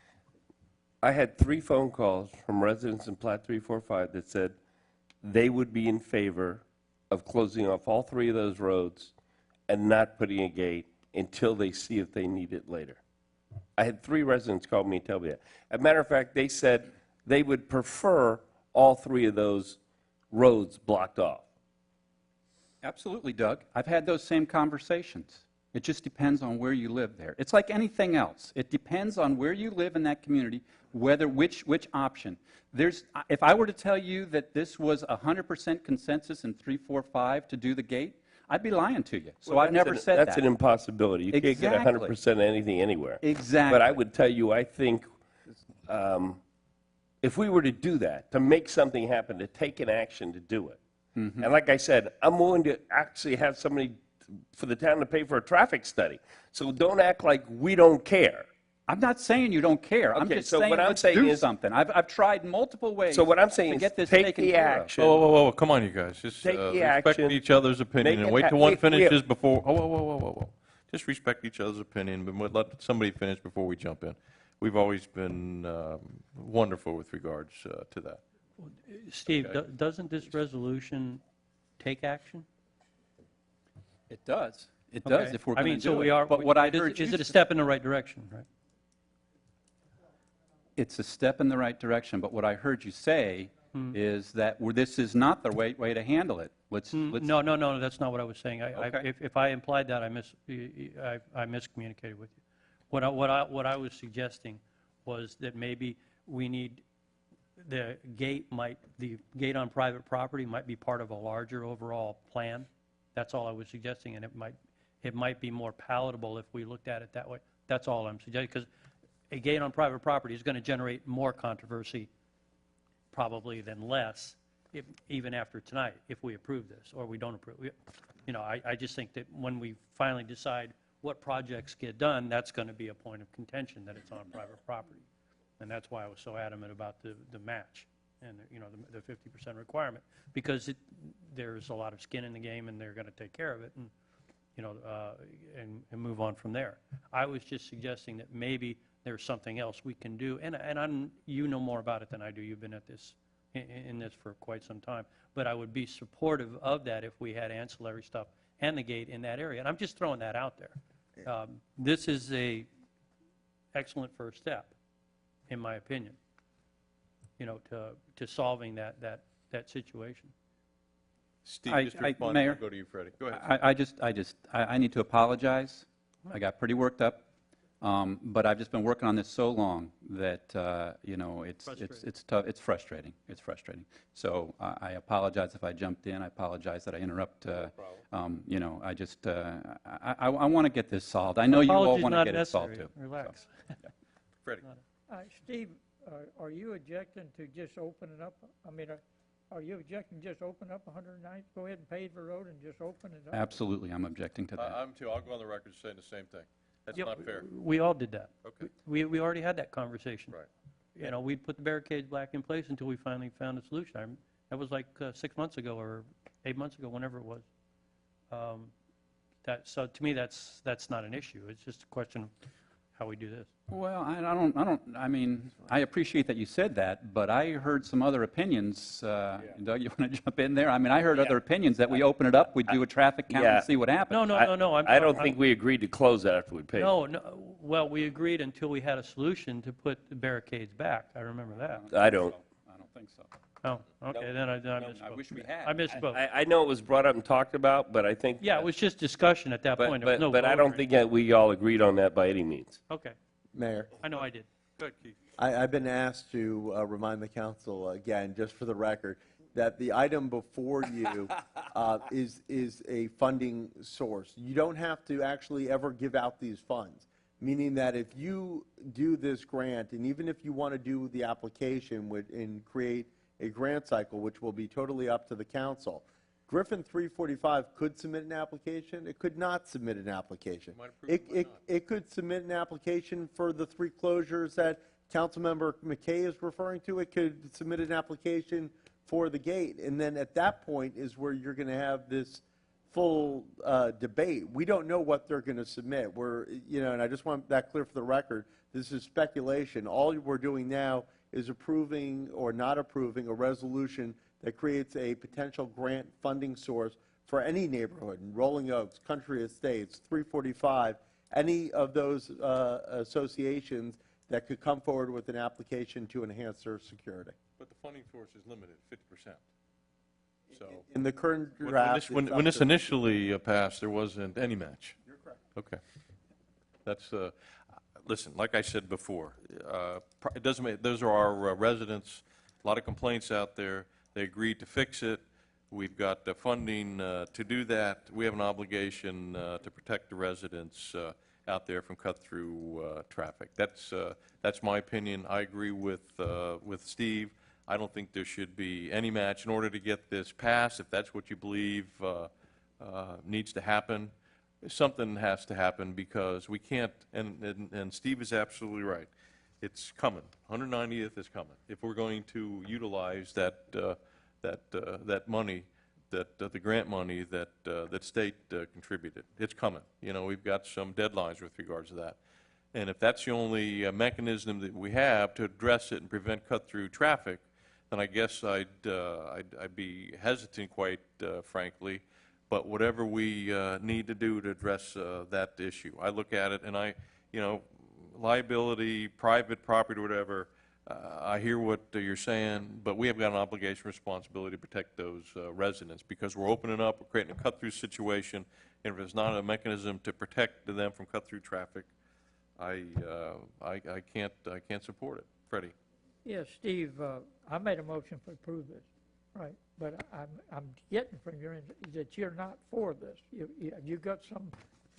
[SPEAKER 3] I had 3 phone calls from residents in Plat 345 that said they would be in favor of closing off all 3 of those roads and not putting a gate until they see if they need it later. I had 3 residents call me and tell me that. As a matter of fact, they said they would prefer all 3 of those roads blocked off.
[SPEAKER 10] Absolutely, Doug. I've had those same conversations. It just depends on where you live there. It's like anything else. It depends on where you live in that community, which option. If I were to tell you that this was 100% consensus in 345 to do the gate, I'd be lying to you. So I've never said that.
[SPEAKER 3] That's an impossibility. You can't get 100% of anything anywhere.
[SPEAKER 10] Exactly.
[SPEAKER 3] But I would tell you, I think if we were to do that, to make something happen, to take an action to do it, and like I said, I'm willing to actually have somebody for the town to pay for a traffic study. So don't act like we don't care.
[SPEAKER 10] I'm not saying you don't care. I'm just saying let's do something. I've tried multiple ways
[SPEAKER 3] So what I'm saying
[SPEAKER 10] to
[SPEAKER 3] is
[SPEAKER 10] get this
[SPEAKER 3] take
[SPEAKER 10] taken
[SPEAKER 3] the
[SPEAKER 10] care of.
[SPEAKER 3] action.
[SPEAKER 1] Whoa, come on, you guys. Just
[SPEAKER 3] Take the
[SPEAKER 1] respect
[SPEAKER 3] action.
[SPEAKER 1] each other's opinion
[SPEAKER 3] Make
[SPEAKER 1] and
[SPEAKER 3] it
[SPEAKER 1] wait till
[SPEAKER 3] ha-
[SPEAKER 1] one
[SPEAKER 3] we-
[SPEAKER 1] finishes before. Whoa. Just respect each other's opinion, but let somebody finish before we jump in. We've always been wonderful with regards to that.
[SPEAKER 5] Steve,
[SPEAKER 1] Okay.
[SPEAKER 5] doesn't this resolution take action?
[SPEAKER 10] It does. It does
[SPEAKER 5] Okay.
[SPEAKER 10] if we're
[SPEAKER 5] I
[SPEAKER 10] going to
[SPEAKER 5] mean,
[SPEAKER 10] do
[SPEAKER 5] so
[SPEAKER 10] it.
[SPEAKER 5] we are.
[SPEAKER 10] But what I
[SPEAKER 5] is
[SPEAKER 10] heard
[SPEAKER 5] is
[SPEAKER 10] you
[SPEAKER 5] it a
[SPEAKER 10] say-
[SPEAKER 5] step in the right direction, right?
[SPEAKER 10] It's a step in the right direction, but what I heard you say is that this is not the right way to handle it. Let's
[SPEAKER 5] No, that's not what I was saying.
[SPEAKER 10] Okay.
[SPEAKER 5] If I implied that, I miscommunicated with you. What I was suggesting was that maybe we need, the gate on private property might be part of a larger overall plan. That's all I was suggesting, and it might be more palatable if we looked at it that way. That's all I'm suggesting, because a gate on private property is going to generate more controversy probably than less, even after tonight, if we approve this or we don't approve. You know, I just think that when we finally decide what projects get done, that's going to be a point of contention, that it's on private property. And that's why I was so adamant about the match. and, you know, the 50% requirement, because there's a lot of skin in the game, and they're going to take care of it, and, you know, and move on from there. I was just suggesting that maybe there's something else we can do, and you know more about it than I do. You've been at this, in this for quite some time, but I would be supportive of that if we had ancillary stuff and the gate in that area, and I'm just throwing that out there. This is a excellent first step, in my opinion, you know, to solving that situation.
[SPEAKER 1] Steve,
[SPEAKER 10] I-
[SPEAKER 1] just
[SPEAKER 10] I-
[SPEAKER 1] respond,
[SPEAKER 10] Mayor?
[SPEAKER 1] I'll go to you, Freddie. Go ahead.
[SPEAKER 10] I need to apologize. I got pretty worked up, but I've just been working on this so long that, you know, it's tough, it's frustrating, So I apologize if I jumped in, I apologize that I interrupt, you know, I just, I want to get this solved. I know you all
[SPEAKER 5] Apology's
[SPEAKER 10] want to
[SPEAKER 5] not
[SPEAKER 10] get it solved
[SPEAKER 5] necessary.
[SPEAKER 10] too.
[SPEAKER 5] Relax.
[SPEAKER 1] Freddie.
[SPEAKER 11] Steve, are you objecting to just opening up, I mean, are you objecting to just open up 109th, go ahead and pave the road and just open it up?
[SPEAKER 10] Absolutely, I'm objecting to that.
[SPEAKER 1] I'm too. I'll go on the record saying the same thing. That's
[SPEAKER 5] Yeah,
[SPEAKER 1] not fair.
[SPEAKER 5] We all did that.
[SPEAKER 1] Okay.
[SPEAKER 5] We already had that conversation.
[SPEAKER 1] Right.
[SPEAKER 5] You know, we put the barricades back in place until we finally found a solution. That was like 6 months ago or 8 months ago, whenever it was. So to me, that's not an issue. It's just a question of how we do this.
[SPEAKER 10] Well, I mean, I appreciate that you said that, but I heard some other opinions. Doug, you want to jump in there? I mean, I heard other opinions that we open it up, we do a traffic count and see what happens.
[SPEAKER 5] No.
[SPEAKER 3] I don't think we agreed to close that after we paid.
[SPEAKER 5] No. Well, we agreed until we had a solution to put the barricades back. I remember that.
[SPEAKER 3] I don't.
[SPEAKER 10] I don't think so.
[SPEAKER 5] Oh, okay, then I misspoke.
[SPEAKER 10] I wish we had.
[SPEAKER 5] I misspoke.
[SPEAKER 3] I know it was brought up and talked about, but I think.
[SPEAKER 5] Yeah, it was just discussion at that point. There was no
[SPEAKER 3] But I
[SPEAKER 5] vote
[SPEAKER 3] don't
[SPEAKER 5] or
[SPEAKER 3] think that we all agreed on that by any means.
[SPEAKER 5] Okay,
[SPEAKER 8] Mayor,
[SPEAKER 5] I know I did.
[SPEAKER 1] Go ahead, Keith.
[SPEAKER 8] I've been asked to remind the council again, just for the record, that the item before you is a funding source. You don't have to actually ever give out these funds, meaning that if you do this grant, and even if you want to do the application and create a grant cycle, which will be totally up to the council, Griffin 345 could submit an application. It could not submit an application.
[SPEAKER 1] Might approve it, might not.
[SPEAKER 8] It could submit an application for the 3 closures that Councilmember McKay is referring to. It could submit an application for the gate. And then at that point is where you're going to have this full debate. We don't know what they're going to submit. And I just want that clear for the record. This is speculation. All we're doing now is approving or not approving a resolution that creates a potential grant funding source for any neighborhood, Rolling Oaks, Country Estates, 345, any of those associations that could come forward with an application to enhance their security.
[SPEAKER 1] But the funding source is limited, 50%. So
[SPEAKER 8] In the current
[SPEAKER 1] when
[SPEAKER 8] draft,
[SPEAKER 1] this, when this initially passed, there wasn't any match.
[SPEAKER 8] You're correct.
[SPEAKER 1] Okay. That's, listen, like I said before, it doesn't make, those are our residents, a lot of complaints out there. They agreed to fix it. We've got the funding to do that. We have an obligation to protect the residents out there from cut-through traffic. That's my opinion. I agree with Steve. I don't think there should be any match in order to get this passed. If that's what you believe needs to happen, something has to happen, because we can't, and Steve is absolutely right. It's coming. 190th is coming. If we're going to utilize that money, the grant money that state contributed, it's coming. You know, we've got some deadlines with regards to that. And if that's the only mechanism that we have to address it and prevent cut-through traffic, then I guess I'd be hesitant, quite frankly. But whatever we need to do to address that issue, I look at it and liability, private property, whatever, I hear what you're saying, but we have got an obligation, responsibility to protect those residents, because we're opening up, we're creating a cut-through situation, and if there's not a mechanism to protect them from cut-through traffic, I can't support it. Freddie.
[SPEAKER 11] Yeah, Steve, I made a motion to approve this, right? But I'm getting from your end that you're not for this. You got some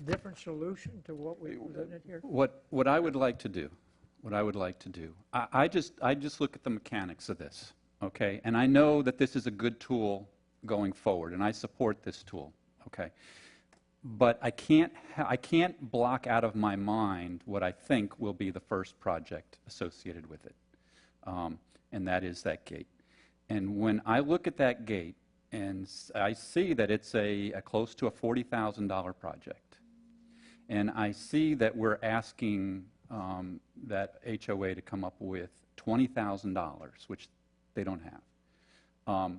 [SPEAKER 11] different solution to what we presented here?
[SPEAKER 10] What I would like to do, I just look at the mechanics of this, okay? And I know that this is a good tool going forward, and I support this tool, okay? But I can't block out of my mind what I think will be the first project associated with it, and that is that gate. And when I look at that gate and I see that it's a close to a $40,000 project, and I see that we're asking that HOA to come up with $20,000, which they don't have.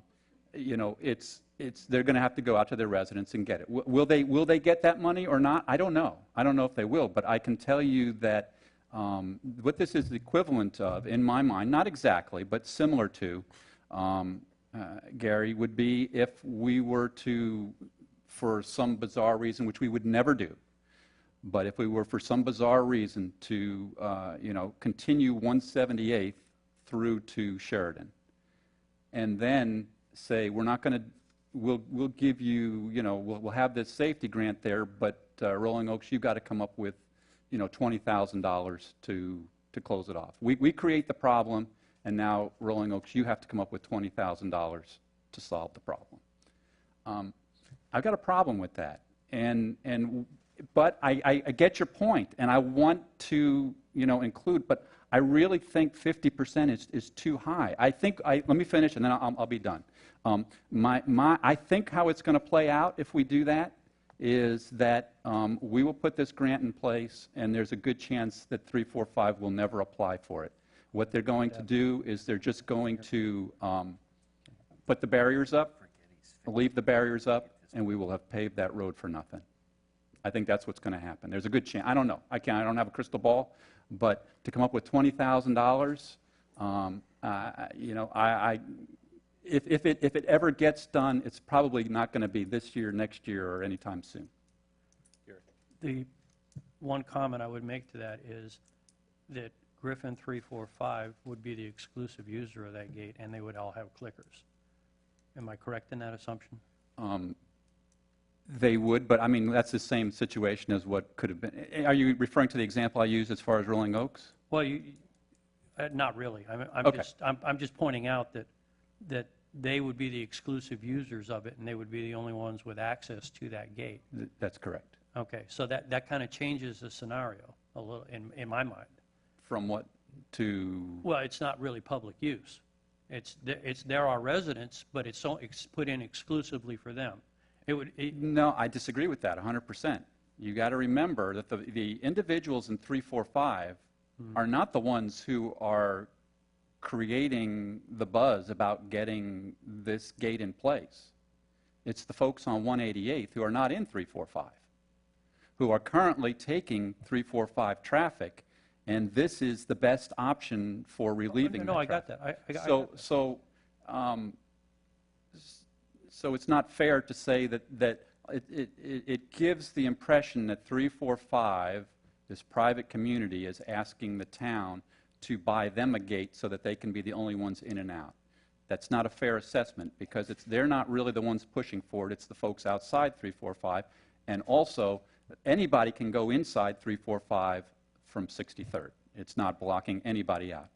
[SPEAKER 10] You know, they're going to have to go out to their residents and get it. Will they get that money or not? I don't know. I don't know if they will, but I can tell you that what this is the equivalent of, in my mind, not exactly, but similar to, Gary, would be if we were to, for some bizarre reason, which we would never do, but if we were for some bizarre reason to, you know, continue 178th through to Sheridan, and then say we're not going to, we'll give you, you know, we'll have this safety grant there, but Rolling Oaks, you've got to come up with, you know, $20,000 to close it off. We create the problem, and now Rolling Oaks, you have to come up with $20,000 to solve the problem. I've got a problem with that, but I get your point, and I want to, you know, include, but I really think 50% is too high. I think, let me finish and then I'll be done. I think how it's going to play out if we do that is that we will put this grant in place, and there's a good chance that 345 will never apply for it. What they're going to do is they're just going to put the barriers up, leave the barriers up, and we will have paved that road for nothing. I think that's what's going to happen. There's a good chance. I don't know. I don't have a crystal ball, but to come up with $20,000, you know, if it ever gets done, it's probably not going to be this year, next year, or anytime soon.
[SPEAKER 5] The one comment I would make to that is that Griffin 345 would be the exclusive user of that gate, and they would all have clickers. Am I correct in that assumption?
[SPEAKER 10] They would, but I mean, that's the same situation as what could have been. Are you referring to the example I used as far as Rolling Oaks?
[SPEAKER 5] Well, not really.
[SPEAKER 10] Okay.
[SPEAKER 5] I'm just pointing out that they would be the exclusive users of it, and they would be the only ones with access to that gate.
[SPEAKER 10] That's correct.
[SPEAKER 5] Okay, so that kind of changes the scenario a little in my mind.
[SPEAKER 10] From what to?
[SPEAKER 5] Well, it's not really public use. There are residents, but it's put in exclusively for them.
[SPEAKER 10] No, I disagree with that 100%. You got to remember that the individuals in 345 are not the ones who are creating the buzz about getting this gate in place. It's the folks on 188th who are not in 345, who are currently taking 345 traffic, and this is the best option for relieving
[SPEAKER 5] No,
[SPEAKER 10] that
[SPEAKER 5] I got
[SPEAKER 10] traffic.
[SPEAKER 5] that.
[SPEAKER 10] So it's not fair to say that it gives the impression that 345, this private community, is asking the town to buy them a gate so that they can be the only ones in and out. That's not a fair assessment, because they're not really the ones pushing for it. It's the folks outside 345. And also, anybody can go inside 345 from 63rd. It's not blocking anybody out.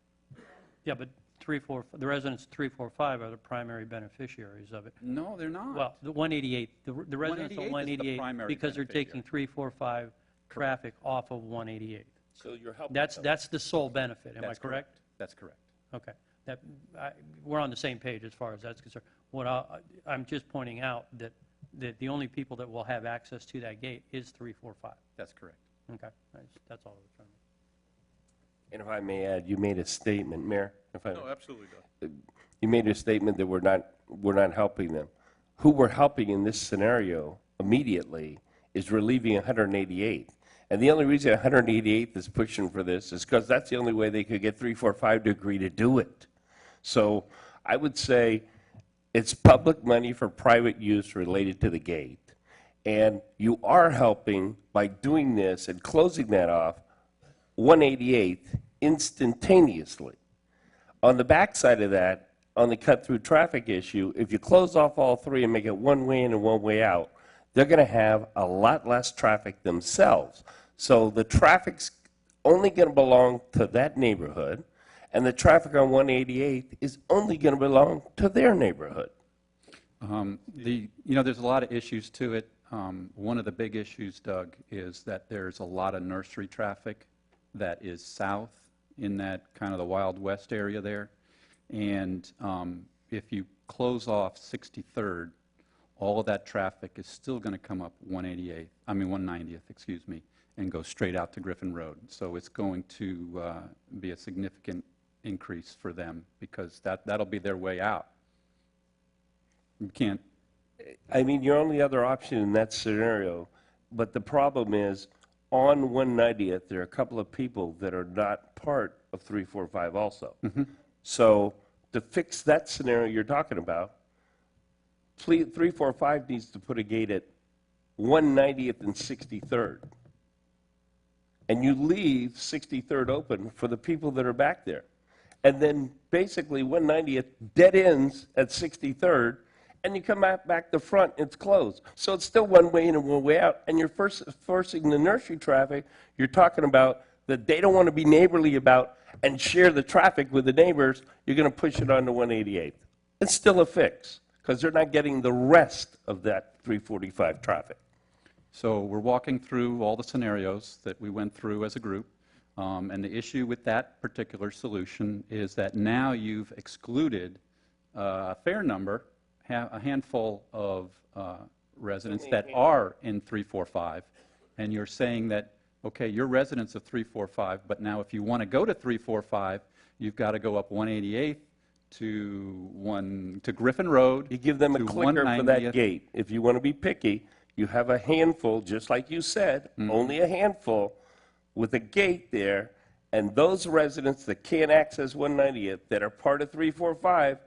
[SPEAKER 5] Yeah, but the residents of 345 are the primary beneficiaries of it.
[SPEAKER 10] No, they're not.
[SPEAKER 5] Well, the 188, the residents of 188, because they're taking 345 traffic off of 188.
[SPEAKER 3] So you're helping.
[SPEAKER 5] That's the sole benefit. Am I correct?
[SPEAKER 10] That's correct.
[SPEAKER 5] Okay. We're on the same page as far as that's concerned. I'm just pointing out that the only people that will have access to that gate is 345.
[SPEAKER 10] That's correct.
[SPEAKER 5] Okay. That's all I was trying to.
[SPEAKER 3] And if I may add, you made a statement, Mayor.
[SPEAKER 1] No, absolutely not.
[SPEAKER 3] You made a statement that we're not helping them. Who we're helping in this scenario immediately is relieving 188th. And the only reason 188th is pushing for this is because that's the only way they could get 345 to agree to do it. So I would say it's public money for private use related to the gate. And you are helping by doing this and closing that off 188th instantaneously. On the backside of that, on the cut-through traffic issue, if you close off all three and make it one way in and one way out, they're going to have a lot less traffic themselves. So the traffic's only going to belong to that neighborhood, and the traffic on 188th is only going to belong to their neighborhood.
[SPEAKER 10] There's a lot of issues to it. One of the big issues, Doug, is that there's a lot of nursery traffic that is south in that kind of the Wild West area there. And if you close off 63rd, all of that traffic is still going to come up 190th, excuse me, and go straight out to Griffin Road. So it's going to be a significant increase for them because that'll be their way out. You can't.
[SPEAKER 3] I mean, your only other option in that scenario, but the problem is, on 190th, there are a couple of people that are not part of 345 also. So to fix that scenario you're talking about, 345 needs to put a gate at 190th and 63rd. And you leave 63rd open for the people that are back there. And then basically 190th dead ends at 63rd, and you come back the front, it's closed. So it's still one way in and one way out. And you're forcing the nursery traffic. You're talking about that they don't want to be neighborly about and share the traffic with the neighbors. You're going to push it on to 188th. It's still a fix because they're not getting the rest of that 345 traffic.
[SPEAKER 10] So we're walking through all the scenarios that we went through as a group. And the issue with that particular solution is that now you've excluded a fair number, a handful of residents that are in 345, and you're saying that, okay, you're residents of 345, but now if you want to go to 345, you've got to go up 188th to Griffin Road.
[SPEAKER 3] You give them a clicker for that gate. If you want to be picky, you have a handful, just like you said, only a handful, with a gate there, and those residents that can't access 190th that are part of 345,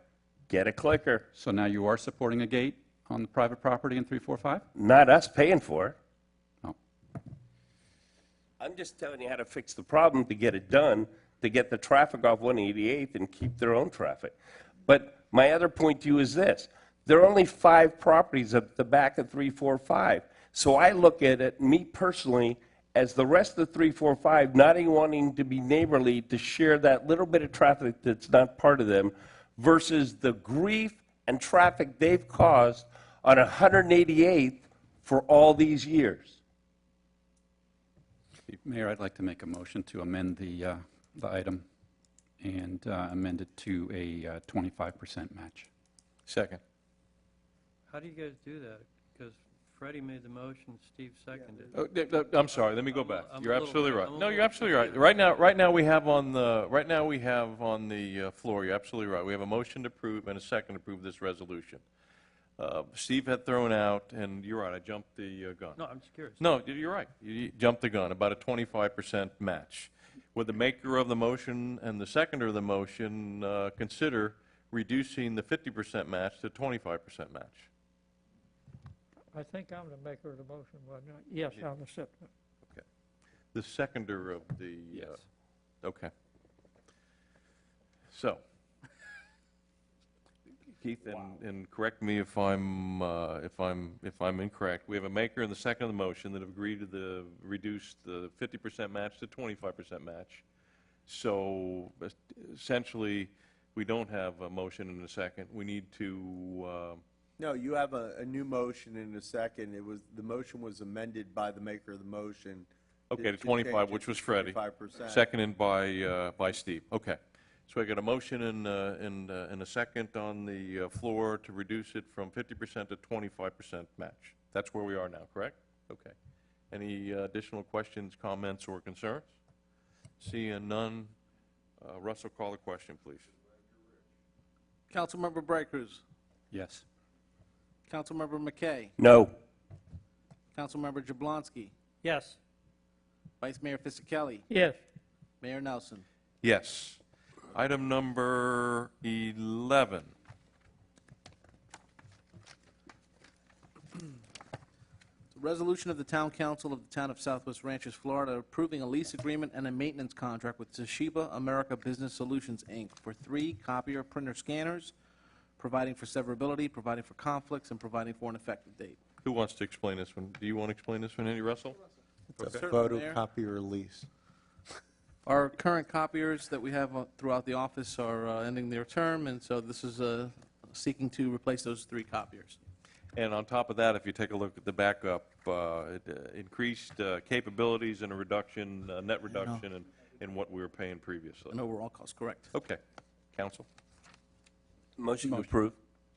[SPEAKER 3] get a clicker.
[SPEAKER 10] So now you are supporting a gate on the private property in 345?
[SPEAKER 3] Not us paying for it.
[SPEAKER 10] No.
[SPEAKER 3] I'm just telling you how to fix the problem to get it done, to get the traffic off 188th and keep their own traffic. But my other point to you is this. There are only 5 properties at the back of 345. So I look at it, me personally, as the rest of 345 not even wanting to be neighborly to share that little bit of traffic that's not part of them versus the grief and traffic they've caused on 188th for all these years.
[SPEAKER 10] Mayor, I'd like to make a motion to amend the item and amend it to a 25% match.
[SPEAKER 1] Second.
[SPEAKER 5] How do you guys do that? Because Freddie made the motion, Steve seconded.
[SPEAKER 1] I'm sorry, let me go back.
[SPEAKER 5] I'm
[SPEAKER 1] You're
[SPEAKER 5] a little
[SPEAKER 1] absolutely
[SPEAKER 5] bit-
[SPEAKER 1] right.
[SPEAKER 5] I'm a
[SPEAKER 1] No,
[SPEAKER 5] little
[SPEAKER 1] you're absolutely right. Right now we have on the floor, you're absolutely right. We have a motion to approve and a second to approve this resolution. Steve had thrown out, and you're right, I jumped the gun.
[SPEAKER 5] No, I'm just curious.
[SPEAKER 1] No, you're right. You jumped the gun, about a 25% match. Would the maker of the motion and the seconder of the motion consider reducing the 50% match to 25% match?
[SPEAKER 11] I think I'm the maker of the motion, wasn't I? Yes, I'm accepting it.
[SPEAKER 1] Okay. The seconder of the...
[SPEAKER 10] Yes.
[SPEAKER 1] Okay. So, Keith, and correct me if I'm incorrect. We have a maker and the second of the motion that have agreed to reduce the 50% match to 25% match. So essentially, we don't have a motion and a second. We need to...
[SPEAKER 8] No, you have a new motion in a second. The motion was amended by the maker of the motion.
[SPEAKER 1] Okay, to 25, which was Freddie.
[SPEAKER 8] 25%.
[SPEAKER 1] Seconded by Steve. Okay. So I got a motion and a second on the floor to reduce it from 50% to 25% match. That's where we are now, correct? Okay. Any additional questions, comments, or concerns? Seeing none, Russell, call the question, please.
[SPEAKER 2] Councilmember Bright Cruz.
[SPEAKER 10] Yes.
[SPEAKER 2] Councilmember McKay.
[SPEAKER 3] No.
[SPEAKER 2] Councilmember Jablonski.
[SPEAKER 5] Yes.
[SPEAKER 2] Vice Mayor Fisickelli.
[SPEAKER 11] Yes.
[SPEAKER 2] Mayor Nelson.
[SPEAKER 1] Yes. Item number 11.
[SPEAKER 2] Resolution of the Town Council of the Town of Southwest Ranches, Florida, approving a lease agreement and a maintenance contract with Toshiba America Business Solutions, Inc. for 3 copier printer scanners, providing for severability, providing for conflicts, and providing for an effective date.
[SPEAKER 1] Who wants to explain this one? Do you want to explain this one, Andy Russell?
[SPEAKER 8] It's a
[SPEAKER 2] Certainly, Mayor.
[SPEAKER 8] photocopier lease.
[SPEAKER 2] Our current copiers that we have throughout the office are ending their term, and so this is seeking to replace those 3 copiers.
[SPEAKER 1] And on top of that, if you take a look at the backup, it increased capabilities and a reduction, net reduction in what we were paying previously.
[SPEAKER 2] An overall cost, correct.
[SPEAKER 1] Okay. Counsel?
[SPEAKER 3] Motion to approve.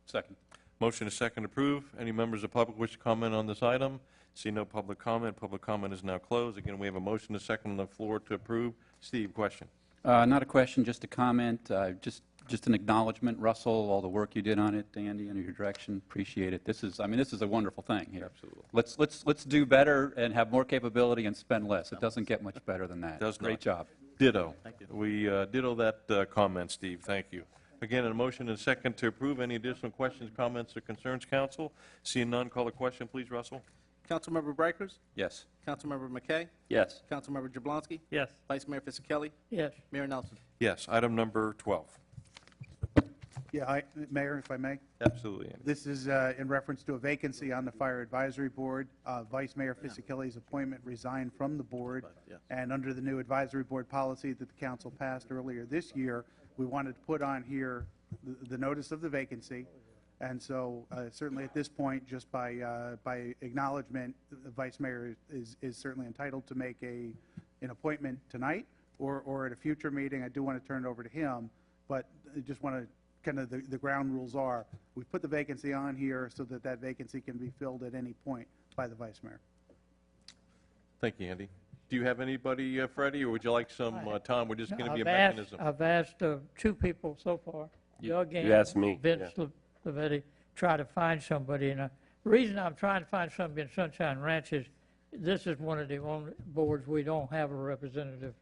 [SPEAKER 10] Second.
[SPEAKER 1] Motion is second to approve. Any members of the public wish to comment on this item? See no public comment. Public comment is now closed. Again, we have a motion to second on the floor to approve. Steve, question?
[SPEAKER 10] Not a question, just a comment. Just an acknowledgement, Russell, all the work you did on it, Andy, under your direction. Appreciate it. This is a wonderful thing here.
[SPEAKER 1] Absolutely.
[SPEAKER 10] Let's do better and have more capability and spend less. It doesn't get much better than that.
[SPEAKER 1] Does not.
[SPEAKER 10] Great job.
[SPEAKER 1] Ditto. We ditto that comment, Steve. Thank you. Again, a motion and second to approve. Any additional questions, comments, or concerns, council? Seeing none, call the question, please, Russell.
[SPEAKER 2] Councilmember Brighters?
[SPEAKER 10] Yes.
[SPEAKER 2] Councilmember McKay?
[SPEAKER 3] Yes.
[SPEAKER 2] Councilmember Jablonski?
[SPEAKER 5] Yes.
[SPEAKER 2] Vice Mayor Fisickelli?
[SPEAKER 11] Yes.
[SPEAKER 2] Mayor Nelson?
[SPEAKER 1] Yes. Item number 12.
[SPEAKER 9] Yeah, Mayor, if I may.
[SPEAKER 1] Absolutely, Andy.
[SPEAKER 9] This is in reference to a vacancy on the Fire Advisory Board. Vice Mayor Fisickelli's appointment resigned from the board, and under the new advisory board policy that the council passed earlier this year, we wanted to put on here the notice of the vacancy. And so certainly at this point, just by acknowledgement, the Vice Mayor is certainly entitled to make an appointment tonight or at a future meeting. I do want to turn it over to him, but I just want to kind of the ground rules are, we put the vacancy on here so that that vacancy can be filled at any point by the Vice Mayor.
[SPEAKER 1] Thank you, Andy. Do you have anybody, Freddie, or would you like some time? We're just going to be a
[SPEAKER 11] I've
[SPEAKER 1] mechanism.
[SPEAKER 11] I've asked two people so far. Doug and
[SPEAKER 3] asked me,
[SPEAKER 11] Vince
[SPEAKER 3] yeah.
[SPEAKER 11] Lavetti, try to find somebody. And the reason I'm trying to find somebody in Sunshine Ranch is this is one of the only boards we don't have a representative,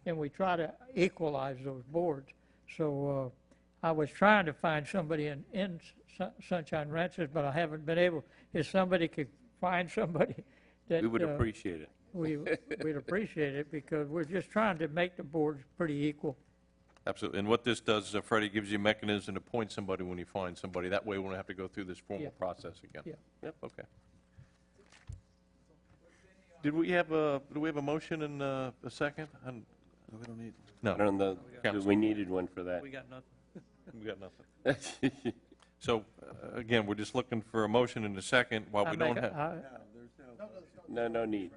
[SPEAKER 11] and we try to equalize those boards. So I was trying to find somebody in Sunshine Ranches, but I haven't been able. If somebody could find somebody that
[SPEAKER 3] We would appreciate it.
[SPEAKER 11] we'd appreciate it, because we're just trying to make the boards pretty equal.
[SPEAKER 1] Absolutely. And what this does, Freddie, gives you a mechanism to appoint somebody when you find somebody. That way we won't have to go through this formal
[SPEAKER 11] Yeah.
[SPEAKER 1] process again.
[SPEAKER 11] Yeah.
[SPEAKER 1] Yep, okay. Do we have a motion and a second? We don't need. No.
[SPEAKER 3] I don't know, we needed one for that.
[SPEAKER 5] We got nothing.
[SPEAKER 1] We got nothing. So, again, we're just looking for a motion and a second while we don't have.
[SPEAKER 3] No need.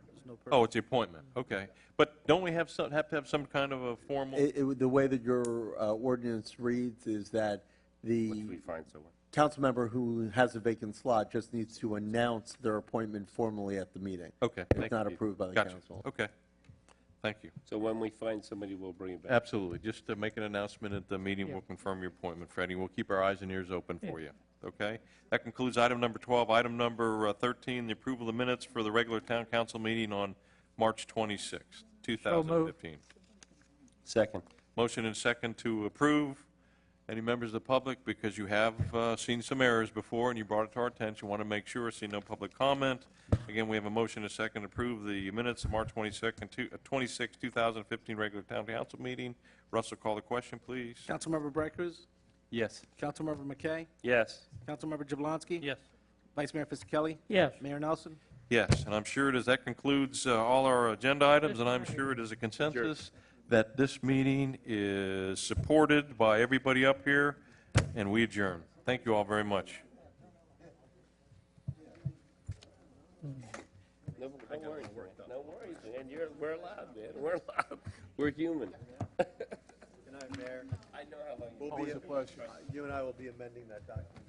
[SPEAKER 1] Oh, it's the appointment, okay. But don't we have to have some kind of a formal?
[SPEAKER 8] The way that your ordinance reads is that
[SPEAKER 3] Once we find someone.
[SPEAKER 8] council member who has a vacant slot just needs to announce their appointment formally at the meeting.
[SPEAKER 1] Okay.
[SPEAKER 8] It's not approved by the
[SPEAKER 1] Gotcha.
[SPEAKER 8] council.
[SPEAKER 1] Okay. Thank you.
[SPEAKER 3] So when we find somebody, we'll bring it back.
[SPEAKER 1] Absolutely. Just to make an announcement at the meeting, we'll confirm your appointment, Freddie. We'll keep our eyes and ears open for you, okay? That concludes item number 12. Item number 13, the approval of the minutes for the regular town council meeting on March 26th, 2015.
[SPEAKER 3] Second.
[SPEAKER 1] Motion and second to approve. Any members of the public, because you have seen some errors before and you brought it to our attention, want to make sure, see no public comment. Again, we have a motion and second to approve the minutes of March 26, 2015 regular town council meeting. Russell, call the question, please.
[SPEAKER 2] Councilmember Brighters?
[SPEAKER 10] Yes.
[SPEAKER 2] Councilmember McKay?
[SPEAKER 3] Yes.
[SPEAKER 2] Councilmember Jablonski?
[SPEAKER 5] Yes.
[SPEAKER 2] Vice Mayor Fisickelli?
[SPEAKER 11] Yes.
[SPEAKER 2] Mayor Nelson?
[SPEAKER 1] Yes, and I'm sure it is, that concludes all our agenda items, and I'm sure it is a consensus that this meeting is supported by everybody up here, and we adjourn. Thank you all very much.
[SPEAKER 3] No worries, man. No worries, man. We're allowed, man. We're allowed. We're human.
[SPEAKER 8] Good night, Mayor.
[SPEAKER 3] I know how long.
[SPEAKER 8] Always a pleasure. You and I will be amending that document.